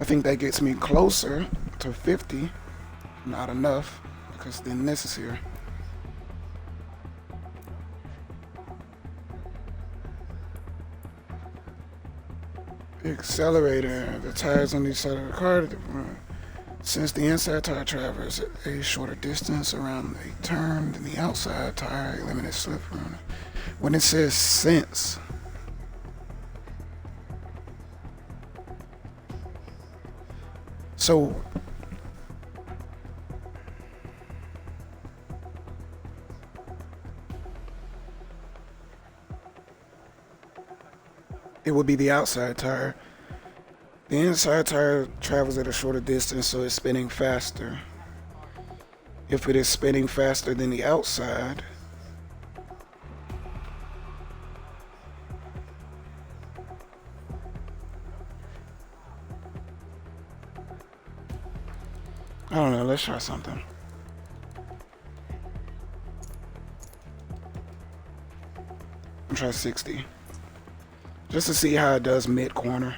I think that gets me closer to 50. Not enough, because then this is here. Accelerator. The tires on each side of the car. Since the inside tire travels a shorter distance around a turn than the outside tire, a limited slip around. When it says since, so it would be the outside tire. The inside tire travels at a shorter distance, so it's spinning faster. If it is spinning faster than the outside, I don't know, let's try something. I'll try 60. Just to see how it does mid-corner.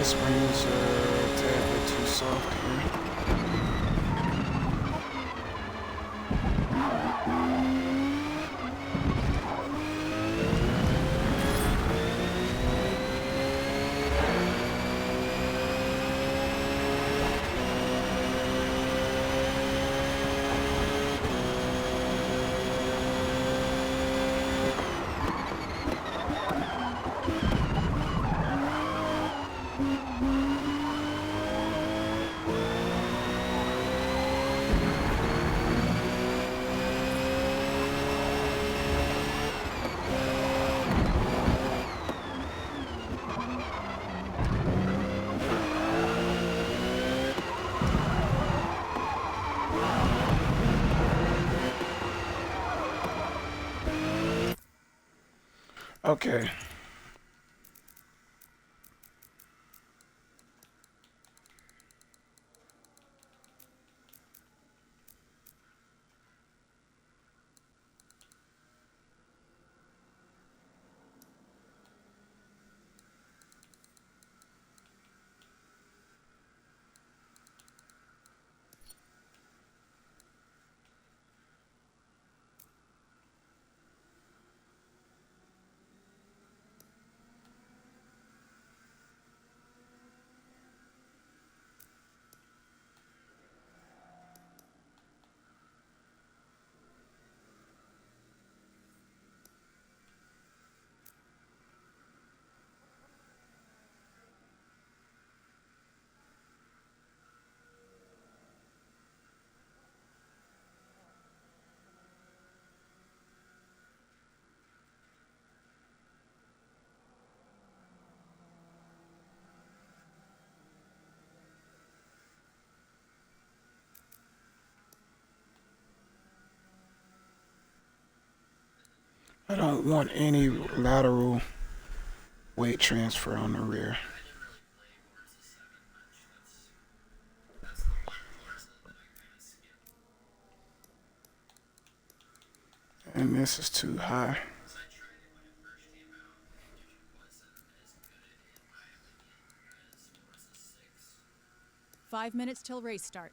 This springs a tad bit too soft here. Okay. I don't want any lateral weight transfer on the rear. And this is too high. Five minutes till race start.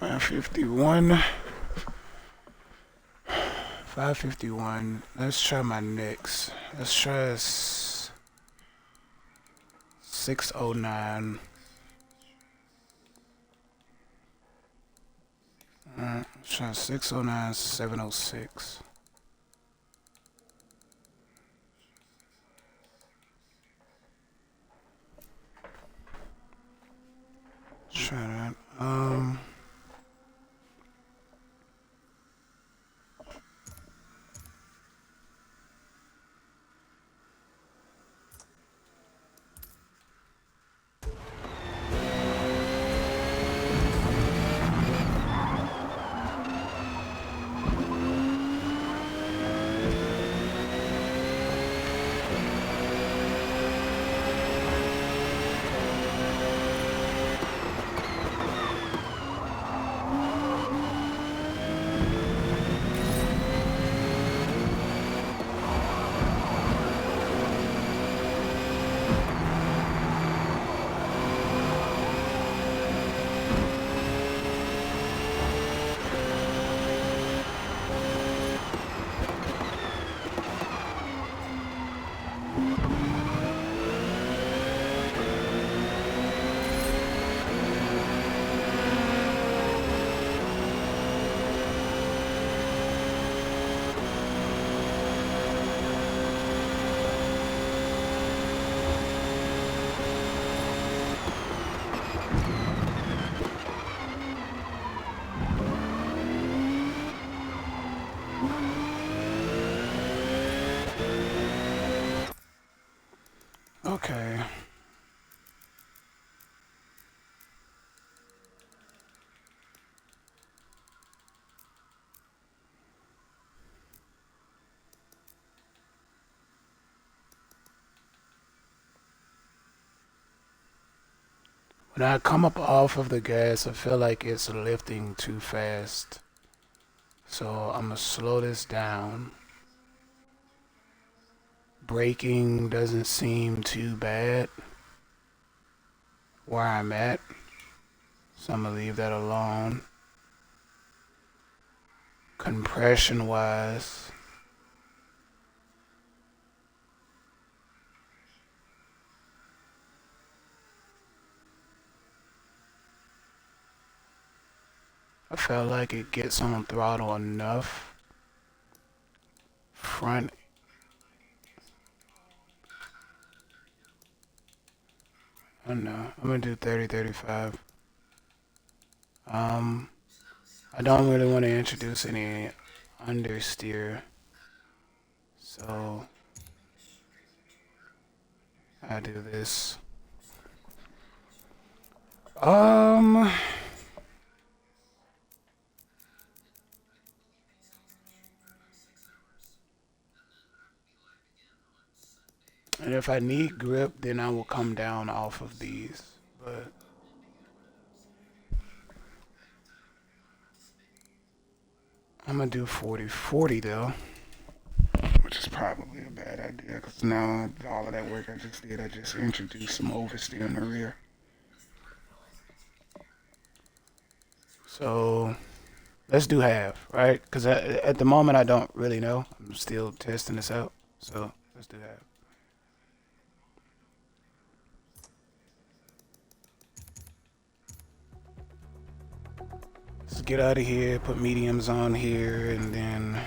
551. 551. Let's try my next. Let's try 609. Let's try 609, 706. Let's try that. Okay. When I come up off of the gas, I feel like it's lifting too fast. So I'm gonna slow this down. Braking doesn't seem too bad where I'm at, so I'm gonna leave that alone. Compression wise, I felt like it gets on throttle enough. Front, I don't know, I'm gonna do 30, 35. I don't really want to introduce any understeer, so I do this. And if I need grip, then I will come down off of these, but I'm gonna do 40 though, which is probably a bad idea because now all of that work I just did, I just introduced some oversteer in the rear. So let's do half, right? Because at the moment I don't really know. I'm still testing this out. So let's do half. Let's get out of here, put mediums on here, and then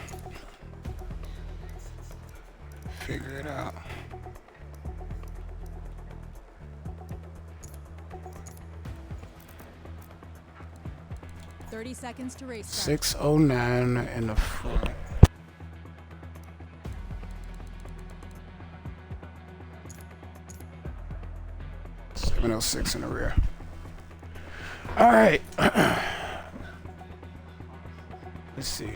figure it out. 30 seconds to race. 609 in the front. .706 in the rear. All right. Let's see.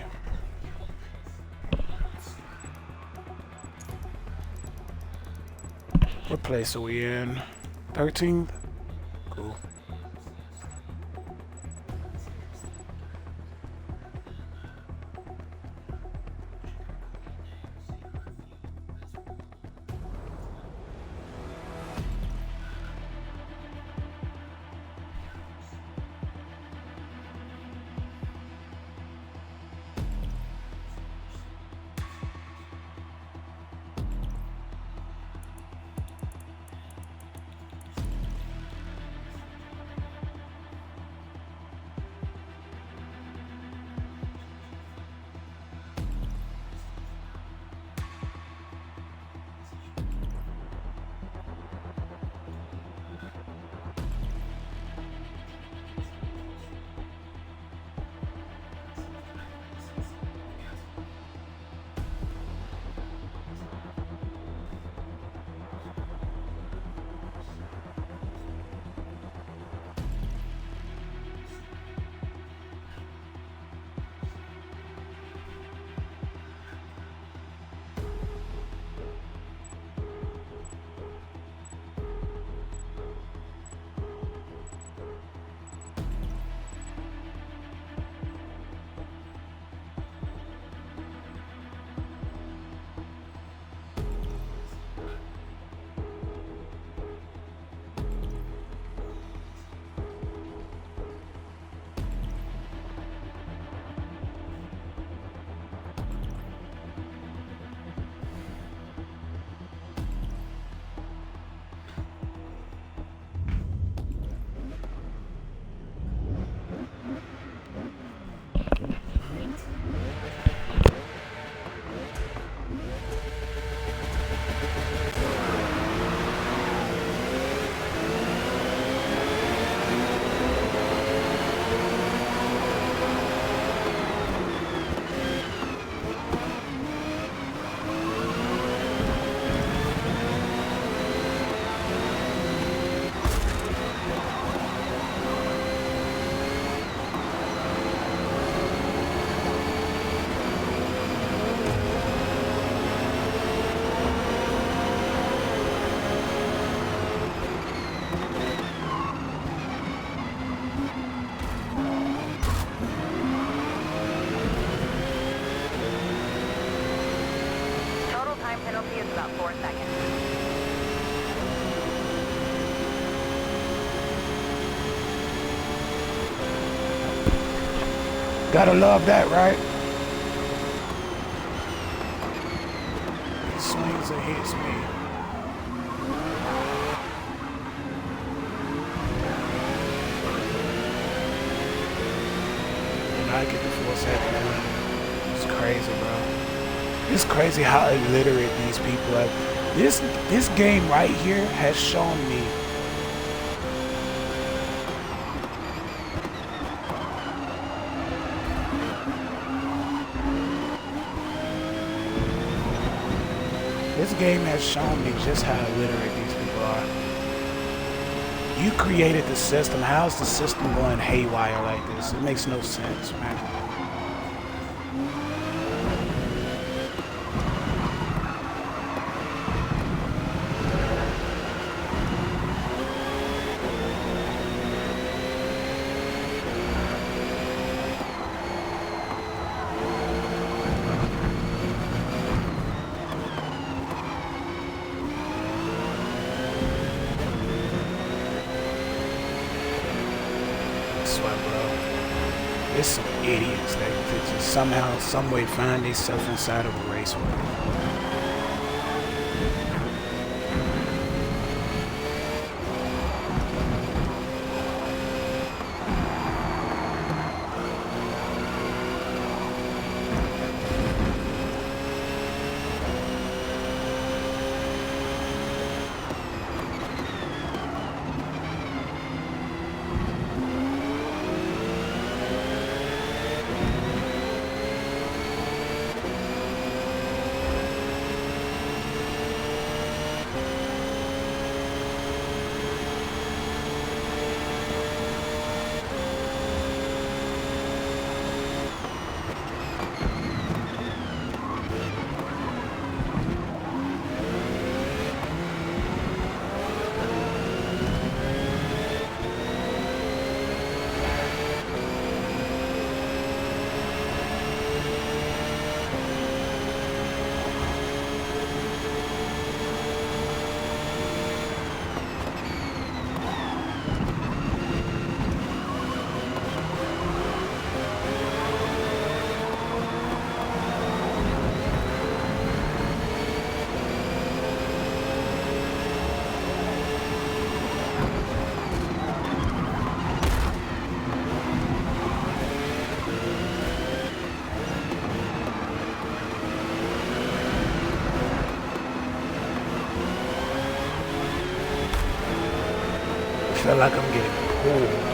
What place are we in? 13th? Cool. Gotta love that, right? He swings and hits me. And I get the full second one. It's crazy, bro. It's crazy how illiterate these people are. This game right here has shown me just how illiterate these people are. You created the system. How's the system going haywire like this? It makes no sense, man. There's some idiots that just somehow, some way find themselves inside of a raceway. I feel like I'm getting pulled.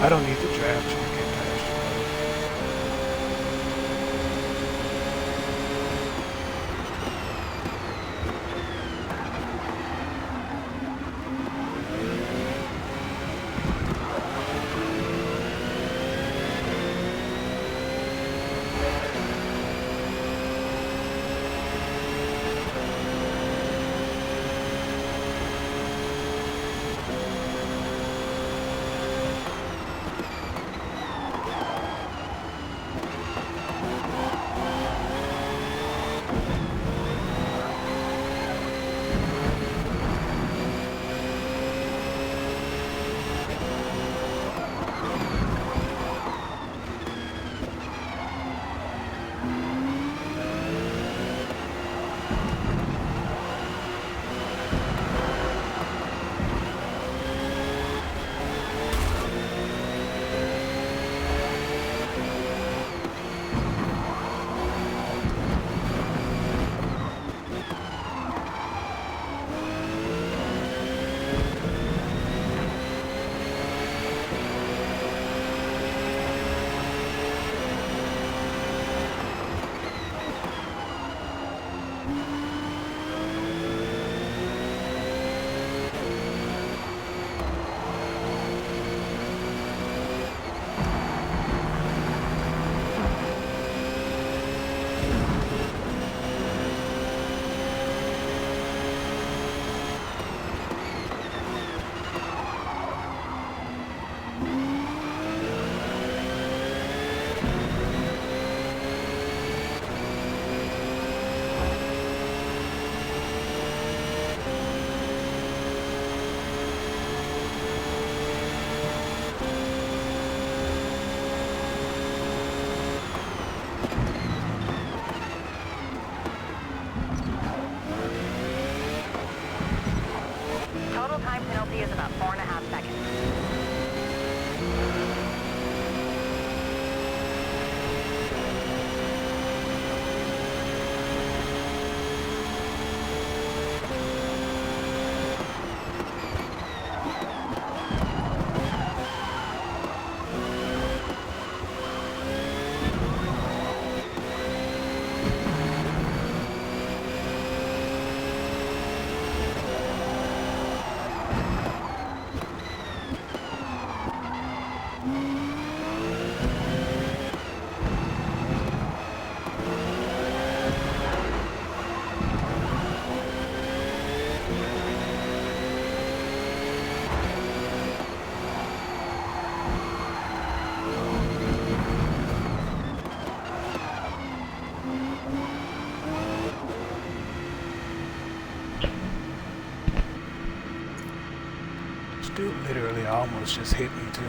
I don't need the draft to get past you. dude literally almost just hit me too.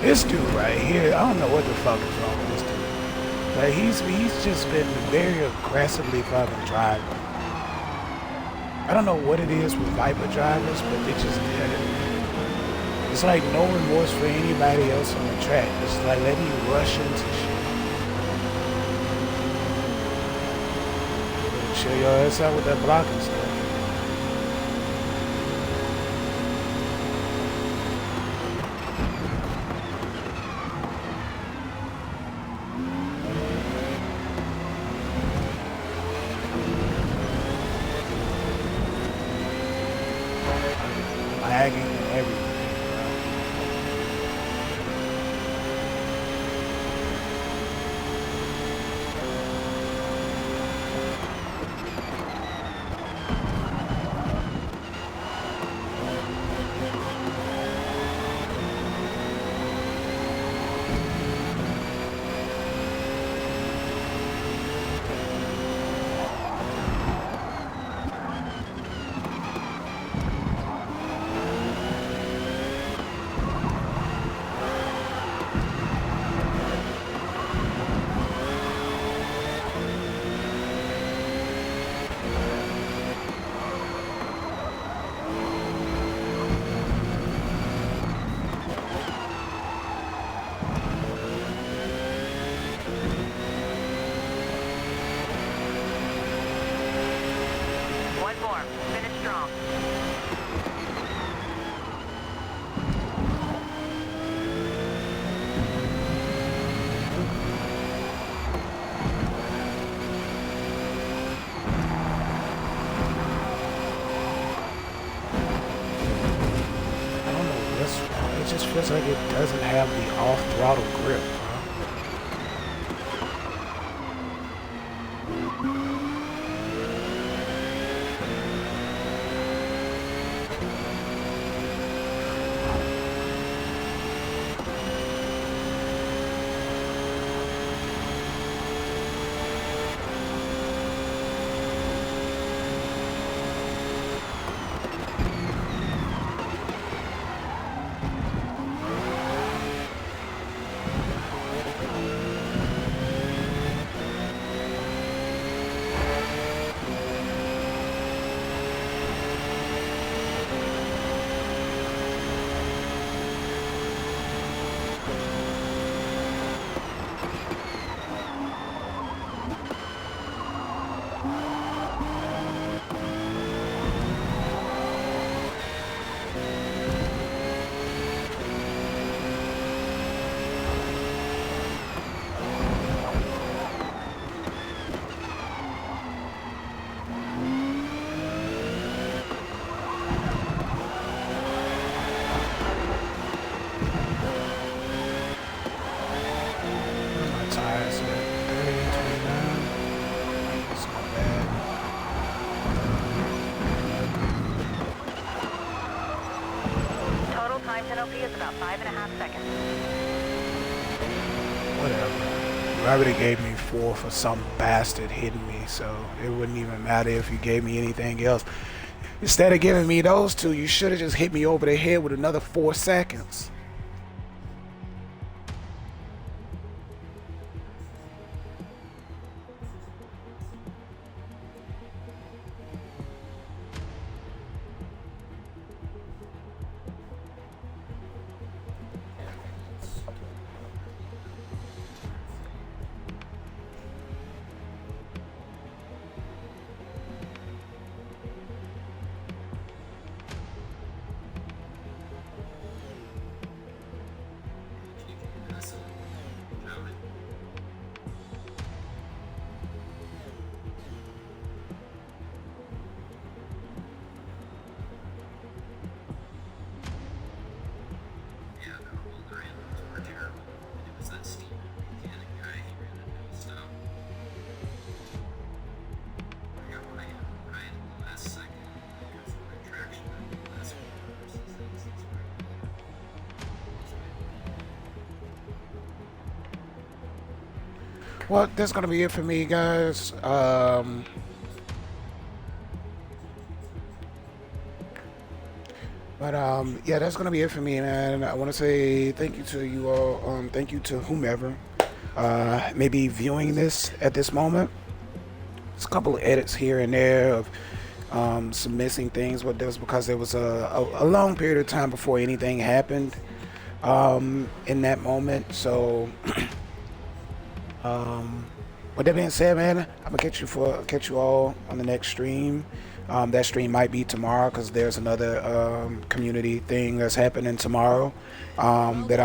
This dude right here, I don't know what the fuck is wrong with this dude. Like he's just been very aggressively fucking driving. I don't know what it is with Viper drivers, but they just It's like no remorse for anybody else on the track. It's like let me rush into shit. Chill your ass out with that blocking stuff. Lagging and everything. One more. Finish strong. I don't know what's wrong. It just feels like it doesn't have the off throttle grip, bro. My tires are 30, 29. It's not bad. Total time penalty is about 5.5 seconds. Whatever. You already gave me 4 for some bastard hitting me, so it wouldn't even matter if you gave me anything else. Instead of giving me those 2, you should have just hit me over the head with another 4 seconds. Well, that's gonna be it for me, guys. Yeah, that's gonna be it for me, man. I want to say thank you to you all. Thank you to whomever may be viewing this at this moment. There's a couple of edits here and there of some missing things, but that was because there was a long period of time before anything happened in that moment. So with that being said, man, I'm gonna catch you all on the next stream. That stream might be tomorrow because there's another community thing that's happening tomorrow that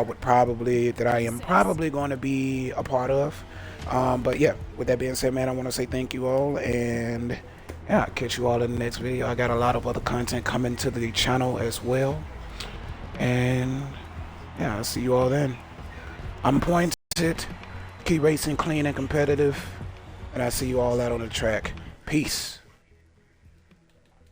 I am probably going to be a part of. But yeah, with that being said, man, I want to say thank you all, and yeah, I'll catch you all in the next video. I got a lot of other content coming to the channel as well, and yeah, I'll see you all then. I'm Pointed. Keep racing clean and competitive, and I'll see you all out on the track. Peace.